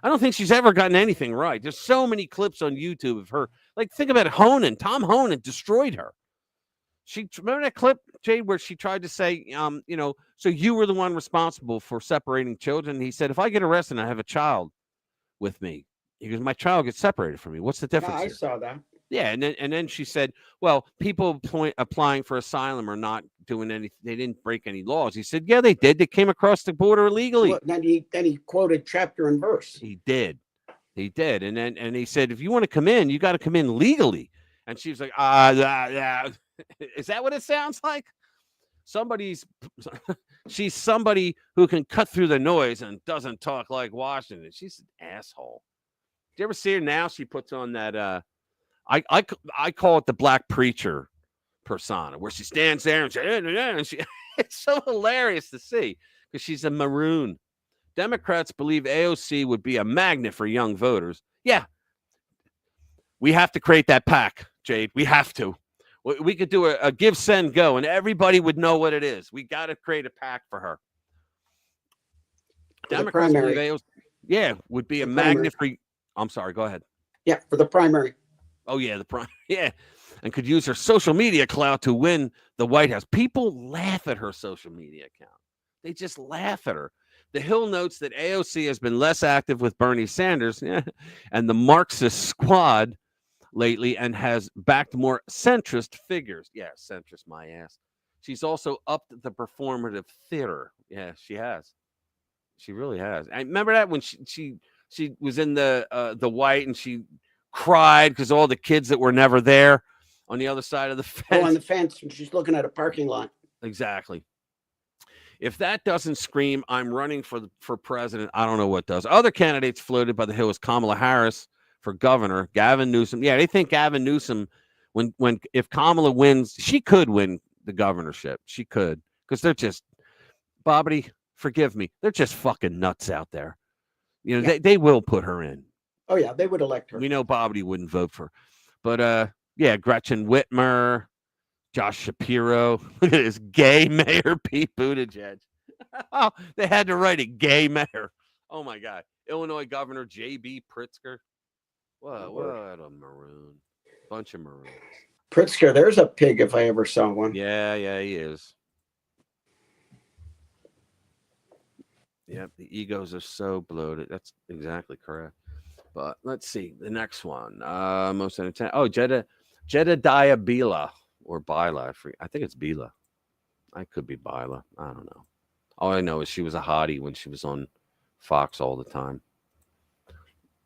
I don't think she's ever gotten anything right. There's so many clips on YouTube of her. Like, think about Homan. Tom Homan destroyed her. Remember that clip, Jade, where she tried to say, so you were the one responsible for separating children? He said, if I get arrested and I have a child with me, he goes, my child gets separated from me. What's the difference? I here? saw that. Yeah, and then she said, well, people applying for asylum are not doing anything. They didn't break any laws. He said, yeah, they did. They came across the border illegally. Well, then he quoted chapter and verse. He did. And he said, if you want to come in, you got to come in legally. And she was like, is that what it sounds like? She's somebody who can cut through the noise and doesn't talk like Washington. She's an asshole. Do you ever see her now? She puts on that, I call it the black preacher persona, where she stands there and it's so hilarious to see because she's a maroon. Democrats believe AOC would be a magnet for young voters. Yeah. We have to create that PAC, Jade. We have to. We could do a give, send, go, and everybody would know what it is. We got to create a PAC for her. Democrats believe AOC, would be a magnet for. I'm sorry. Go ahead. Yeah, for the primary. Oh, yeah, and could use her social media clout to win the White House. People laugh at her social media account. They just laugh at her. The Hill notes that AOC has been less active with Bernie Sanders and the Marxist squad lately and has backed more centrist figures. Yeah, centrist, my ass. She's also upped the performative theater. Yeah, she has. She really has. I remember that when she was in the White and she cried because all the kids that were never there on the other side of the fence. Oh, on the fence, and she's looking at a parking lot. Exactly. If that doesn't scream, I'm running for president, I don't know what does. Other candidates floated by the Hill is Kamala Harris for governor, Gavin Newsom. Yeah, they think Gavin Newsom, if Kamala wins, she could win the governorship. She could, because they're just, Bobby, forgive me, they're just fucking nuts out there. They will put her in. Oh, yeah, they would elect her. We know Bobby wouldn't vote for her. But, Gretchen Whitmer, Josh Shapiro. Look at this gay mayor, Pete Buttigieg. Oh, they had to write a gay mayor. Oh, my God. Illinois Governor J.B. Pritzker. What a maroon. Bunch of maroons. Pritzker, there's a pig if I ever saw one. Yeah, he is. Yep, the egos are so bloated. That's exactly correct. But let's see the next one. Most entertaining. Oh, Jedediah Bila or Bila. I think it's Bila. I could be Bila. I don't know. All I know is she was a hottie when she was on Fox all the time.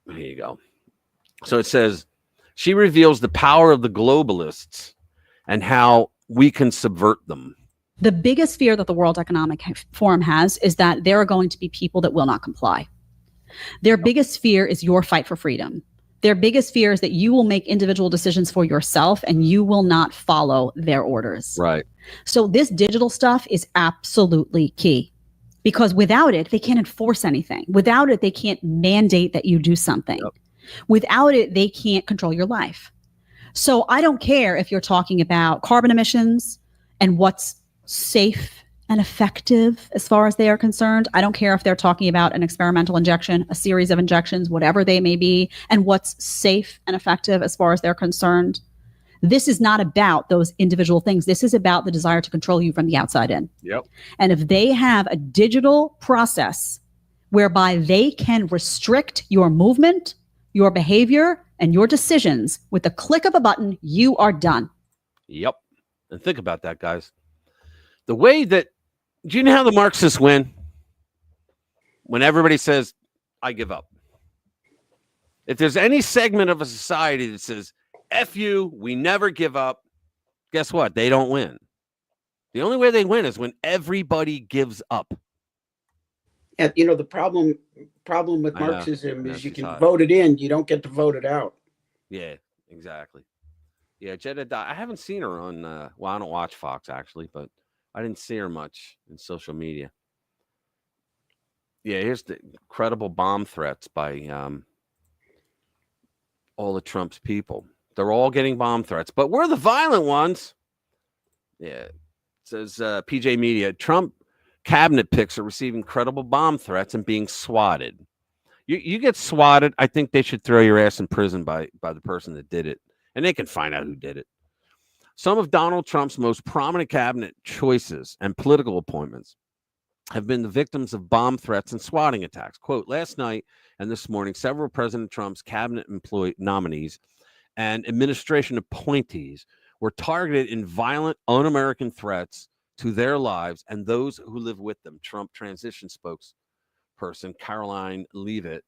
Here you go. So it says she reveals the power of the globalists and how we can subvert them. The biggest fear that the World Economic Forum has is that there are going to be people that will not comply. Their biggest fear is your fight for freedom. Their biggest fear is that you will make individual decisions for yourself and you will not follow their orders. Right. So this digital stuff is absolutely key, because without it, they can't enforce anything. Without it, they can't mandate that you do something. Yep. Without it, they can't control your life. So I don't care if you're talking about carbon emissions and what's safe and effective as far as they are concerned. I don't care if they're talking about an experimental injection, a series of injections, whatever they may be, and what's safe and effective as far as they're concerned. This is not about those individual things. This is about the desire to control you from the outside in. Yep. And if they have a digital process whereby they can restrict your movement, your behavior, and your decisions with the click of a button, you are done. Yep. And think about that, guys. The way that, do you know how the Marxists win? When everybody says, I give up. If there's any segment of a society that says, F you, we never give up, guess what? They don't win. The only way they win is when everybody gives up. And the problem with Marxism is you can hot. vote it in, you don't get to vote it out. Yeah, exactly. Yeah, Jedediah, I haven't seen her on, well, I don't watch Fox actually, but I didn't see her much in social media. Yeah, here's the incredible bomb threats by all of Trump's people. They're all getting bomb threats, but we're the violent ones. Yeah, it says PJ Media, Trump cabinet picks are receiving credible bomb threats and being swatted. You get swatted, I think they should throw your ass in prison by the person that did it, and they can find out who did it. Some of Donald Trump's most prominent cabinet choices and political appointments have been the victims of bomb threats and swatting attacks. Quote, last night and this morning, several President Trump's cabinet nominees and administration appointees were targeted in violent, un-American threats to their lives and those who live with them. Trump transition spokesperson Caroline Leavitt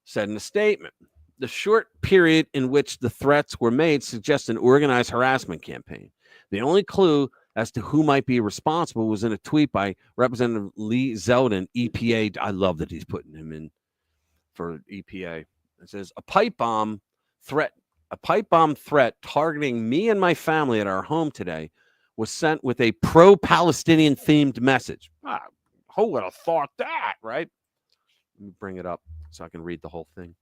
said in a statement, the short period in which the threats were made suggests an organized harassment campaign. The only clue as to who might be responsible was in a tweet by Representative Lee Zeldin, EPA. I love that he's putting him in for EPA. It says a pipe bomb threat targeting me and my family at our home today was sent with a pro-Palestinian themed message. Who would have thought that, right? Let me bring it up so I can read the whole thing.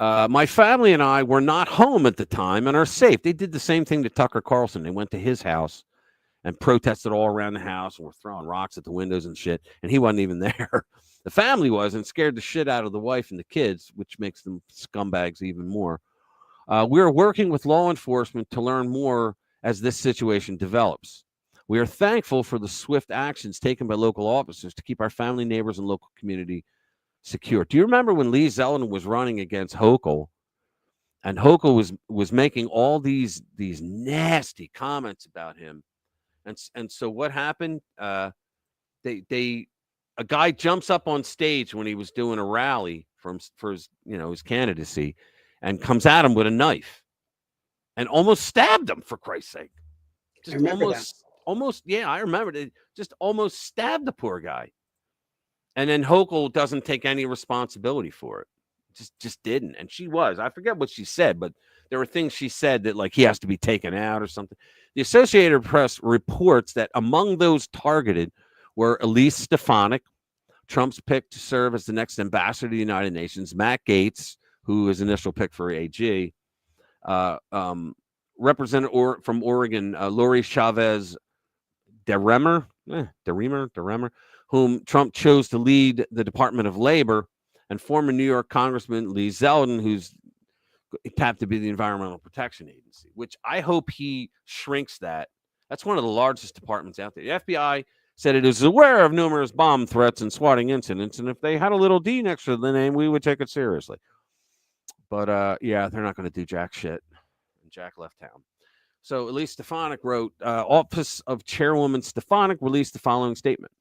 My family and I were not home at the time and are safe. They did the same thing to Tucker Carlson. They went to his house and protested all around the house and were throwing rocks at the windows and shit. And he wasn't even there. The family was and scared the shit out of the wife and the kids, which makes them scumbags even more. We're working with law enforcement to learn more as this situation develops. We are thankful for the swift actions taken by local officers to keep our family, neighbors, and local community secure. Do you remember when Lee Zeldin was running against Hochul, and Hochul was making all these nasty comments about him, and so what happened? A guy jumps up on stage when he was doing a rally for his his candidacy, and comes at him with a knife, and almost stabbed him. For Christ's sake, just almost yeah, I remember it. Just almost stabbed the poor guy. And then Hochul doesn't take any responsibility for it. Just didn't. And I forget what she said, but there were things she said that like he has to be taken out or something. The Associated Press reports that among those targeted were Elise Stefanik, Trump's pick to serve as the next ambassador to the United Nations, Matt Gaetz, who is initial pick for AG, Representative from Oregon, Lori Chavez DeRemer, whom Trump chose to lead the Department of Labor, and former New York Congressman Lee Zeldin, who's tapped to be the Environmental Protection Agency, which I hope he shrinks that. That's one of the largest departments out there. The FBI said it is aware of numerous bomb threats and swatting incidents, and if they had a little D next to the name, we would take it seriously. But yeah, they're not going to do jack shit. And Jack left town. So Elise Stefanik wrote, Office of Chairwoman Stefanik released the following statement.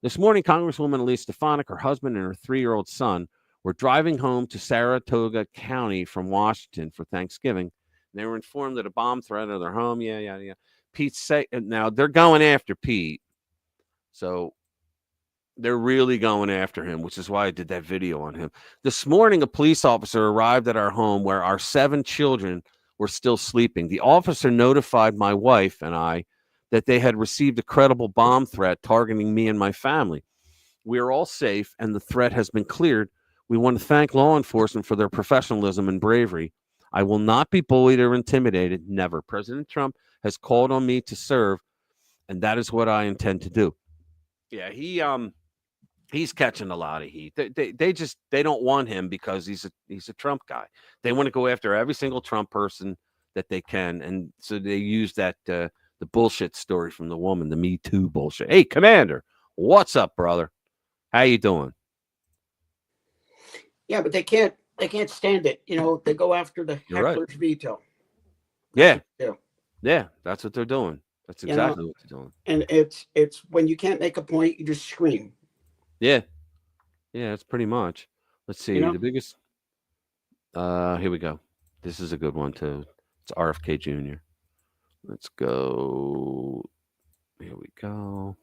This morning, Congresswoman Elise Stefanik, her husband, and her 3-year-old son were driving home to Saratoga County from Washington for Thanksgiving. They were informed that a bomb threat at their home. Yeah. Pete said, now they're going after Pete. So they're really going after him, which is why I did that video on him. This morning, a police officer arrived at our home where our 7 children were still sleeping. The officer notified my wife and I that they had received a credible bomb threat targeting me and my family. We are all safe, and the threat has been cleared. We want to thank law enforcement for their professionalism and bravery. I will not be bullied or intimidated. Never. President Trump has called on me to serve and that is what I intend to do. Yeah, he's catching a lot of heat. They don't want him because he's a Trump guy. They want to go after every single Trump person that they can, and so they use that the bullshit story from the woman, the Me Too bullshit. Hey, Commander, what's up, brother? How you doing? Yeah, but they can't stand it. They go after the You're right. heckler's veto. Yeah, Yeah. yeah, that's what they're doing. That's exactly what they're doing. And it's when you can't make a point, you just scream. Yeah, yeah, it's pretty much. Let's see, the biggest. Here we go. This is a good one too. It's RFK Jr. Let's go. Here we go.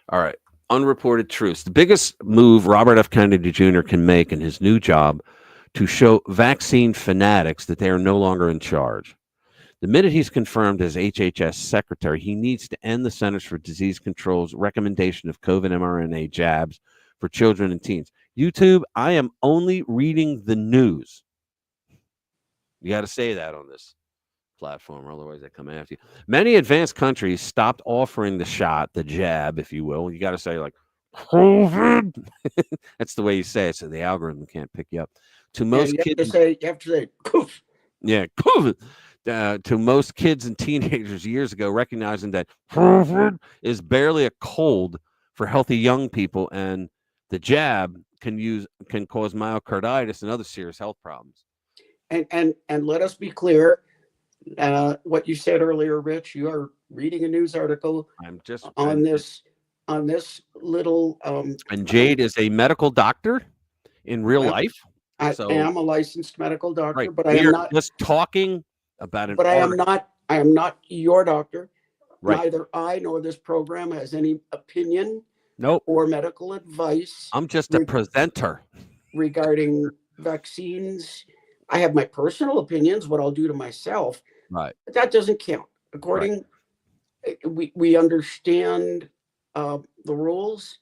All right. Unreported truths. The biggest move Robert F. Kennedy Jr. can make in his new job to show vaccine fanatics that they are no longer in charge. The minute he's confirmed as HHS secretary, he needs to end the Centers for Disease Control's recommendation of COVID mRNA jabs for children and teens. YouTube, I am only reading the news. You got to say that on this platform, otherwise they come after you. Many advanced countries stopped offering the shot, the jab, if you will. You got to say like COVID. That's the way you say it, so the algorithm can't pick you up. To most you kids, have to say, "Poof." Yeah, COVID. To most kids and teenagers years ago, recognizing that COVID is barely a cold for healthy young people, and the jab can cause myocarditis and other serious health problems. And let us be clear. What you said earlier, Rich, you are reading a news article. I'm just on this little. And Jade is a medical doctor in real life. I So, am a licensed medical doctor, right, but I we am are not just talking about an. But I am not your doctor. Right. Neither I nor this program has any opinion. Nope. Or medical advice. I'm just a presenter regarding vaccines. I have my personal opinions, what I'll do to myself. Right. But that doesn't count. According, we understand the rules,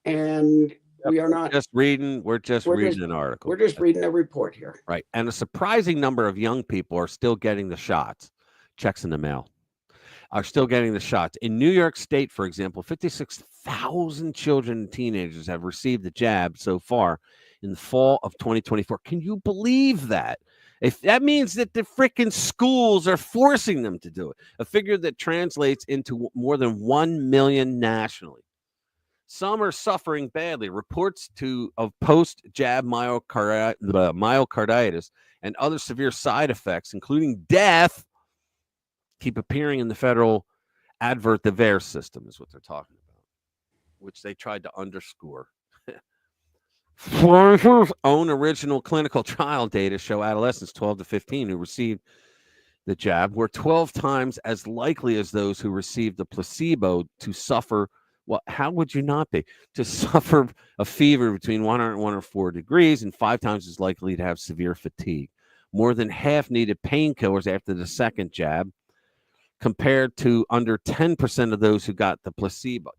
and we are not just reading. We're just reading an article. We're just reading a report here. Right. And a surprising number of young people are still getting the shots. Checks in the mail. Are still getting the shots. In New York State, for example, 56,000 children and teenagers have received the jab so far in the fall of 2024. Can you believe that? If that means that the freaking schools are forcing them to do it, a figure that translates into more than 1 million nationally. Some are suffering badly. Reports of post-jab myocarditis and other severe side effects, including death, keep appearing in the federal advert the VAERS system, is what they're talking about, which they tried to underscore. Pfizer's own original clinical trial data show adolescents 12 to 15 who received the jab were 12 times as likely as those who received the placebo to suffer. Well, how would you not be? To suffer a fever between 100 and 104 degrees, and 5 times as likely to have severe fatigue. More than half needed painkillers after the second jab, compared to under 10% of those who got the placebo.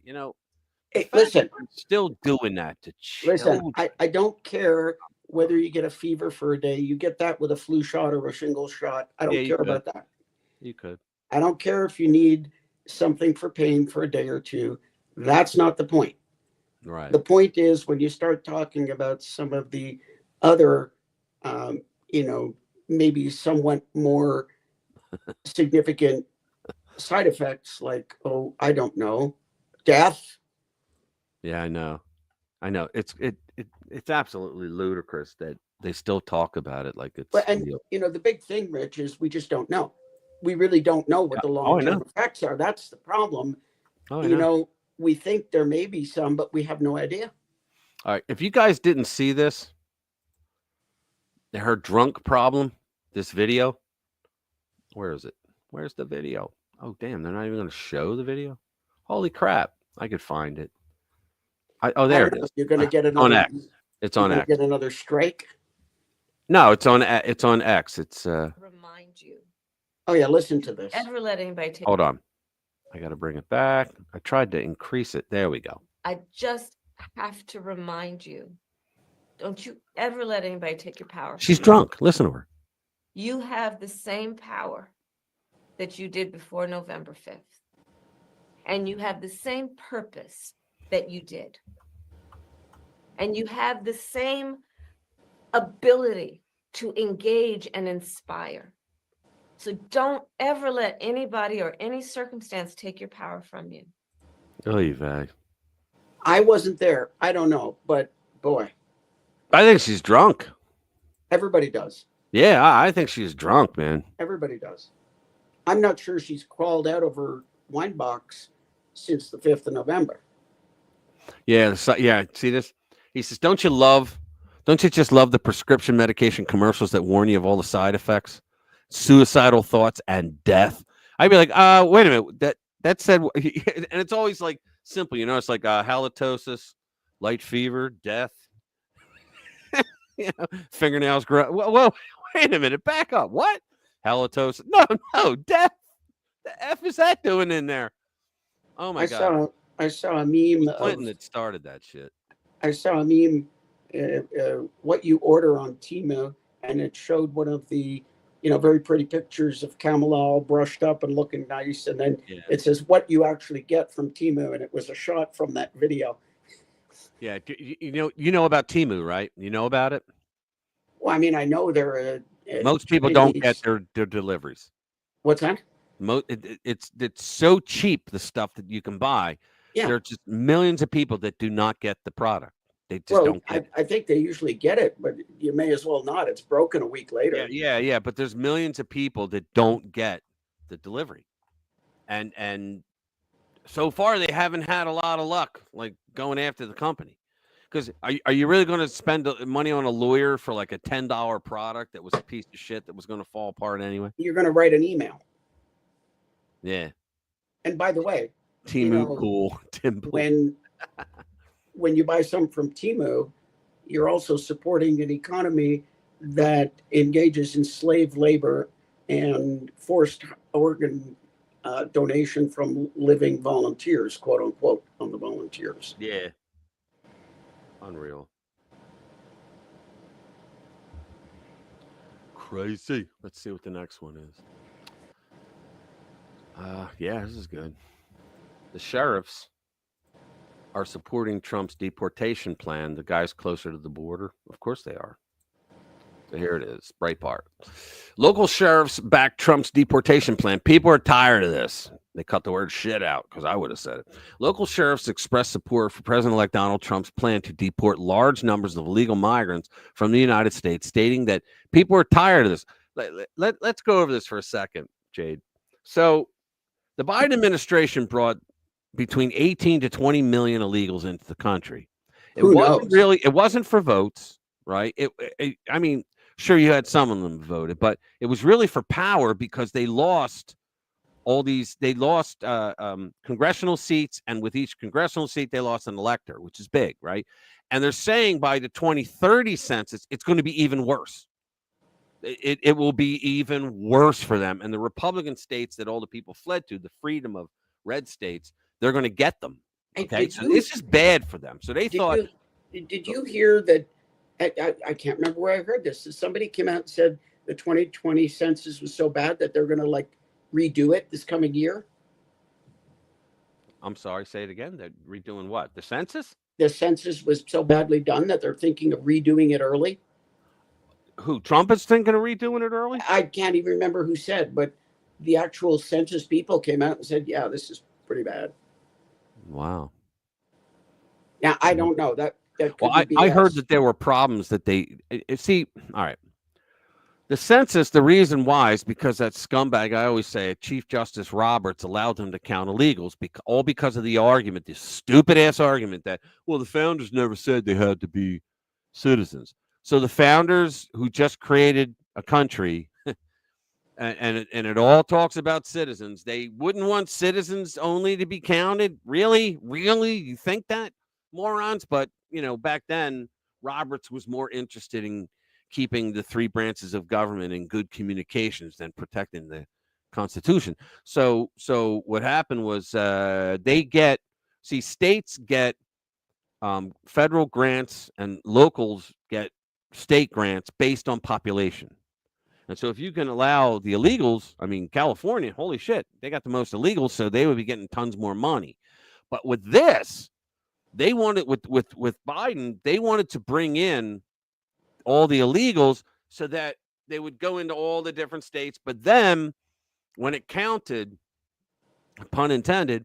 Hey, listen, still doing that to children. Listen, I don't care whether you get a fever for a day. You get that with a flu shot or a shingles shot. I don't care about that. You could. I don't care if you need something for pain for a day or two. That's not the point. Right. The point is when you start talking about some of the other, maybe somewhat more significant side effects, like, I don't know, death. Yeah, I know. It's absolutely ludicrous that they still talk about it like it's. The big thing, Rich, is we just don't know. We really don't know what the long-term effects are. That's the problem. We think there may be some, but we have no idea. All right. If you guys didn't see this, her drunk problem, this video, where is it? Where's the video? Oh, damn. They're not even going to show the video. Holy crap. I could find it. There it is. You're going to get another on X. It's on X. Get another strike. No, it's on X. It's remind you. Oh yeah, listen to this. Ever let anybody take? Hold on. I got to bring it back. I tried to increase it. There we go. I just have to remind you. Don't you ever let anybody take your power. She's drunk. Listen to her. You have the same power that you did before November 5th. and you have the same purpose that you did. And you have the same ability to engage and inspire. So don't ever let anybody or any circumstance take your power from you. Oh, Yvette. I wasn't there. I don't know, but boy, I think she's drunk. everybody does. Yeah, I think she's drunk, man. Everybody does. I'm not sure she's crawled out of her wine box since the 5th of November. Yeah, yeah. See this? He says, don't you just love the prescription medication commercials that warn you of all the side effects, suicidal thoughts, and death? I'd be like, wait a minute. That said, and it's always like simple, you know. It's like halitosis, light fever, death, you know, fingernails grow. Whoa, wait a minute, back up. What? Halitosis? No, death. The F is that doing in there? Oh my God! I saw a meme. Clinton that started that shit. I saw a meme. What you order on Temu, and it showed one of the, very pretty pictures of Kamala all brushed up and looking nice, and then it says what you actually get from Temu, and it was a shot from that video. Yeah, you know about Temu, right? You know about it. Well, I mean, I know they're most people don't get their deliveries. What's that? It's so cheap, the stuff that you can buy. Yeah. There are just millions of people that do not get the product. They just don't get it. I think they usually get it, but you may as well not. It's broken a week later. Yeah. But there's millions of people that don't get the delivery, and so far they haven't had a lot of luck, like going after the company. Because are you really going to spend money on a lawyer for like a $10 product that was a piece of shit that was going to fall apart anyway? You're going to write an email. Yeah. And by the way, Temu cool. Tim when you buy something from Temu, you're also supporting an economy that engages in slave labor and forced organ donation from living volunteers, quote unquote, on the volunteers. Yeah. Unreal. Crazy. Let's see what the next one is. Yeah, this is good. The sheriffs are supporting Trump's deportation plan. The guys closer to the border, of course they are. So here it is, Breitbart. Local sheriffs back Trump's deportation plan. People are tired of this. They cut the word shit out because I would have said it. Local sheriffs expressed support for President-elect Donald Trump's plan to deport large numbers of illegal migrants from the United States, stating that people are tired of this. Let's go over this for a second, Jade. So the Biden administration brought between 18 to 20 million illegals into the country. It wasn't for votes, right? I mean, sure, you had some of them voted, but it was really for power because they lost congressional seats, and with each congressional seat, they lost an elector, which is big, right? And they're saying by the 2030 census, it's going to be even worse. It will be even worse for them. And the Republican states that all the people fled to, the freedom of red states, they're going to get them. Okay, so it's just bad for them. So they thought. Did you hear that? I can't remember where I heard this. Somebody came out and said the 2020 census was so bad that they're going to redo it this coming year. I'm sorry, say it again. They're redoing what? The census? The census was so badly done that they're thinking of redoing it early. Who? Trump is thinking of redoing it early? I can't even remember who said, but the actual census people came out and said, yeah, this is pretty bad. Wow. Yeah, I don't know. That well, I heard that there were problems that they see. All right. The census, the reason why is because that scumbag, I always say, Chief Justice Roberts allowed them to count illegals, all because of the argument, this stupid ass argument that, well, the founders never said they had to be citizens. So the founders who just created a country, and it all talks about citizens, they wouldn't want citizens only to be counted. Really? You think that? Morons. But, back then, Roberts was more interested in keeping the three branches of government in good communications than protecting the Constitution. So what happened was states get federal grants and locals get state grants based on population. And so if you can allow the illegals, I mean, California, holy shit, they got the most illegals, so they would be getting tons more money. But with this, they wanted with Biden, they wanted to bring in all the illegals so that they would go into all the different states. But then when it counted, pun intended,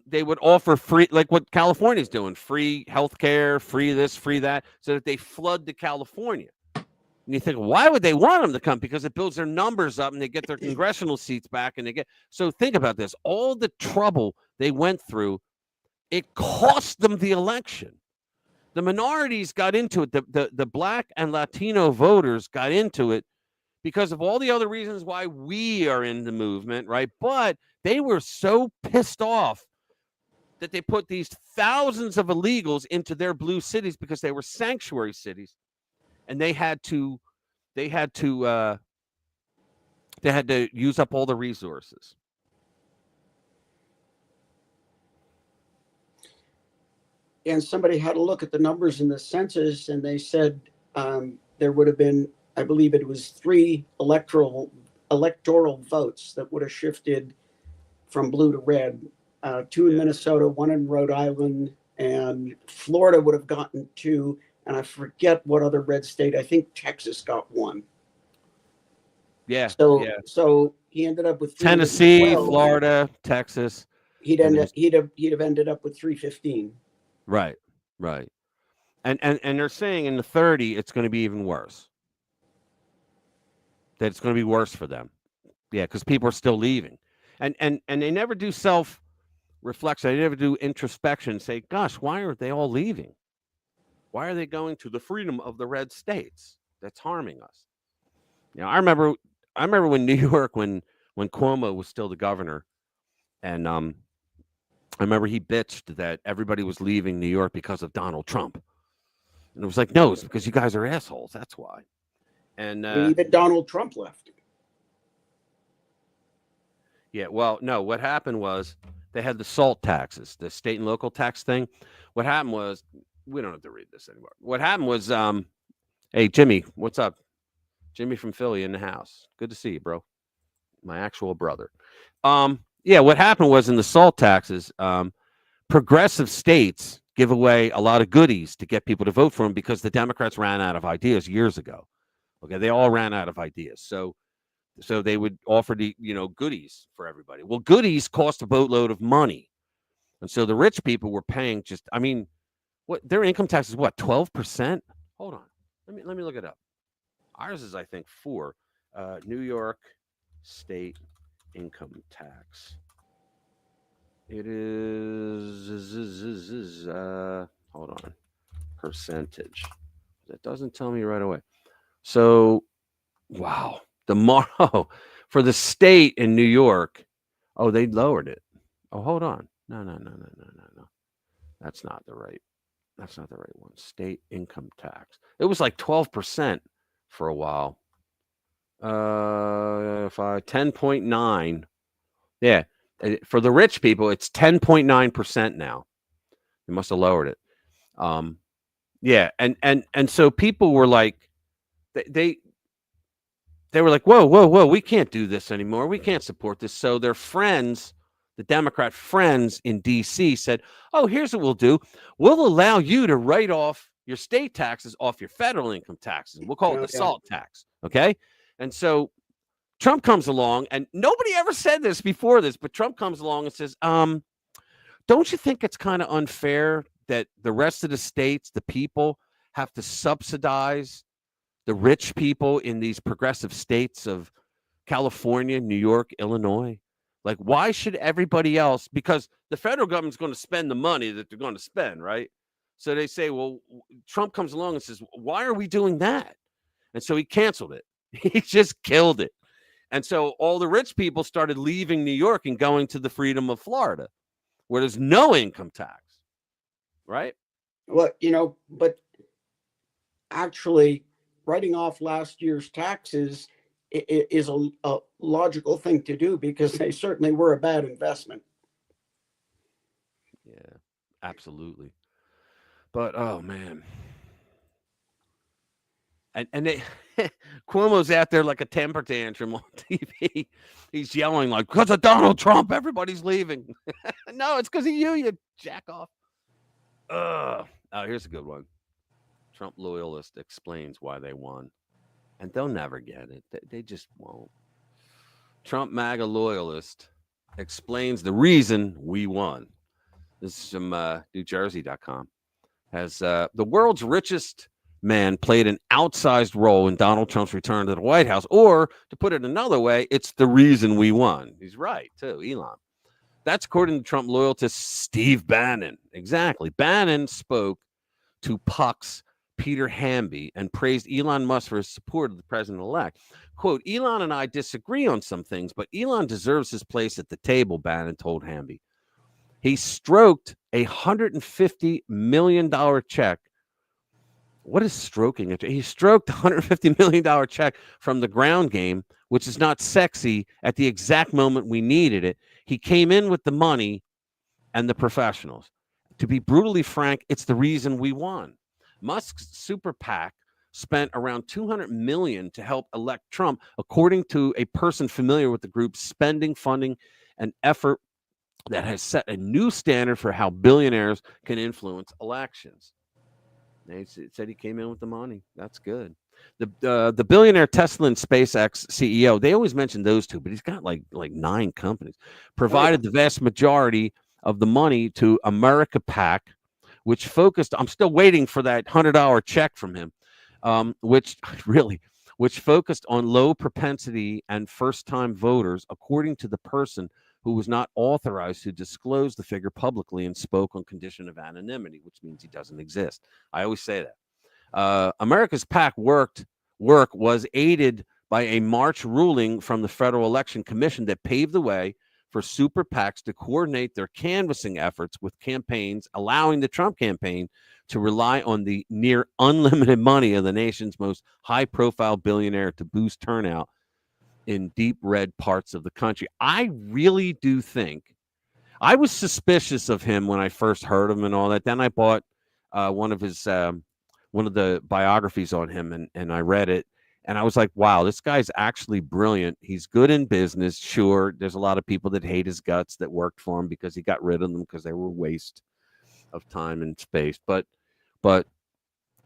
they would offer free, like what California's doing, free healthcare, free this, free that, so that they flood to California. And you think, why would they want them to come? Because it builds their numbers up and they get their congressional seats back. And they get, so think about this, all the trouble they went through, it cost them the election. The minorities got into it. The Black and Latino voters got into it because of all the other reasons why we are in the movement, right? But they were so pissed off that they put these thousands of illegals into their blue cities because they were sanctuary cities, and they had to use up all the resources. And somebody had a look at the numbers in the census, and they said there would have been, I believe it was 3 electoral votes that would have shifted from blue to red. 2 in Minnesota, 1 in Rhode Island, and Florida would have gotten 2. And I forget what other red state. I think Texas got 1. Yeah. So he ended up with Tennessee, Florida, Texas. He'd have ended up with 315. Right. And they're saying in the 30, it's going to be even worse. That it's going to be worse for them. Yeah, because people are still leaving. And they never do self-reflection. They never do introspection. Say, gosh, why are they all leaving? Why are they going to the freedom of the red states that's harming us? You know, I remember when New York, when Cuomo was still the governor, and I remember he bitched that everybody was leaving New York because of Donald Trump. And it was like, no, it's because you guys are assholes. That's why. And even Donald Trump left. Yeah, well, no, what happened was they had the SALT taxes, the state and local tax thing. What happened was, we don't have to read this anymore. What happened was, hey, Jimmy, what's up? Jimmy from Philly in the house. Good to see you, bro. My actual brother. Yeah, what happened was in the SALT taxes, progressive states give away a lot of goodies to get people to vote for them because the Democrats ran out of ideas years ago. Okay, they all ran out of ideas. So they would offer the, goodies for everybody. Well, goodies cost a boatload of money. And so the rich people were paying what their income tax is, what, 12%? Hold on. Let me look it up. Ours is, I think, 4. New York state income tax. It is hold on. Percentage. That doesn't tell me right away. So, wow. Tomorrow for the state in New York, they lowered it. Oh, hold on. No. That's not the right one. State income tax. It was like 12% for a while. 10.9. Yeah. For the rich people, it's 10.9% now. They must have lowered it. Yeah, and so people were like, they were like, whoa, we can't do this anymore. We can't support this. So their friends, the Democrat friends in D.C. said, oh, here's what we'll do. We'll allow you to write off your state taxes off your federal income taxes. We'll call it the SALT tax. Okay. And so Trump comes along, and nobody ever said this before this, but Trump comes along and says, don't you think it's kind of unfair that the rest of the states, the people, have to subsidize the rich people in these progressive states of California, New York, Illinois? Like, why should everybody else? Because the federal government's going to spend the money that they're going to spend, right? So they say, well, Trump comes along and says, why are we doing that? And so he canceled it. He just killed it. And so all the rich people started leaving New York and going to the freedom of Florida, where there's no income tax, right? Well, but actually, writing off last year's taxes is a logical thing to do because they certainly were a bad investment. Yeah, absolutely. But oh man, and they Cuomo's out there like a temper tantrum on TV. He's yelling like, because of Donald Trump, everybody's leaving. No, it's because of you jack off. Oh, here's a good one. Trump loyalist explains why they won. And they'll never get it. They just won't. Trump MAGA loyalist explains the reason we won. This is from NewJersey.com. Has the world's richest man played an outsized role in Donald Trump's return to the White House? Or, to put it another way, it's the reason we won. He's right, too, Elon. That's according to Trump loyalist Steve Bannon. Exactly. Bannon spoke to Puck's Peter Hamby and praised Elon Musk for his support of the president-elect. Quote, Elon and I disagree on some things, but Elon deserves his place at the table, Bannon told Hamby. He stroked a $150 million check. What is stroking? He stroked a $150 million check from the ground game, which is not sexy, at the exact moment we needed it. He came in with the money and the professionals. To be brutally frank, it's the reason we won. Musk's super PAC spent around $200 million to help elect Trump, according to a person familiar with the group's spending, funding, and effort that has set a new standard for how billionaires can influence elections. They said he came in with the money. That's good. The billionaire Tesla and SpaceX CEO, they always mention those two, but he's got like 9 companies, provided the vast majority of the money to America PAC, which focused, I'm still waiting for that $100 check from him, which focused on low propensity and first-time voters, according to the person who was not authorized to disclose the figure publicly and spoke on condition of anonymity, which means he doesn't exist. I always say that. America's PAC work was aided by a March ruling from the Federal Election Commission that paved the way for super PACs to coordinate their canvassing efforts with campaigns, allowing the Trump campaign to rely on the near unlimited money of the nation's most high-profile billionaire to boost turnout in deep red parts of the country. I really do think, I was suspicious of him when I first heard him and all that. Then I bought one of the biographies on him, and I read it. And I was like, wow, this guy's actually brilliant. He's good in business. Sure, there's a lot of people that hate his guts that worked for him because he got rid of them because they were a waste of time and space. But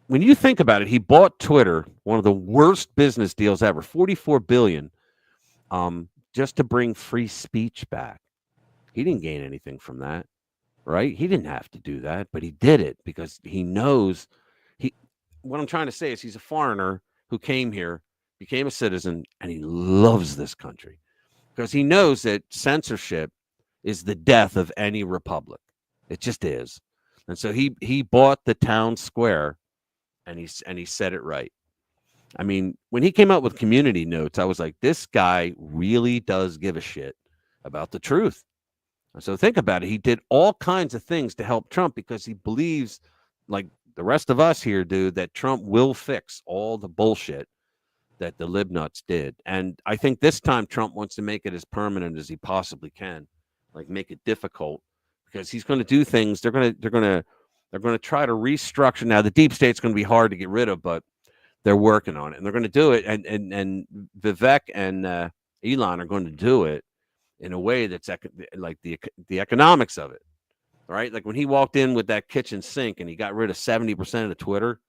when you think about it, he bought Twitter, one of the worst business deals ever, $44 billion, just to bring free speech back. He didn't gain anything from that, right? He didn't have to do that, but he did it because he knows what I'm trying to say is he's a foreigner who came here, became a citizen, and he loves this country because he knows that censorship is the death of any republic. It just is. And so he bought the town square, and he said it right. I mean, when he came out with community notes, I was like, this guy really does give a shit about the truth. So think about it. He did all kinds of things to help Trump because he believes, like the rest of us here do, that Trump will fix all the bullshit that the libnuts did. And I think this time Trump wants to make it as permanent as he possibly can, like make it difficult, because he's going to do things. They're going to try to restructure. Now the deep state's going to be hard to get rid of, but they're working on it, and they're going to do it. And Vivek and Elon are going to do it in a way that's like the economics of it. Right? Like when he walked in with that kitchen sink and he got rid of 70% of the Twitter,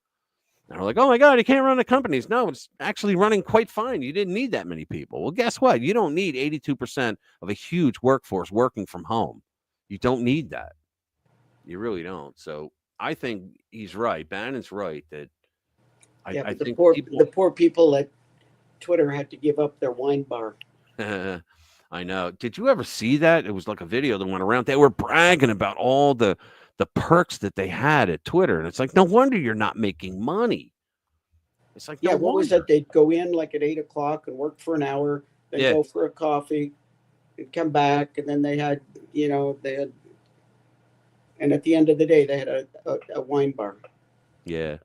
and we're like, oh my God, he can't run the companies. No, it's actually running quite fine. You didn't need that many people. Well, guess what? You don't need 82% of a huge workforce working from home. You don't need that. You really don't. So I think he's right. Bannon's right that I think the poor people at Twitter had to give up their wine bar. I know. Did you ever see that? It was like a video that went around. They were bragging about all the perks that they had at Twitter. And it's like, no wonder you're not making money. It's like, what was that? They'd go in like at 8:00 and work for an hour, then go for a coffee and come back. And then they had, and at the end of the day, they had a wine bar. Yeah.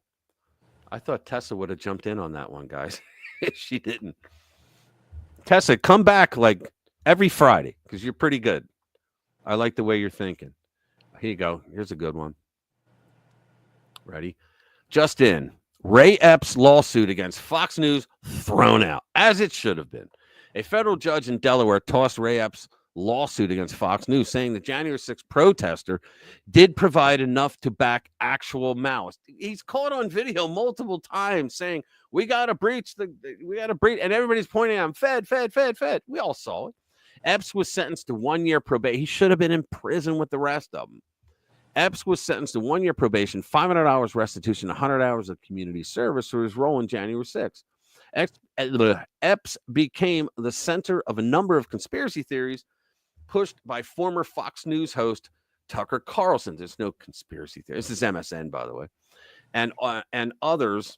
I thought Tessa would have jumped in on that one, guys. She didn't. Tessa, come back like every Friday because you're pretty good. I like the way you're thinking. Here you go. Here's a good one. Ready? Just in. Ray Epps' lawsuit against Fox News thrown out, as it should have been. A federal judge in Delaware tossed Ray Epps' lawsuit against Fox News, saying the January 6th protester did provide enough to back actual malice. He's caught on video multiple times saying, we got to breach, and everybody's pointing out, Fed. We all saw it. Epps was sentenced to 1 year probation. He should have been in prison with the rest of them. Epps was sentenced to 1 year probation, 500 hours restitution, 100 hours of community service for his role in January 6th. Epps became the center of a number of conspiracy theories pushed by former Fox News host Tucker Carlson. There's no conspiracy theory. This is MSN, by the way. And others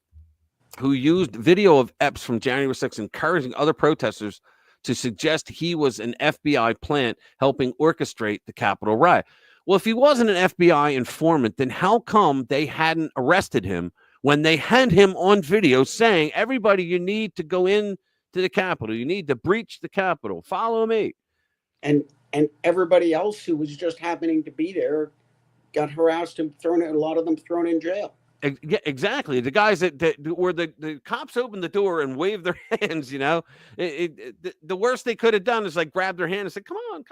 who used video of Epps from January 6th encouraging other protesters to suggest he was an FBI plant helping orchestrate the Capitol riot. Well, if he wasn't an FBI informant, then how come they hadn't arrested him when they had him on video saying, everybody, you need to go in to the Capitol. You need to breach the Capitol. Follow me. And everybody else who was just happening to be there got harassed and a lot of them thrown in jail. Yeah, exactly. The guys that were the cops opened the door and waved their hands, the worst they could have done is like grab their hand and say, come on.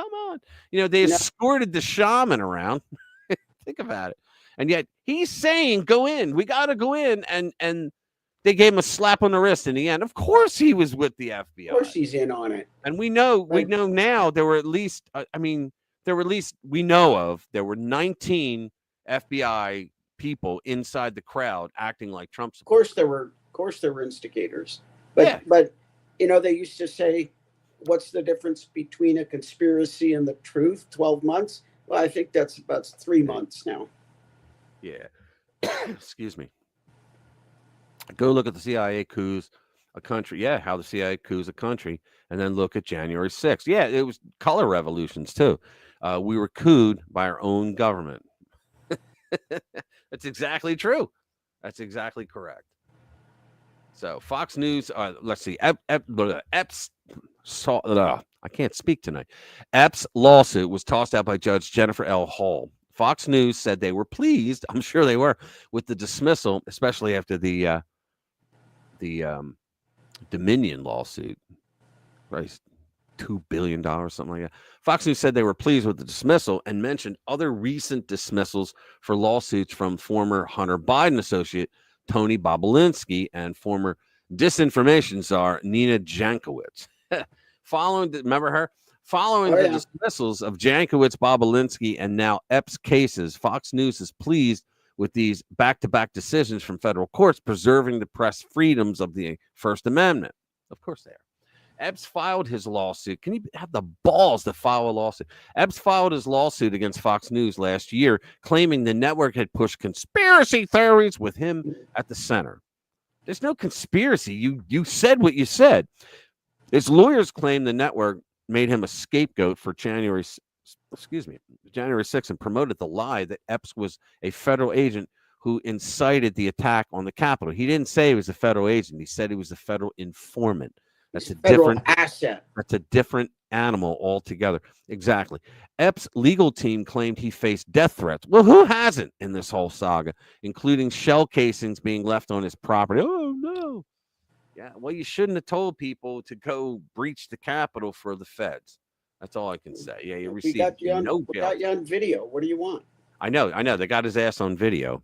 They escorted the shaman around. Think about it. And yet he's saying, go in. We got to go in. And they gave him a slap on the wrist in the end. Of course he was with the FBI. Of course he's in on it. And we know now there were at least, we know of, there were 19 FBI people inside the crowd acting like Trump supporters. Of course there were instigators. But they used to say, what's the difference between a conspiracy and the truth? 12 months? Well, I think that's about 3 months now. Yeah. Excuse me. Go look at the CIA coups a country. Yeah, how the CIA coups a country, and then look at January 6th. Yeah, it was color revolutions too. We were couped by our own government. That's exactly true. That's exactly correct. So Fox News, let's see. Epps I can't speak tonight. Epps' lawsuit was tossed out by Judge Jennifer L. Hall. Fox News said they were pleased, I'm sure they were, with the dismissal, especially after the Dominion lawsuit. Right? $2 billion, something like that. Fox News said they were pleased with the dismissal and mentioned other recent dismissals for lawsuits from former Hunter Biden associate Tony Bobulinski and former disinformation czar Nina Jankowicz. Remember her? Following the dismissals of Jankowicz, Bobulinski, and now Epps cases, Fox News is pleased with these back-to-back decisions from federal courts preserving the press freedoms of the First Amendment. Of course they are. Epps filed his lawsuit. Can you have the balls to file a lawsuit? Epps filed his lawsuit against Fox News last year, claiming the network had pushed conspiracy theories with him at the center. There's no conspiracy. You said what you said. His lawyers claim the network made him a scapegoat for January 6th and promoted the lie that Epps was a federal agent who incited the attack on the Capitol. He didn't say he was a federal agent. He said he was a federal informant. That's a different asset. That's a different animal altogether. Exactly. Epps' legal team claimed he faced death threats. Well, who hasn't in this whole saga, including shell casings being left on his property? Oh, no. Yeah, well, you shouldn't have told people to go breach the Capitol for the feds. That's all I can say. Yeah, you received no jail. We got you on video. What do you want? I know. They got his ass on video.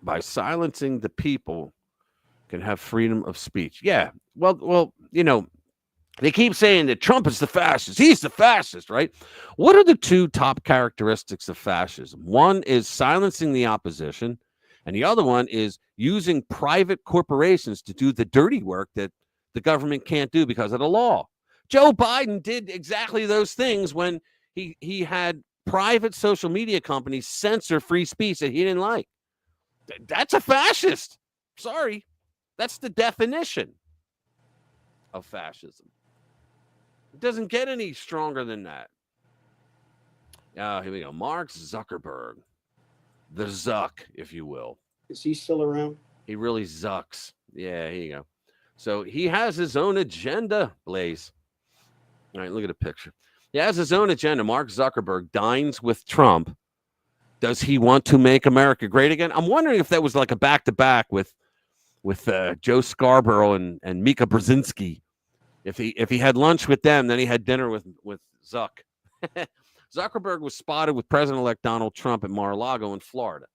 By silencing the people, can have freedom of speech. Yeah. Well, they keep saying that Trump is the fascist. He's the fascist, right? What are the two top characteristics of fascism? One is silencing the opposition, and the other one is using private corporations to do the dirty work that the government can't do because of the law. Joe Biden did exactly those things when he had private social media companies censor free speech that he didn't like. That's a fascist. Sorry. That's the definition of fascism. It doesn't get any stronger than that. Here we go. Mark Zuckerberg. The Zuck, if you will. Is he still around? He really zucks. Yeah, here you go. So he has his own agenda, Blaze. All right, look at the picture. He has his own agenda. Mark Zuckerberg dines with Trump Does he want to make America great again? I'm wondering if that was like a back-to-back with Joe Scarborough and Mika Brzezinski. If he had lunch with them, then he had dinner with Zuck. Zuckerberg was spotted with President-elect Donald Trump at Mar-a-Lago in Florida.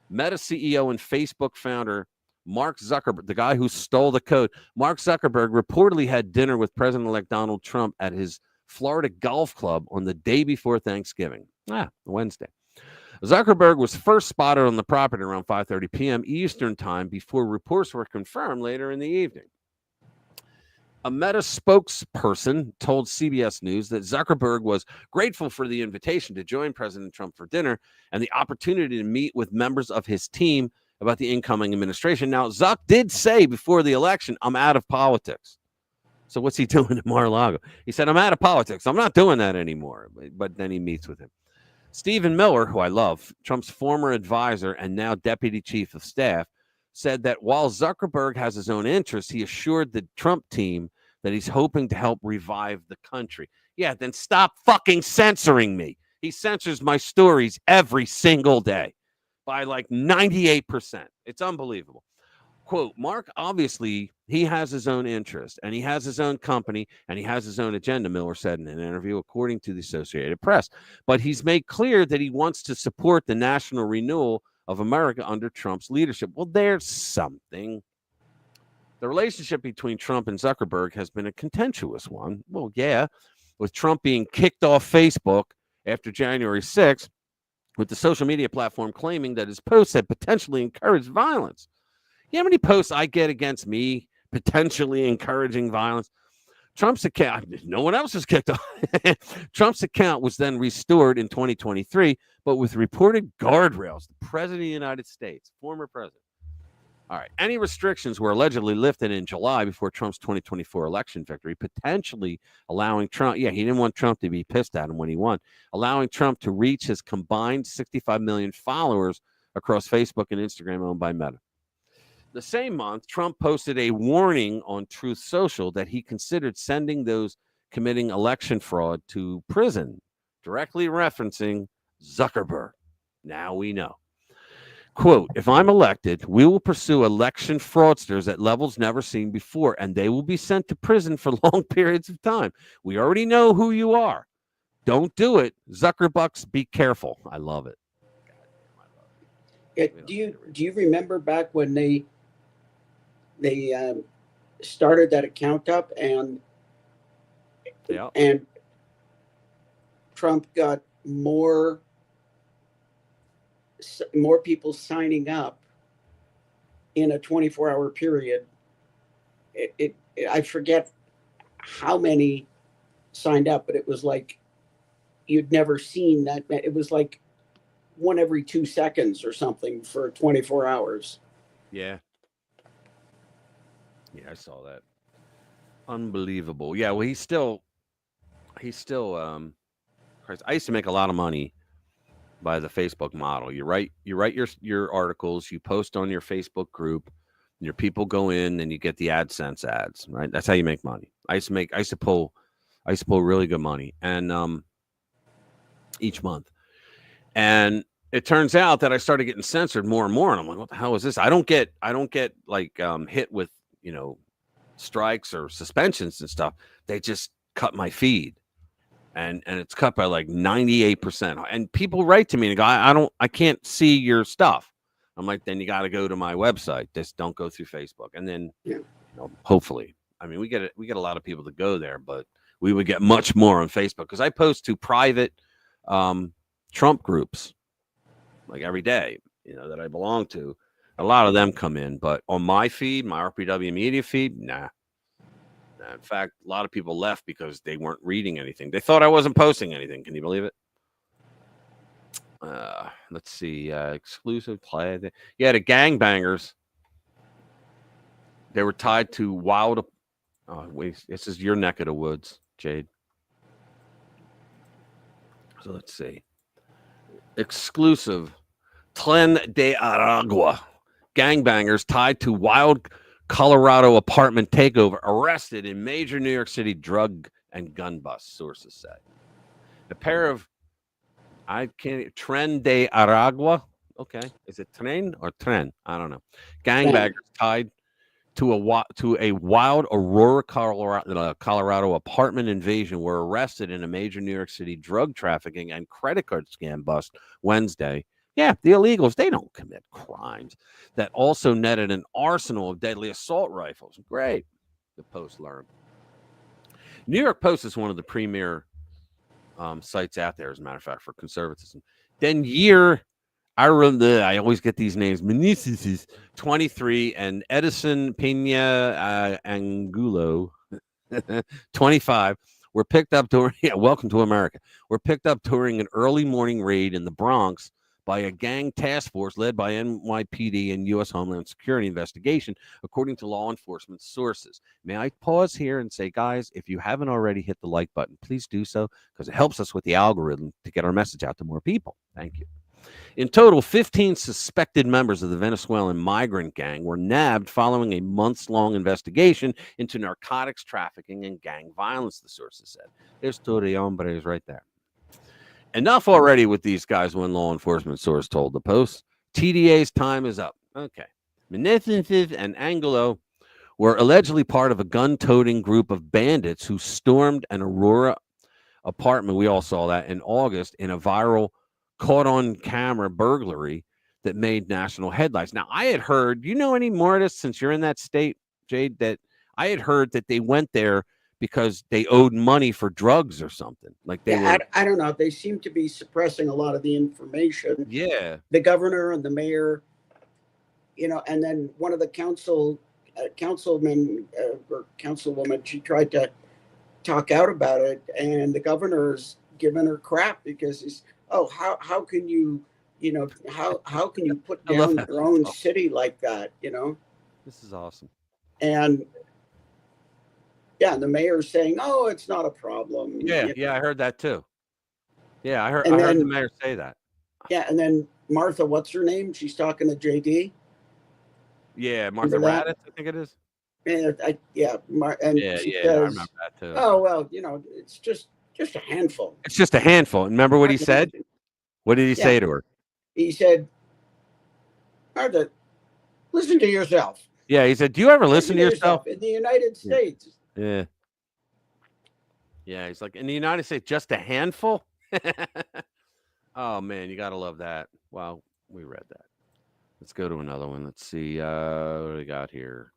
Meta CEO and Facebook founder Mark Zuckerberg, the guy who stole the code, Mark Zuckerberg reportedly had dinner with President-elect Donald Trump at his Florida golf club on the day before Thanksgiving, Wednesday. Zuckerberg was first spotted on the property around 5:30 p.m. Eastern time before reports were confirmed later in the evening. A Meta spokesperson told CBS News that Zuckerberg was grateful for the invitation to join President Trump for dinner and the opportunity to meet with members of his team about the incoming administration. Now, Zuck did say before the election, I'm out of politics. So what's he doing at Mar-a-Lago? He said, I'm out of politics. I'm not doing that anymore. But then he meets with him. Stephen Miller, who I love, Trump's former advisor and now deputy chief of staff, said that while Zuckerberg has his own interests, he assured the Trump team that he's hoping to help revive the country. Yeah, then stop fucking censoring me. He censors my stories every single day by like 98%. It's unbelievable. Quote, Mark, obviously, he has his own interest and he has his own company and he has his own agenda, Miller said in an interview, according to the Associated Press. But he's made clear that he wants to support the national renewal of America under Trump's leadership. Well, there's something. The relationship between Trump and Zuckerberg has been a contentious one. Well, yeah, with Trump being kicked off Facebook after January 6th, with the social media platform claiming that his posts had potentially encouraged violence. You know how many posts I get against me potentially encouraging violence? Trump's account, no one else was kicked off. Trump's account was then restored in 2023, but with reported guardrails. The president of the United States, former president. All right. Any restrictions were allegedly lifted in July before Trump's 2024 election victory, potentially allowing Trump. Yeah, he didn't want Trump to be pissed at him when he won, allowing Trump to reach his combined 65 million followers across Facebook and Instagram owned by Meta. The same month, Trump posted a warning on Truth Social that he considered sending those committing election fraud to prison, directly referencing Zuckerberg. Now we know. Quote, if I'm elected, we will pursue election fraudsters at levels never seen before, and they will be sent to prison for long periods of time. We already know who you are. Don't do it. Zuckerbucks, be careful. I love it. Do you remember back when they started that account up and Trump got more people signing up in a 24-hour period. I forget how many signed up, but it was like you'd never seen that. It was like one every 2 seconds or something for 24 hours. Yeah. Yeah, I saw that. Unbelievable. Yeah, well, he's still Christ, I used to make a lot of money by the Facebook model. You write your articles, you post on your Facebook group, and your people go in and you get the AdSense ads, right? That's how you make money. I used to pull really good money and each month. And it turns out that I started getting censored more and more. And I'm like, what the hell is this? I don't get like hit with, strikes or suspensions and stuff. They just cut my feed. And it's cut by like 98%. And people write to me and go, I can't see your stuff. I'm like, then you got to go to my website. Just don't go through Facebook. And then, hopefully, I mean, we get a lot of people to go there, but we would get much more on Facebook because I post to private Trump groups like every day, that I belong to. A lot of them come in, but on my feed, my RPW media feed, nah. In fact, a lot of people left because they weren't reading anything. They thought I wasn't posting anything. Can you believe it? Let's see. Exclusive play. Yeah, the gangbangers. They were tied to wild. Wait, this is your neck of the woods, Jade. So let's see. Exclusive. Tlen de Aragua. Gangbangers tied to wild Colorado apartment takeover, arrested in major New York City drug and gun bust, sources say. A pair of I can't. Tren de Aragua. Okay, is it Tren or Tren? I don't know. Gangbangers tied to a wild Aurora, Colorado apartment invasion were arrested in a major New York City drug trafficking and credit card scam bust Wednesday. Yeah, the illegals, they don't commit crimes. That also netted an arsenal of deadly assault rifles. Great, the Post learned. New York Post is one of the premier sites out there, as a matter of fact, for conservatism. Then I always get these names. Meneses, 23, and Edison Pena Angulo, 25, were picked up during, welcome to America, were picked up during an early morning raid in the Bronx by a gang task force led by NYPD and U.S. Homeland Security investigation, according to law enforcement sources. May I pause here and say, guys, if you haven't already hit the like button, please do so, because it helps us with the algorithm to get our message out to more people. Thank you. In total, 15 suspected members of the Venezuelan migrant gang were nabbed following a months-long investigation into narcotics trafficking and gang violence, the sources said. There's two de hombres right there. Enough already with these guys, one law enforcement source told the Post. TDA's time is up. Okay. Meneses and Angulo were allegedly part of a gun-toting group of bandits who stormed an Aurora apartment, we all saw that, in August in a viral caught-on-camera burglary that made national headlines. Now, I had heard, you know any more of this since you're in that state, Jade, that I had heard that they went there because they owed money for drugs or something. Like they were. I don't know. They seem to be suppressing a lot of the information. Yeah. The governor and the mayor, and then one of the councilmen or councilwoman, she tried to talk out about it, and the governor's giving her crap because he's, how can you, how can you put down your own city like that, This is awesome. And yeah, and the mayor's saying, "Oh, it's not a problem." Yeah, I heard that too. Yeah, I heard the mayor say that. Yeah, and then Martha, what's her name? She's talking to JD. Yeah, Martha Raddatz, I think it is. And she I says, remember that too. "Oh well, it's just a handful." It's just a handful. Remember what he said? What did he say to her? He said, "Martha, listen to yourself." Yeah, he said, "Do you ever listen to yourself?" In the United States. Yeah. Yeah, he's like, in the United States, just a handful? Oh, man, you got to love that. Wow, we read that. Let's go to another one. Let's see. What do we got here?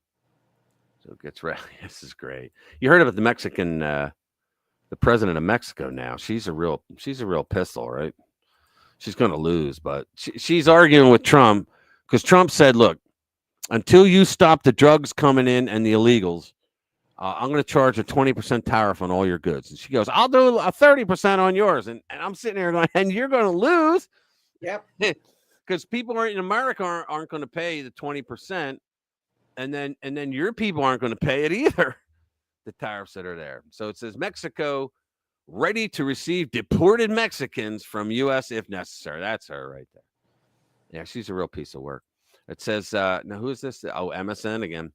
So it gets ready. This is great. You heard about the Mexican, the president of Mexico now. She's a real pistol, right? She's going to lose, but she's arguing with Trump because Trump said, look, until you stop the drugs coming in and the illegals, I'm going to charge a 20% tariff on all your goods. And she goes, I'll do a 30% on yours. And I'm sitting here going, and you're going to lose. Yep. Because people in America aren't going to pay the 20%. And then your people aren't going to pay it either. The tariffs that are there. So it says Mexico ready to receive deported Mexicans from U.S. if necessary. That's her right there. Yeah, she's a real piece of work. It says, now who is this? Oh, MSN again.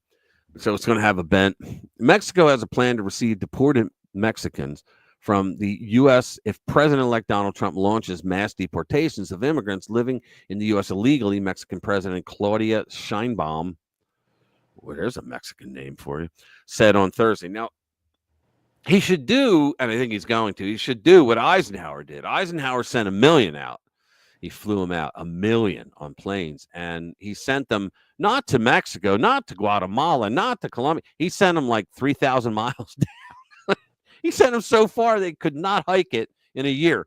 So it's going to have a bent. Mexico has a plan to receive deported Mexicans from the U.S. if President-elect Donald Trump launches mass deportations of immigrants living in the U.S. illegally. Mexican President Claudia Sheinbaum, well, there's a Mexican name for you, said on Thursday. Now, he should do, and I think he's going to, he should do what Eisenhower did. Eisenhower sent 1 million out. He flew them out, 1 million on planes, and he sent them not to Mexico, not to Guatemala, not to Colombia. He sent them like 3,000 miles down. He sent them so far they could not hike it in a year.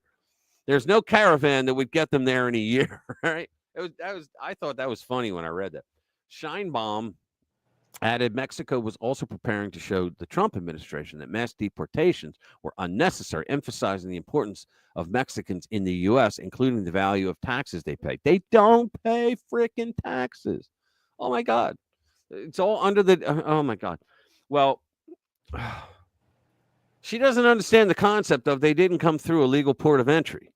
There's no caravan that would get them there in a year, right? I thought that was funny when I read that. Sheinbaum added Mexico was also preparing to show the Trump administration that mass deportations were unnecessary, emphasizing the importance of Mexicans in the U.S., including the value of taxes they pay. They don't pay freaking taxes. Oh, my God. It's all under the, oh, my God. Well, she doesn't understand the concept of they didn't come through a legal port of entry.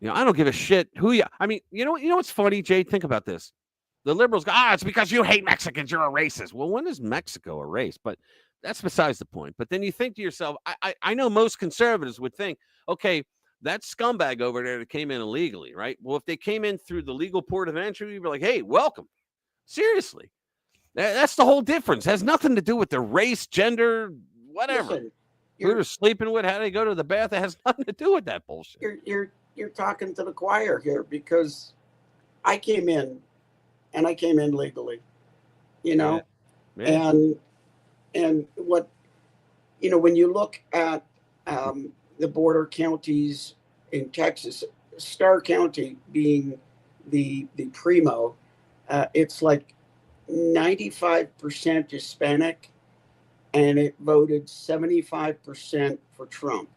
I don't give a shit who you, I mean, you know what's funny, Jade? Think about this. The liberals go, it's because you hate Mexicans. You're a racist. Well, when is Mexico a race? But that's besides the point. But then you think to yourself, I know most conservatives would think, okay, that scumbag over there that came in illegally, right? Well, if they came in through the legal port of entry, we'd be like, hey, welcome. Seriously. That's the whole difference. It has nothing to do with their race, gender, whatever. Listen, who they're sleeping with, how they go to the bath. It has nothing to do with that bullshit. You're talking to the choir here, because I came in legally, you know, Yeah. and what, you know, when you look at the border counties in Texas, Starr County being the primo, it's like 95% Hispanic, and it voted 75% for Trump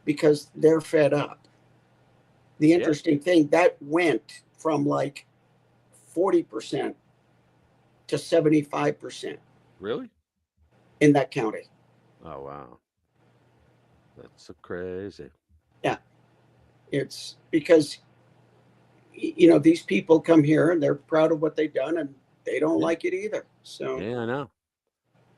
because they're fed up. The interesting thing, that went from like 40% to 75%. Really? In that county. Oh, wow. That's so crazy. Yeah. It's because, you know, these people come here and they're proud of what they've done, and they don't like it either. So yeah, I know.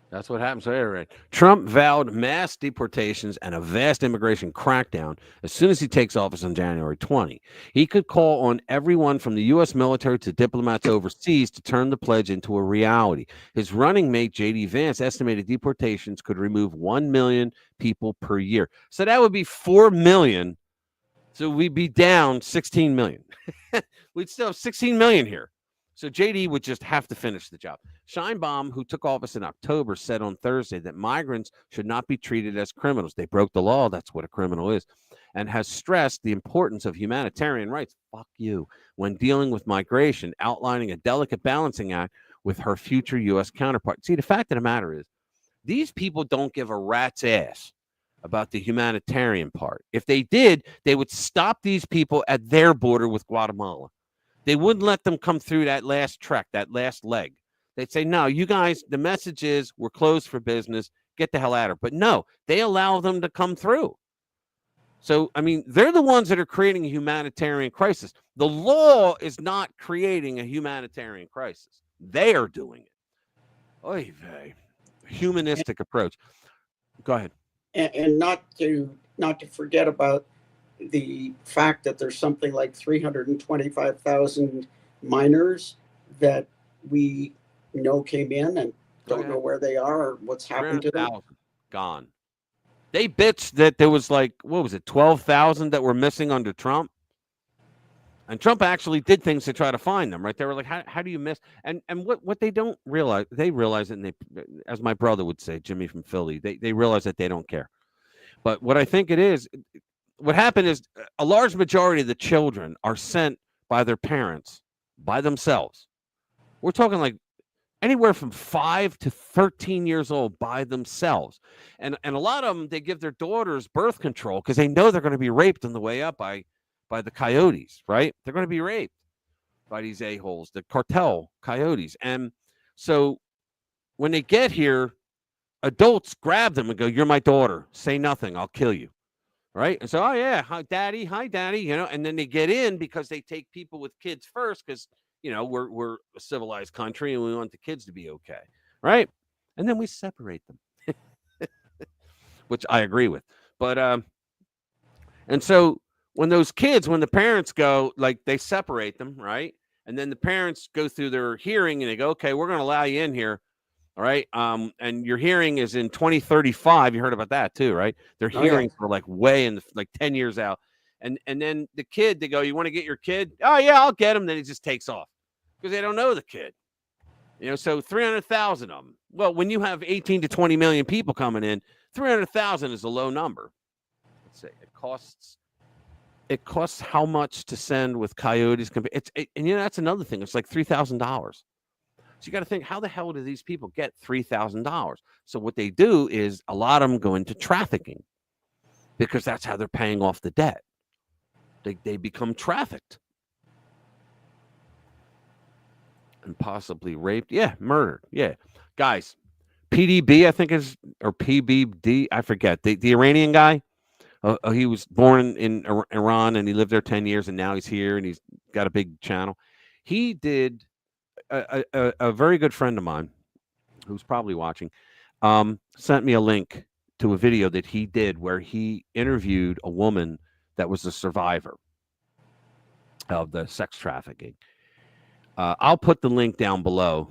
That's what happens. Right. Trump vowed mass deportations and a vast immigration crackdown as soon as he takes office on January 20. He could call on everyone from the U.S. military to diplomats overseas to turn the pledge into a reality. His running mate, J.D. Vance, estimated deportations could remove 1 million people per year. So that would be 4 million. So we'd be down 16 million. We'd still have 16 million here. So JD would just have to finish the job. Scheinbaum, who took office in October, said on Thursday that migrants should not be treated as criminals. They broke the law. That's what a criminal is. And has stressed the importance of humanitarian rights. Fuck you. When dealing with migration, outlining a delicate balancing act with her future U.S. counterpart. See, the fact of the matter is, these people don't give a rat's ass about the humanitarian part. If they did, they would stop these people at their border with Guatemala. They wouldn't let them come through that last trek, that last leg. They'd say, no, you guys, the message is we're closed for business. Get the hell out of it. But no, they allow them to come through. So, I mean, they're the ones that are creating a humanitarian crisis. The law is not creating a humanitarian crisis. They are doing it. Oy vey. Humanistic approach. Go ahead. And not to forget about the fact that there's something like 325,000 minors that we know came in and don't know where they are or what's happened to them. Gone. They bitched that there was like, what was it, 12,000 that were missing under Trump? And Trump actually did things to try to find them, right? They were like, how do you miss? And what they don't realize, they realize it, and they, as my brother would say, Jimmy from Philly, they realize that they don't care. But what I think it is, what happened is a large majority of the children are sent by their parents by themselves. We're talking like anywhere from 5 to 13 years old by themselves. And a lot of them, they give their daughters birth control because they know they're going to be raped on the way up by the coyotes, right? They're going to be raped by these a-holes, the cartel coyotes. And so when they get here, adults grab them and go, you're my daughter. Say nothing. I'll kill you. Right. And so, oh, yeah. Hi, daddy. You know, and then they get in because they take people with kids first because, you know, we're a civilized country and we want the kids to be okay. Right. And then we separate them, which I agree with. But and so when those kids, when the parents go, like they separate them. Right. And then the parents go through their hearing and they go, OK, we're going to allow you in here. All right. And your hearing is in 2035. You heard about that too, right? Their hearings are like way in like 10 years out. And then the kid, they go, you want to get your kid? Oh yeah, I'll get him. Then he just takes off because they don't know the kid. You know, so 300,000 of them. Well, when you have 18 to 20 million people coming in, 300,000 is a low number. Let's say it costs how much to send with coyotes? And you know, that's another thing. It's like $3,000. So you got to think, how the hell do these people get $3,000? So what they do is a lot of them go into trafficking because that's how they're paying off the debt. They become trafficked and possibly raped. Yeah, murdered. Yeah. Guys, PDB, I think is, or PBD, I forget. The Iranian guy, he was born in Iran and he lived there 10 years and now he's here and he's got a big channel. He did... A very good friend of mine who's probably watching sent me a link to a video that he did where he interviewed a woman that was a survivor of the sex trafficking. I'll put the link down below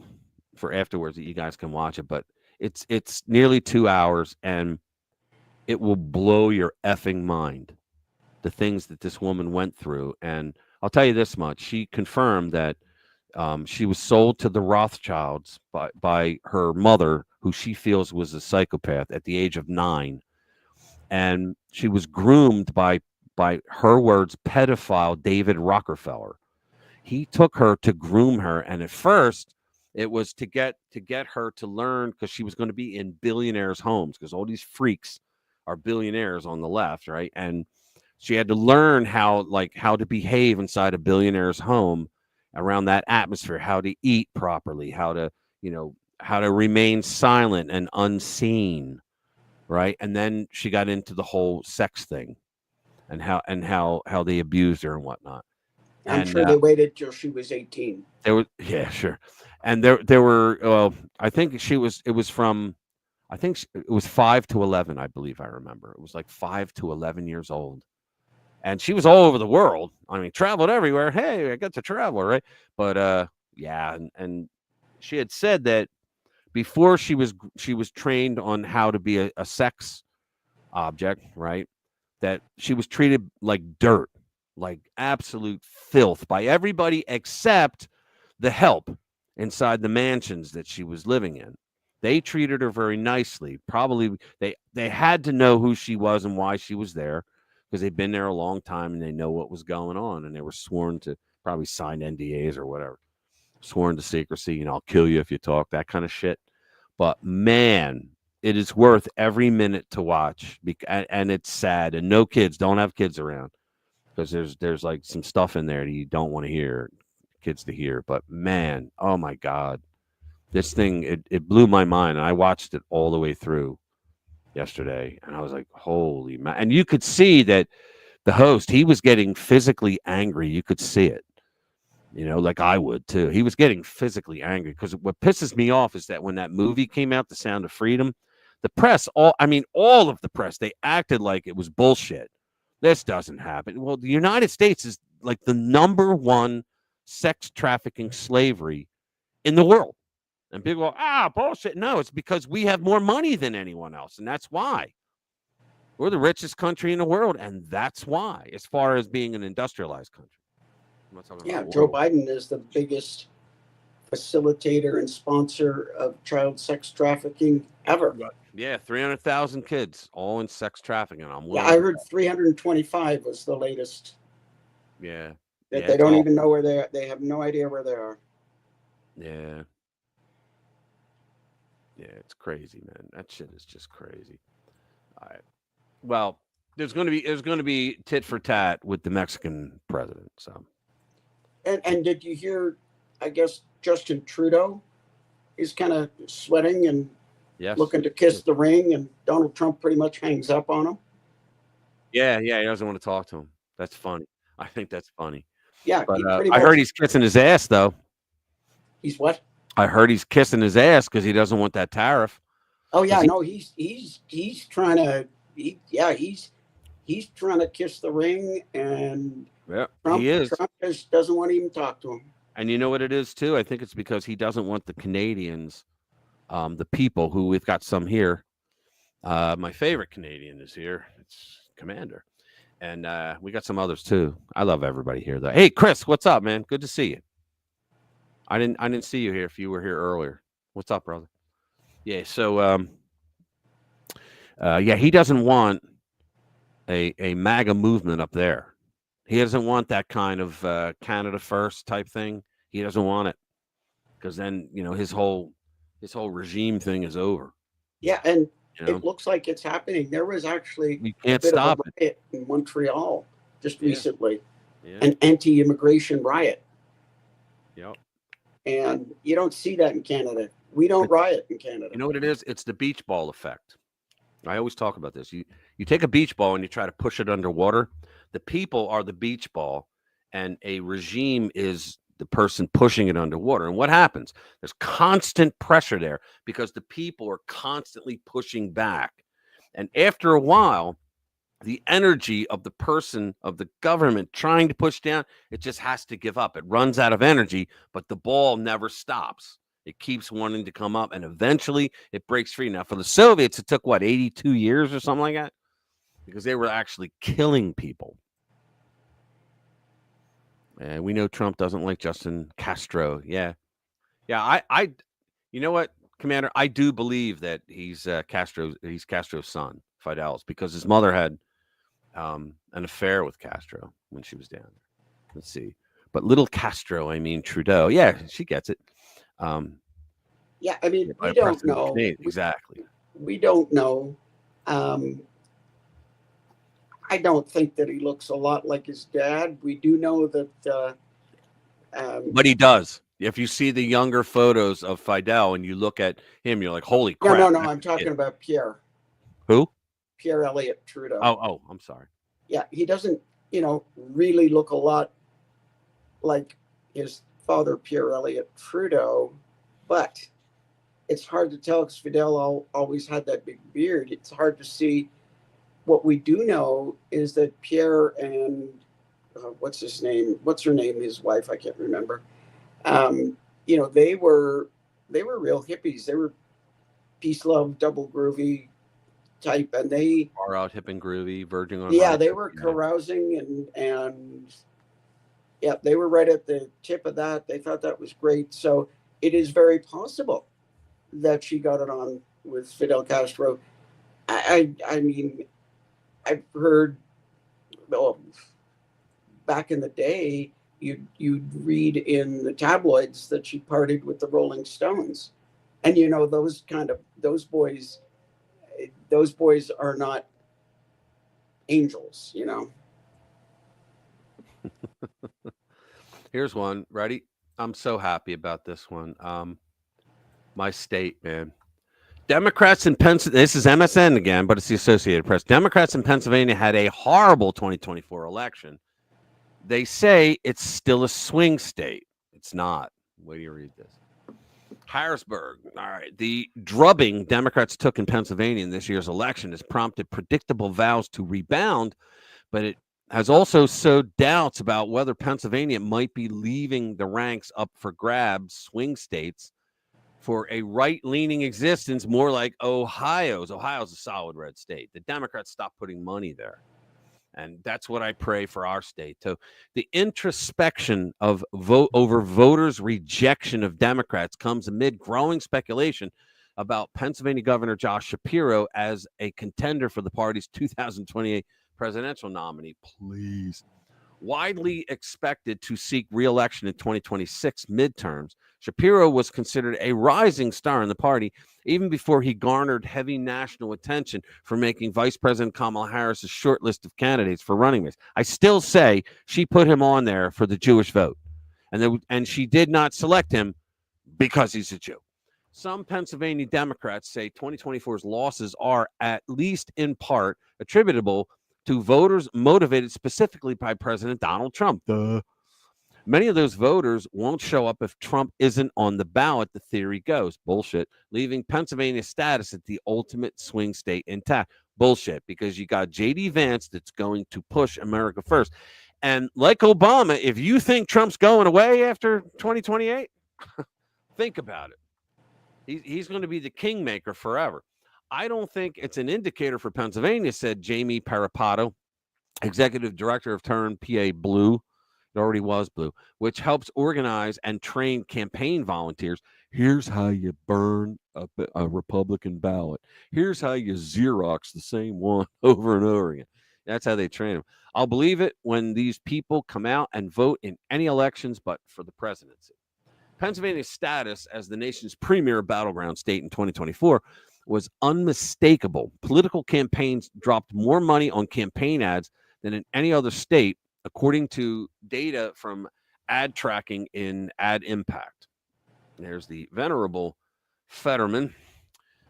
for afterwards that you guys can watch it, but it's nearly 2 hours and it will blow your effing mind, the things that this woman went through. And I'll tell you this much. She confirmed that she was sold to the Rothschilds by her mother, who she feels was a psychopath, at the age of 9. And she was groomed by her words, pedophile David Rockefeller. He took her to groom her. And at first it was to get her to learn, because she was going to be in billionaires' homes, because all these freaks are billionaires on the left, right? And she had to learn how to behave inside a billionaire's home around that atmosphere, how to eat properly, how to remain silent and unseen, right? And then she got into the whole sex thing and how they abused her and whatnot. I'm sure they waited till she was 18. There was, yeah, sure. And there were, I think it was 5 to 11, I believe I remember. It was like 5 to 11 years old. And she was all over the world. I mean, traveled everywhere. Hey, I got to travel, right? But yeah, and she had said that before she was trained on how to be a sex object, right? That she was treated like dirt, like absolute filth by everybody except the help inside the mansions that she was living in. They treated her very nicely. Probably they had to know who she was and why she was there, because they've been there a long time and they know what was going on, and they were sworn to, probably signed NDAs or whatever, sworn to secrecy, I'll kill you if you talk, that kind of shit. But man, it is worth every minute to watch, and it's sad. And no kids, don't have kids around, because there's like some stuff in there that you don't want to hear kids to hear. But man, oh my God, this thing, it blew my mind, and I watched it all the way through yesterday, and I was like, holy man. And you could see that the host, he was getting physically angry. You could see it, like I would too. He was getting physically angry, because what pisses me off is that when that movie came out, The Sound of Freedom, the press, all of the press, they acted like it was bullshit. This doesn't happen. Well, the United States is like the #1 sex trafficking slavery in the world. And people go, bullshit. No, it's because we have more money than anyone else. And that's why. We're the richest country in the world. And that's why, as far as being an industrialized country. I'm not talking about Joe Biden is the biggest facilitator and sponsor of child sex trafficking ever. Yeah, 300,000 kids, all in sex trafficking. I heard 325 was the latest. Yeah. That they don't even know where they are. They have no idea where they are. Yeah. Yeah, it's crazy, man. That shit is just crazy. All right. Well, there's going to be tit for tat with the Mexican president. So. And did you hear? I guess Justin Trudeau is kind of sweating and looking to kiss the ring, and Donald Trump pretty much hangs up on him. Yeah, he doesn't want to talk to him. That's funny. I think that's funny. Yeah, but I heard he's kissing his ass though. He's what? I heard he's kissing his ass because he doesn't want that tariff. Oh yeah, no, he's trying to. He's trying to kiss the ring, and he is. Trump just doesn't want to even talk to him. And you know what it is too? I think it's because he doesn't want the Canadians, the people who we've got some here. My favorite Canadian is here. It's Commander. And we got some others too. I love everybody here though. Hey, Chris, what's up, man? Good to see you. I didn't see you here if you were here earlier. What's up, brother? Yeah, so he doesn't want a MAGA movement up there. He doesn't want that kind of Canada first type thing. He doesn't want it, because then his whole regime thing is over. Yeah, and it looks like it's happening. There was actually you can't stop it in Montreal just recently, an anti-immigration riot. Yep. And you don't see that in Canada. We don't riot in Canada. You know what it is? It's the beach ball effect. I always talk about this. You take a beach ball and you try to push it underwater. The people are the beach ball, and a regime is the person pushing it underwater. And what happens? There's constant pressure there because the people are constantly pushing back. And after a while, the energy of the person, of the government trying to push down, it just has to give up. It runs out of energy, but the ball never stops. It keeps wanting to come up, and eventually it breaks free. Now, for the Soviets, it took, 82 years or something like that? Because they were actually killing people. And we know Trump doesn't like Justin Castro. Yeah. I you know what, Commander? I do believe that he's Castro's son, Fidel's, because his mother had an affair with Castro when she was down there. Let's see. But little Castro, I mean Trudeau. Yeah, she gets it. Yeah, I mean, we don't know. Exactly. We don't know. I don't think that he looks a lot like his dad. We do know that. But he does. If you see the younger photos of Fidel and you look at him, you're like, holy crap. No, I'm talking about Pierre. Who? Pierre Elliott Trudeau. Oh, I'm sorry. Yeah, he doesn't, really look a lot like his father, Pierre Elliott Trudeau, but it's hard to tell because Fidel always had that big beard. It's hard to see. What we do know is that Pierre and what's his name? What's her name? His wife, I can't remember. They were real hippies. They were peace, love, double groovy type, and they far out, hip and groovy, verging on. Yeah, they were carousing and yeah, they were right at the tip of that. They thought that was great. So it is very possible that she got it on with Fidel Castro. I mean, I've heard, well, back in the day, you'd read in the tabloids that she partied with the Rolling Stones, and those boys are not angels, Here's one. Ready? I'm so happy about this one. My state, man. Democrats in Pennsylvania, this is MSN again, but it's the Associated Press. Democrats in Pennsylvania had a horrible 2024 election. They say it's still a swing state. It's not. Wait till you read this. Harrisburg. All right. The drubbing Democrats took in Pennsylvania in this year's election has prompted predictable vows to rebound, but it has also sowed doubts about whether Pennsylvania might be leaving the ranks up for grabs, swing states, for a right-leaning existence more like Ohio's. Ohio's a solid red state. The Democrats stopped putting money there. And that's what I pray for our state. So the introspection of vote over voters' rejection of Democrats comes amid growing speculation about Pennsylvania Governor Josh Shapiro as a contender for the party's 2028 presidential nominee. Please. Widely expected to seek re-election in 2026 midterms, Shapiro was considered a rising star in the party even before he garnered heavy national attention for making Vice President Kamala Harris's short list of candidates for running mates. I still say she put him on there for the Jewish vote, and she did not select him because he's a Jew. Some Pennsylvania Democrats say 2024's losses are at least in part attributable to voters motivated specifically by President Donald Trump. Many of those voters won't show up if Trump isn't on the ballot, the theory goes. Bullshit. Leaving Pennsylvania's status at the ultimate swing state intact. Bullshit, because you got J.D. Vance that's going to push America first. And like Obama, if you think Trump's going away after 2028, think about it. He's going to be the kingmaker forever. I don't think it's an indicator for Pennsylvania, said Jamie Parapato, executive director of Turn PA Blue. It already was Blue, which helps organize and train campaign volunteers. Here's how you burn a Republican ballot. Here's how you Xerox the same one over and over again. That's how they train them. I'll believe it when these people come out and vote in any elections, but for the presidency. Pennsylvania's status as the nation's premier battleground state in 2024 was unmistakable. Political campaigns dropped more money on campaign ads than in any other state, according to data from ad tracking in Ad Impact. There's the venerable Fetterman,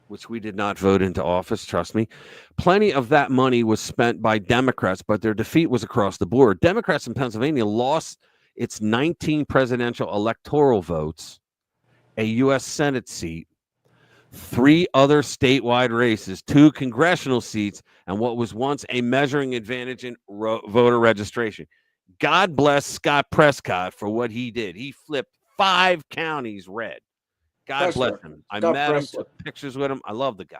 which we did not vote into office, trust me. Plenty of that money was spent by Democrats, but their defeat was across the board. Democrats in Pennsylvania lost its 19 presidential electoral votes, a U.S. Senate seat, 3 other statewide races, 2 congressional seats, and what was once a measuring advantage in voter registration. God bless Scott Prescott for what he did. He flipped 5 counties red. God bless him. I met him, took pictures with him. I love the guy.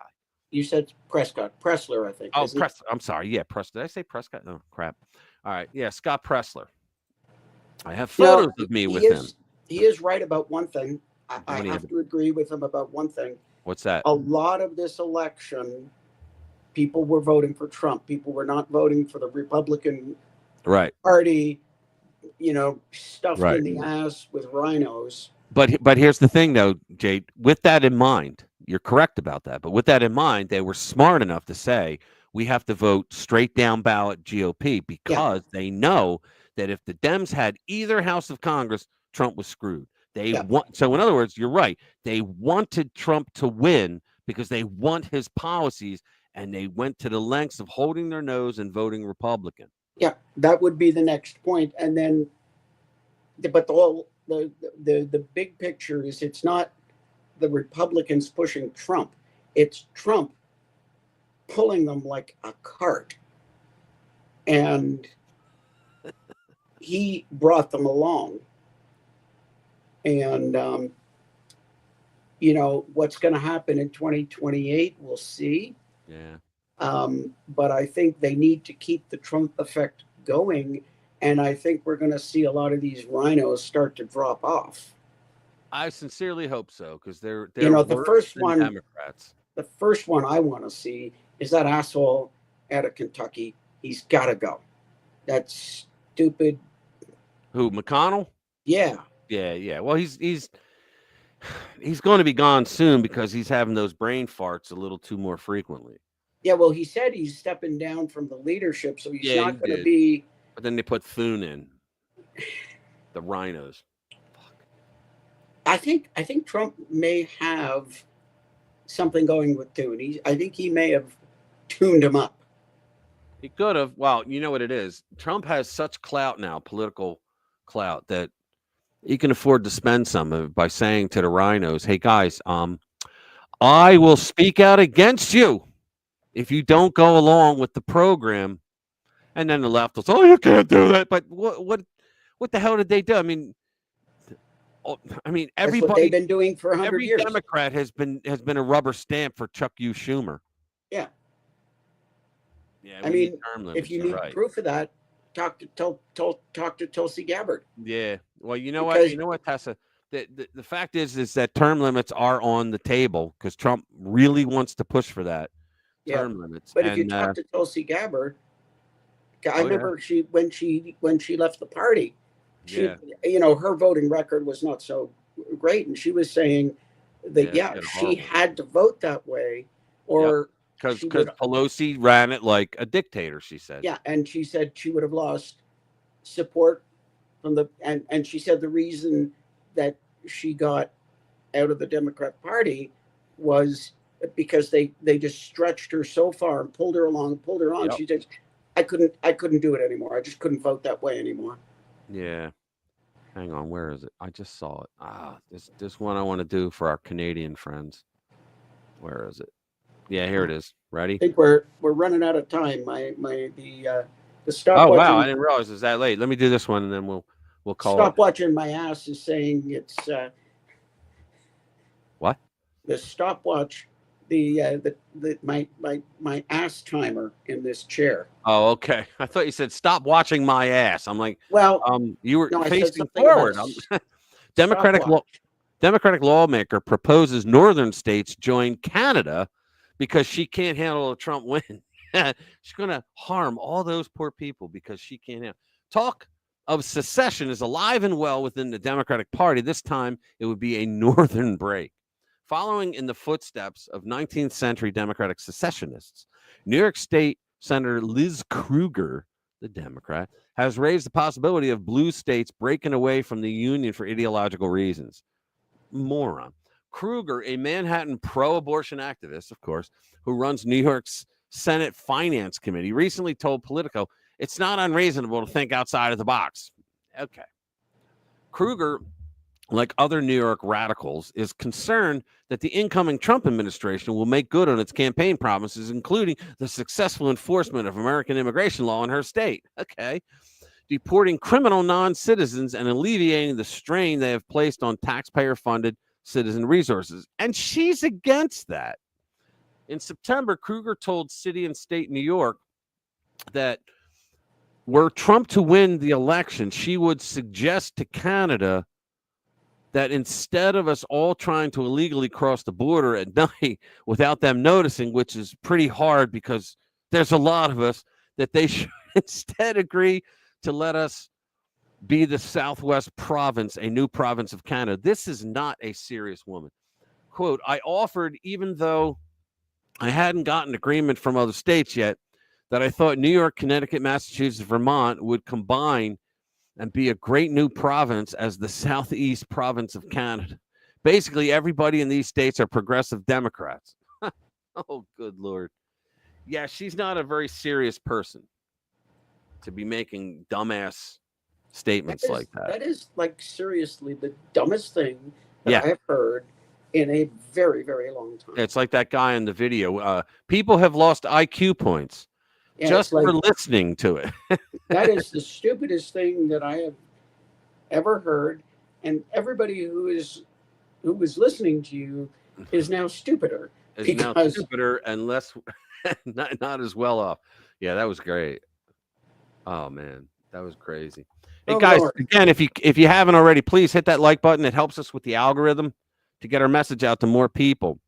You said Prescott. Pressler, I think. Oh, Pressler. I'm sorry. Yeah, Pressler. Did I say Prescott? Oh, crap. All right. Yeah, Scott Pressler. I have photos of me with him. He is right about one thing. I have to agree with him about one thing. What's that? A lot of this election, people were voting for Trump. People were not voting for the Republican Party, stuffed in the ass with rhinos. But here's the thing, though, Jade. With that in mind, you're correct about that. But with that in mind, they were smart enough to say we have to vote straight down ballot GOP because they know that if the Dems had either house of Congress, Trump was screwed. So in other words, you're right. They wanted Trump to win because they want his policies, and they went to the lengths of holding their nose and voting Republican. Yeah, that would be the next point. And then, but the big picture is it's not the Republicans pushing Trump. It's Trump pulling them like a cart. And he brought them along. And, what's going to happen in 2028, we'll see. Yeah. But I think they need to keep the Trump effect going. And I think we're going to see a lot of these rhinos start to drop off. I sincerely hope so, because they're the first one, Democrats. The first one I want to see is that asshole out of Kentucky. He's got to go. That stupid. Who, McConnell? Yeah. Yeah. Well, he's going to be gone soon because he's having those brain farts a little too more frequently. Yeah, well, he said he's stepping down from the leadership, so he's not going to be. But then they put Thune in. The rhinos. I think Trump may have something going with Thune. I think he may have tuned him up. He could have. Well, you know what it is. Trump has such clout now, political clout, that he can afford to spend some of it by saying to the rhinos, "Hey guys, I will speak out against you if you don't go along with the program." And then the left will say, "Oh, you can't do that." But what the hell did they do? I mean, everybody. That's what they've been doing for 100 years. Every Democrat has been a rubber stamp for Chuck U. Schumer. Yeah. Yeah. I mean, if you need proof of that, talk to Tulsi Gabbard. Yeah. Well, you know what, Tessa. The fact is that term limits are on the table because Trump really wants to push for that. Term limits. But if you talk to Tulsi Gabbard, I remember when she left the party, her voting record was not so great, and she was saying that she had to vote that way, or because Pelosi ran it like a dictator. She said, and she said she would have lost support from and she said the reason that she got out of the Democrat Party was because they just stretched her so far and pulled her along. Yep. She said, I couldn't do it anymore. I just couldn't vote that way anymore. Yeah. Hang on, where is it? I just saw it. This one I want to do for our Canadian friends. Where is it? Yeah, here it is. Ready? I think we're running out of time. The stop. Oh wow, I didn't realize it was that late. Let me do this one and then we'll call stop watching. My ass is saying it's what? The stopwatch. My ass timer in this chair. Oh, okay. I thought you said stop watching my ass. I'm like, well, you were facing forward. Democratic lawmaker proposes northern states join Canada because she can't handle a Trump win. She's going to harm all those poor people because she can't handle. Talk of secession is alive and well within the Democratic Party. This time it would be a northern break. Following in the footsteps of 19th century Democratic secessionists, New York State Senator Liz Krueger, the Democrat, has raised the possibility of blue states breaking away from the Union for ideological reasons. Moron. Krueger, a Manhattan pro-abortion activist, of course, who runs New York's Senate Finance Committee, recently told Politico, it's not unreasonable to think outside of the box. Okay. Krueger like other New York radicals, is concerned that the incoming Trump administration will make good on its campaign promises, including the successful enforcement of American immigration law in her state. Okay. Deporting criminal non-citizens and alleviating the strain they have placed on taxpayer-funded citizen resources. And she's against that. In September, Kruger told City and State New York that were Trump to win the election, she would suggest to Canada that instead of us all trying to illegally cross the border at night without them noticing, which is pretty hard because there's a lot of us, that they should instead agree to let us be the Southwest province, a new province of Canada. This is not a serious woman. Quote, I offered, even though I hadn't gotten agreement from other states yet, that I thought New York, Connecticut, Massachusetts, Vermont would combine and be a great new province as the Southeast province of Canada. Basically, everybody in these states are progressive Democrats. Oh, good Lord. Yeah, she's not a very serious person to be making dumbass statements like that. That is like seriously the dumbest thing that I have heard in a very, very long time. It's like that guy in the video. People have lost IQ points just for listening to it. That is the stupidest thing that I have ever heard. And everybody who was listening to you is now stupider. Is now stupider and less, not as well off. Yeah, that was great. Oh man, that was crazy. Hey guys, again, if you haven't already, please hit that like button. It helps us with the algorithm to get our message out to more people.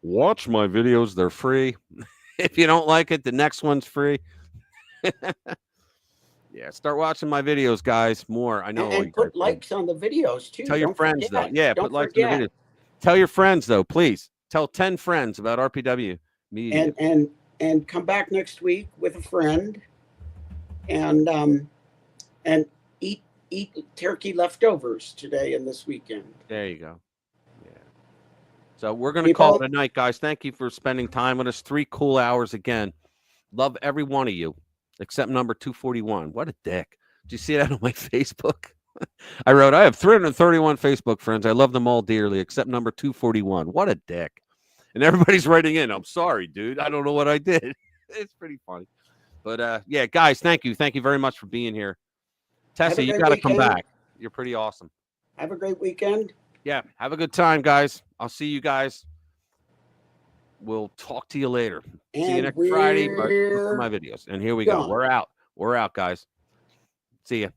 Watch my videos; they're free. If you don't like it, the next one's free. Yeah, start watching my videos, guys. More, I know. And put likes on the videos too. Tell your friends though. Yeah, Don't put likes on the videos. Tell your friends though, please. Tell 10 friends about RPW Media. And come back next week with a friend, and eat turkey leftovers today and this weekend. There you go. Yeah. So we're gonna call it a night, guys. Thank you for spending time with us. 3 cool hours again. Love every one of you, except number 241. What a dick. Did you see that on my Facebook? I wrote, I have 331 Facebook friends. I love them all dearly, except number 241. What a dick. And everybody's writing in, I'm sorry, dude. I don't know what I did. It's pretty funny. But yeah, guys, thank you. Thank you very much for being here. Tessa, you got to come back. You're pretty awesome. Have a great weekend. Yeah, have a good time, guys. I'll see you guys. We'll talk to you later. See you next Friday. But look for my videos. And here we go. We're out. We're out, guys. See ya.